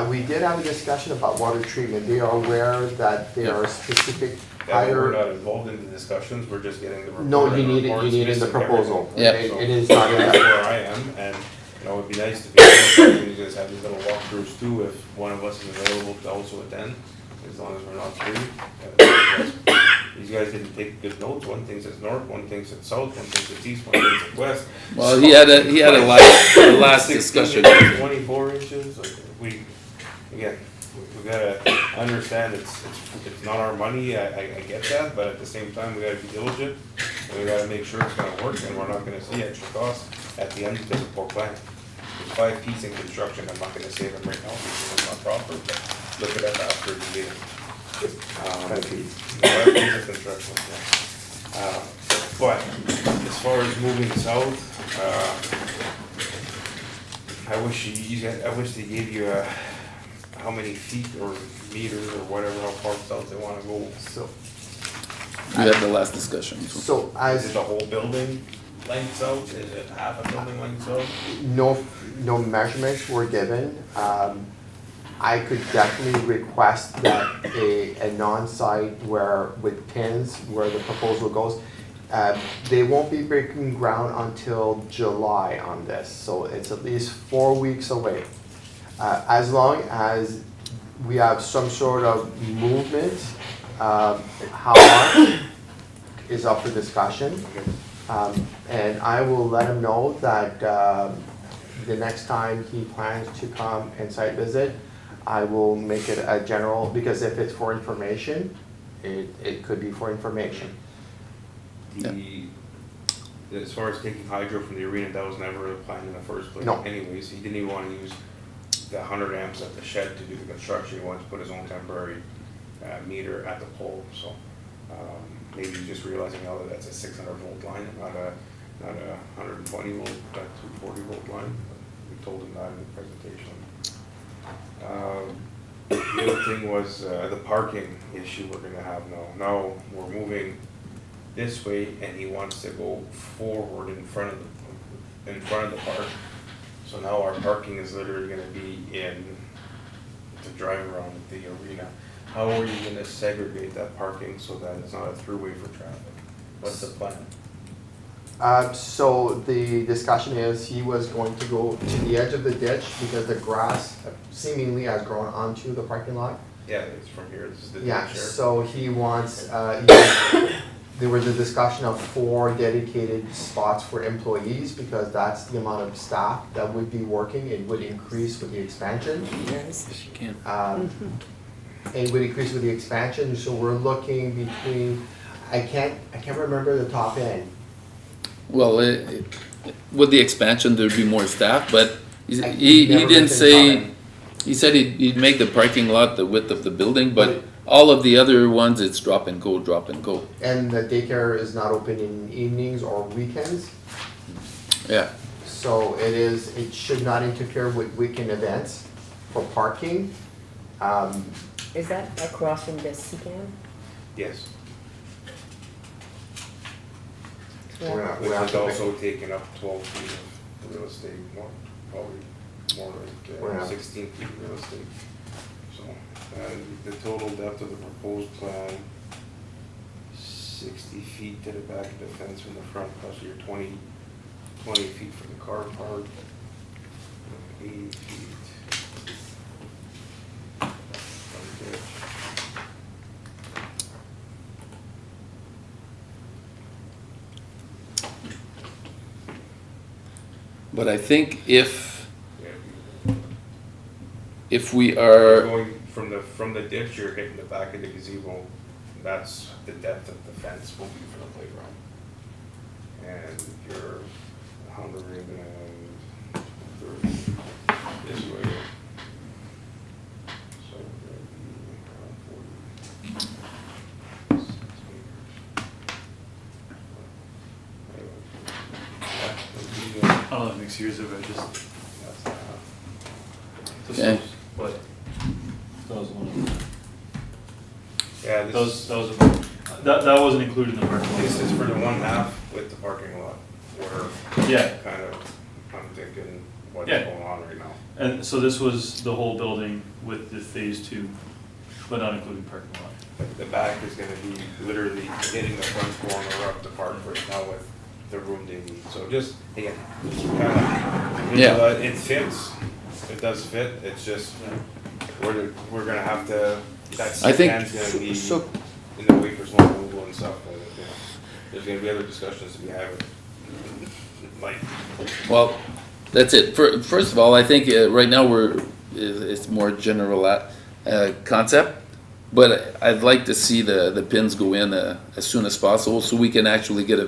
[SPEAKER 8] We did have a discussion about water treatment. They are aware that there are specific
[SPEAKER 7] That we're
[SPEAKER 8] higher.
[SPEAKER 7] not involved in the discussions, we're just getting the report.
[SPEAKER 8] No,
[SPEAKER 7] and
[SPEAKER 8] you
[SPEAKER 7] the
[SPEAKER 8] need it, you
[SPEAKER 7] report's
[SPEAKER 8] need it in the
[SPEAKER 7] missing
[SPEAKER 8] proposal.
[SPEAKER 7] everything.
[SPEAKER 1] Yeah.
[SPEAKER 8] It
[SPEAKER 7] So
[SPEAKER 8] it is not in
[SPEAKER 7] that's
[SPEAKER 8] that.
[SPEAKER 7] where I am, and, you know, it'd be nice to be, you guys have these little walkthroughs too, if one of us is available to also attend, as long as we're not three. These guys didn't take good notes, one thinks it's north, one thinks it's south, one thinks it's east, one thinks it's west.
[SPEAKER 1] well, he had a last
[SPEAKER 7] 16
[SPEAKER 1] discussion.
[SPEAKER 7] inches, 24 inches, like, again, we gotta understand it's not our money, I get that, but at the same time, we gotta be diligent, and we gotta make sure it's gonna work, and we're not gonna see extra costs at the end because of poor planning. There's 5 Ps in construction, I'm not gonna say them right now because it's not proper, but look at that after the meeting. 5 Ps. 5 Ps of construction, yeah. But as far as moving south, I wish they gave you how many feet or meters or whatever, how far south they wanna go.
[SPEAKER 8] So,
[SPEAKER 1] We had the last discussion. so.
[SPEAKER 8] so
[SPEAKER 7] Is it
[SPEAKER 8] as
[SPEAKER 7] the whole building length south? Is it half a building length south?
[SPEAKER 8] no measurements were given, I could definitely request that a non-site where, with pins, where the proposal goes. They won't be breaking ground until July on this, so it's at least 4 weeks away. As long as we have some sort of movement, how much is up for discussion. And I will let him know that the next time he plans to come and site visit, I will make it a general, because if it's for information, it could be for information.
[SPEAKER 7] As far as taking hydro from the arena, that was never the plan in the first place.
[SPEAKER 8] No.
[SPEAKER 7] Anyways, he didn't even wanna use the 100 amps at the shed to do the construction, he wanted to put his own temporary meter at the pole, so. Maybe he's just realizing now that that's a 600 volt line, not a 120 volt, 240 volt line. We told him that in the presentation. The other thing was the parking issue we're gonna have now. Now, we're moving this way and he wants to go forward in front of the park. So now our parking is literally gonna be in to drive around the arena. How are you gonna segregate that parking so that it's not a throughway for traffic? What's the plan?
[SPEAKER 8] So the discussion is he was going to go to the edge of the ditch because the grass seemingly has grown onto the parking lot.
[SPEAKER 7] Yeah, it's from here, this is the
[SPEAKER 8] Yeah,
[SPEAKER 7] ditch here.
[SPEAKER 8] so he wants, there was a discussion of 4 dedicated spots for employees because that's the amount of staff that would be working. It would increase with the expansion.
[SPEAKER 6] Yes.
[SPEAKER 1] She can't.
[SPEAKER 8] It would increase with the expansion, so we're looking between, I can't remember the top end.
[SPEAKER 1] Well, with the expansion, there'd be more staff, but he
[SPEAKER 8] I
[SPEAKER 1] he
[SPEAKER 8] never
[SPEAKER 1] didn't
[SPEAKER 8] mentioned
[SPEAKER 1] say,
[SPEAKER 8] comment.
[SPEAKER 1] he said he'd make the parking lot the width of the building, but all of the other ones, it's drop and go, drop and go.
[SPEAKER 8] And the daycare is not open in evenings or weekends,
[SPEAKER 1] Yeah,
[SPEAKER 8] so it should not interfere with weekend events for parking.
[SPEAKER 3] Is that across from the CCAM?
[SPEAKER 7] Yes,
[SPEAKER 8] We're not-
[SPEAKER 7] which
[SPEAKER 8] we're
[SPEAKER 7] is
[SPEAKER 8] not-
[SPEAKER 7] also taking up 12 feet of real estate, probably more
[SPEAKER 8] We're
[SPEAKER 7] like
[SPEAKER 8] not-
[SPEAKER 7] 16 feet of real estate. So, and the total depth of the proposed plan, 60 feet to the back of the fence from the front, plus your 20 feet from the car park, 80 feet. From the ditch.
[SPEAKER 1] but I think if
[SPEAKER 7] Yeah,
[SPEAKER 1] we are,
[SPEAKER 7] going from the ditch, you're hitting the back of the gazebo, that's the depth of the fence will be for the playground. And you're 130 this way. So that'd be around 40. Yeah, that'd be,
[SPEAKER 4] I don't know, that makes years of it, just.
[SPEAKER 7] that's,
[SPEAKER 1] Okay.
[SPEAKER 4] What? That was one of them.
[SPEAKER 7] yeah,
[SPEAKER 4] That
[SPEAKER 7] this
[SPEAKER 4] was,
[SPEAKER 7] is.
[SPEAKER 4] that wasn't included in the parking lot.
[SPEAKER 7] This is for the one half with the parking lot, where
[SPEAKER 4] Yeah,
[SPEAKER 7] kind of, I'm thinking what's
[SPEAKER 4] Yeah.
[SPEAKER 7] going on right now.
[SPEAKER 4] and so this was the whole building with the phase 2, but not including parking lot.
[SPEAKER 7] The back is gonna be literally hitting the front corner of the park right now with the room they need, so just, again, just kind of,
[SPEAKER 1] Yeah.
[SPEAKER 7] it fits, it does fit, it's just, we're gonna have to, that
[SPEAKER 1] I think-
[SPEAKER 7] stand gonna be
[SPEAKER 8] So-
[SPEAKER 7] in the way for snow removal and stuff, like, you know, there's gonna be other discussions to be had, like,
[SPEAKER 1] well, that's it. First of all, I think right now it's more general concept, but I'd like to see the pins go in as soon as possible so we can actually get a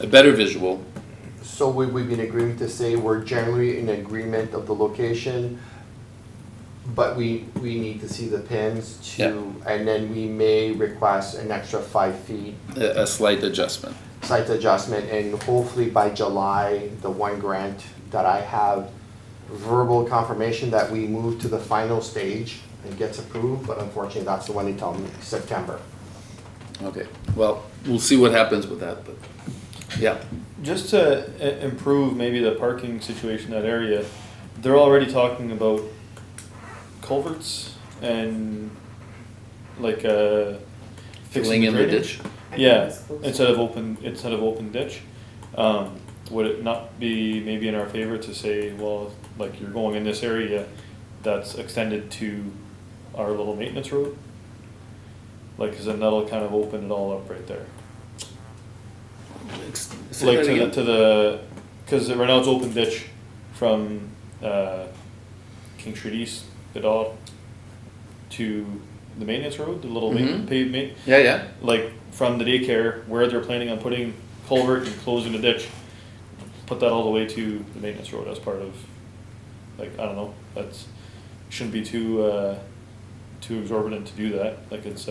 [SPEAKER 1] better visual.
[SPEAKER 8] So we've been agreeing to say we're generally in agreement of the location, but we need to see the pins and then we may request an extra 5 feet
[SPEAKER 1] A slight adjustment.
[SPEAKER 8] site adjustment, and hopefully by July, the one grant that I have verbal confirmation that we move to the final stage and gets approved, but unfortunately, that's the one they tell me, September.
[SPEAKER 1] Okay, well, we'll see what happens with that, but, yeah.
[SPEAKER 4] Just to improve maybe the parking situation in that area, they're already talking about culverts and like fixing
[SPEAKER 1] Filling in the
[SPEAKER 4] drainage.
[SPEAKER 1] ditch.
[SPEAKER 3] I think
[SPEAKER 4] Yeah,
[SPEAKER 3] it's close.
[SPEAKER 4] instead of open ditch. Would it not be maybe in our favor to say, well, like you're going in this area that's extended to our little maintenance road? Like, cause then that'll kind of open it all up right there.
[SPEAKER 1] Say
[SPEAKER 4] Like
[SPEAKER 1] that
[SPEAKER 4] to
[SPEAKER 1] again?
[SPEAKER 4] cause right now it's open ditch from, King Street East, Vidal, to the maintenance road, the little
[SPEAKER 1] Mhm.
[SPEAKER 4] paved
[SPEAKER 1] Yeah, yeah.
[SPEAKER 4] like from the daycare where they're planning on putting culvert and closing the ditch, put that all the way to the maintenance road as part of, like, I don't know, that's, shouldn't be too exorbitant to do that, like it's,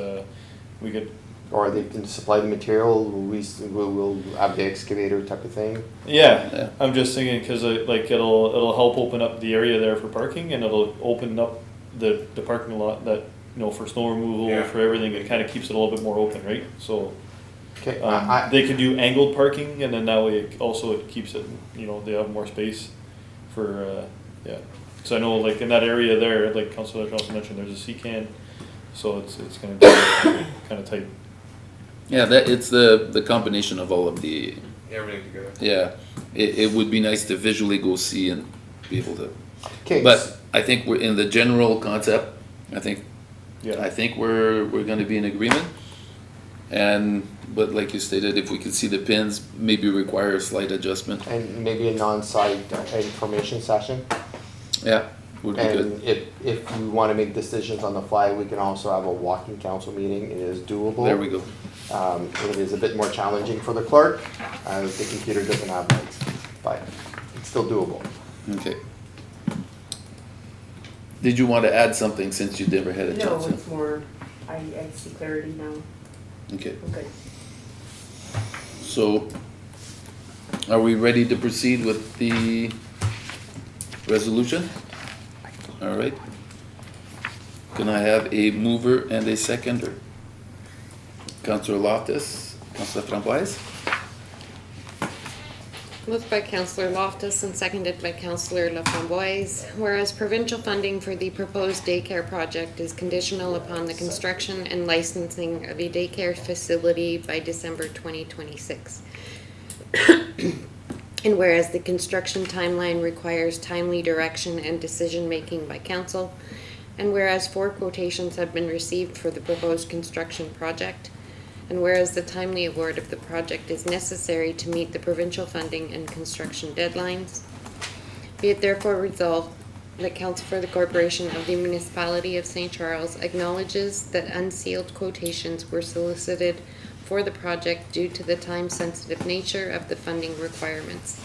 [SPEAKER 4] we could,
[SPEAKER 8] Or they can supply the material, we'll have the excavator type of thing.
[SPEAKER 1] Yeah.
[SPEAKER 4] yeah, I'm just thinking, cause like it'll help open up the area there for parking and it'll open up the parking lot that, you know, for snow removal,
[SPEAKER 7] Yeah.
[SPEAKER 4] for everything, it kinda keeps it a little bit more open, right? So,
[SPEAKER 8] Okay,
[SPEAKER 4] they could do angled parking, and then that way it also it keeps it, you know, they have more space for, yeah. So I know like in that area there, like Councilor also mentioned, there's a sea can, so it's gonna be kind of tight.
[SPEAKER 1] Yeah, that, it's the combination of all of the,
[SPEAKER 7] Everything together.
[SPEAKER 1] yeah, it would be nice to visually go see and be able to.
[SPEAKER 8] Okay.
[SPEAKER 1] But I think we're in the general concept, I think
[SPEAKER 4] Yeah.
[SPEAKER 1] we're gonna be in agreement. And, but like you stated, if we could see the pins, maybe require a slight adjustment,
[SPEAKER 8] And maybe a non-site information session.
[SPEAKER 1] yeah, would be good.
[SPEAKER 8] And if you wanna make decisions on the fly, we can also have a walking council meeting, it is doable.
[SPEAKER 1] There we go.
[SPEAKER 8] It is a bit more challenging for the clerk, as the computer doesn't have lights, but it's still doable.
[SPEAKER 1] Okay. Did you want to add something since you never had a
[SPEAKER 3] No,
[SPEAKER 1] chance?
[SPEAKER 3] it's more, I see clarity now.
[SPEAKER 1] Okay,
[SPEAKER 3] I'm good.
[SPEAKER 1] so are we ready to proceed with the resolution? All right. Can I have a mover and a seconder? Councillor Loftus, Councillor Framboise?
[SPEAKER 2] Moved by Councillor Loftus and seconded by Councillor LaFramboise. Whereas provincial funding for the proposed daycare project is conditional upon the construction and licensing of a daycare facility by December 2026. And whereas the construction timeline requires timely direction and decision-making by council, and whereas 4 quotations have been received for the proposed construction project, and whereas the timely award of the project is necessary to meet the provincial funding and construction deadlines, be it therefore resolved that Council for the Corporation of the Municipality of St. Charles acknowledges that unsealed quotations were solicited for the project due to the time-sensitive nature of the funding requirements.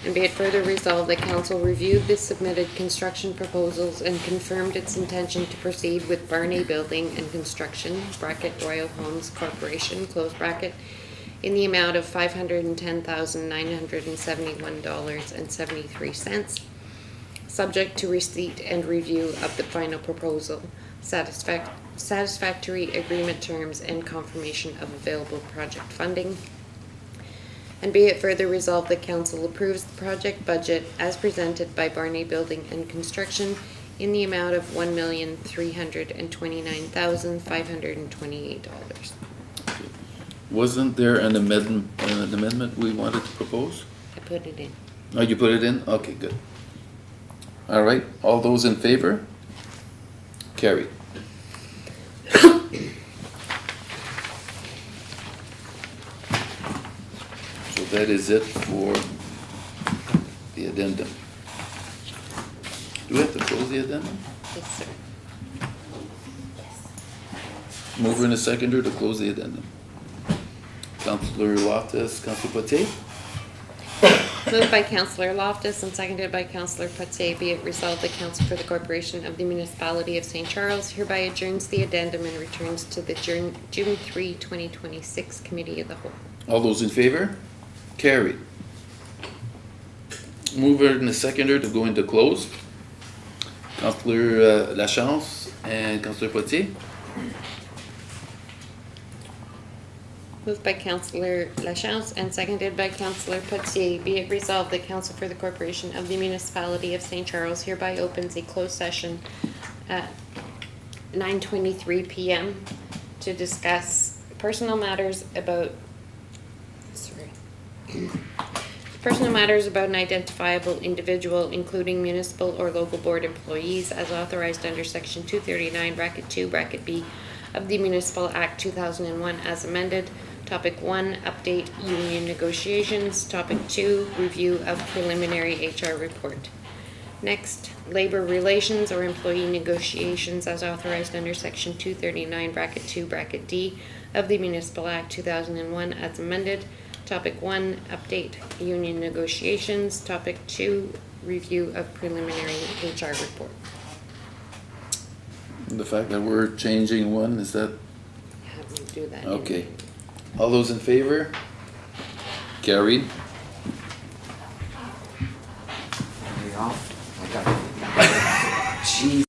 [SPEAKER 2] And be it further resolved that Council reviewed the submitted construction proposals and confirmed its intention to proceed with Barney Building and Construction, bracket Royal Homes Corporation, close bracket, in the amount of $510,971.73, subject to receipt and review of the final proposal, satisfactory agreement terms, and confirmation of available project funding. And be it further resolved that Council approves the project budget as presented by Barney Building and Construction in the amount of $1,329,528.
[SPEAKER 1] Wasn't there an amendment we wanted to propose?
[SPEAKER 2] I put it in.
[SPEAKER 1] Oh, you put it in? Okay, good. All right, all those in favor? Carried. So that is it for the addendum. Do we have to close the addendum?
[SPEAKER 2] Yes, sir.
[SPEAKER 1] Mover and a seconder to close the addendum. Councillor Loftus, Councillor Potier?
[SPEAKER 2] Moved by Councillor Loftus and seconded by Councillor Potier, be it resolved that Council for the Corporation of the Municipality of St. Charles hereby adjourns the addendum and returns to the June 3, 2026 Committee of the Whole.
[SPEAKER 1] All those in favor? Carried. Mover and a seconder to go into close. Councillor Lachance and Councillor Potier?
[SPEAKER 2] Moved by Councillor Lachance and seconded by Councillor Potier, be it resolved that Council for the Corporation of the Municipality of St. Charles hereby opens a closed session at 9:23 p.m. to discuss personal matters about an identifiable individual, including municipal or local board employees, as authorized under Section 239, bracket 2, bracket B of the Municipal Act 2001 as amended. Topic 1, update union negotiations. Topic 2, review of preliminary HR report. Next, labor relations or employee negotiations as authorized under Section 239, bracket 2, bracket D of the Municipal Act 2001 as amended. Topic 1, update union negotiations. Topic 2, review of preliminary HR report.
[SPEAKER 1] The fact that we're changing one, is that,
[SPEAKER 2] Have you do that.
[SPEAKER 1] okay. All those in favor? Carried.
[SPEAKER 6] Are we off? Okay. Jeez.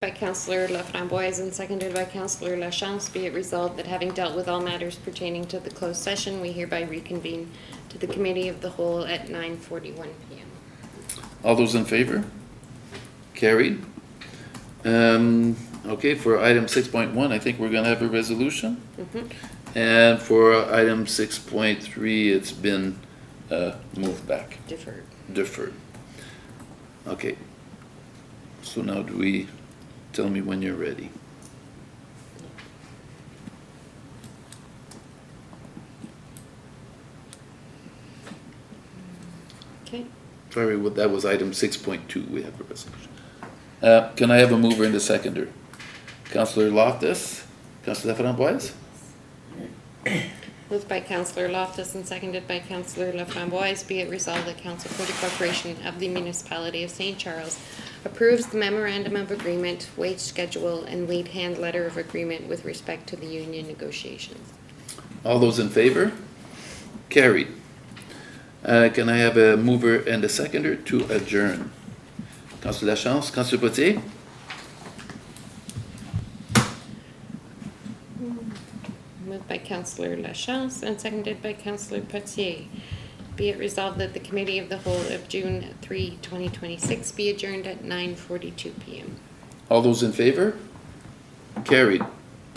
[SPEAKER 2] By Councillor Laframboise and seconded by Councillor Lachance, be it resolved that having dealt with all matters pertaining to the closed session, we hereby reconvene to the Committee of the Whole at 9:41 PM.
[SPEAKER 1] All those in favor? Carried. Okay, for item 6.1, I think we're gonna have a resolution. And for item 6.3, it's been moved back,
[SPEAKER 2] Deferred.
[SPEAKER 1] deferred. Okay. So now do we, tell me when you're ready.
[SPEAKER 2] Okay.
[SPEAKER 1] Sorry, that was item 6.2, we have a resolution. Can I have a mover and a seconder? Councillor Loftus, Councillor Laframboise?
[SPEAKER 2] Moved by Councillor Loftus and seconded by Councillor Laframboise, be it resolved that Council for the Corporation of the Municipality of St. Charles approves the memorandum of agreement, wage schedule, and lead hand letter of agreement with respect to the union negotiations.
[SPEAKER 1] All those in favor? Carried. Can I have a mover and a seconder to adjourn? Councillor Lachance, Councillor Potier?
[SPEAKER 2] Moved by Councillor Lachance and seconded by Councillor Potier. Be it resolved that the Committee of the Whole of June 3, 2026 be adjourned at 9:42 PM.
[SPEAKER 1] All those in favor? Carried.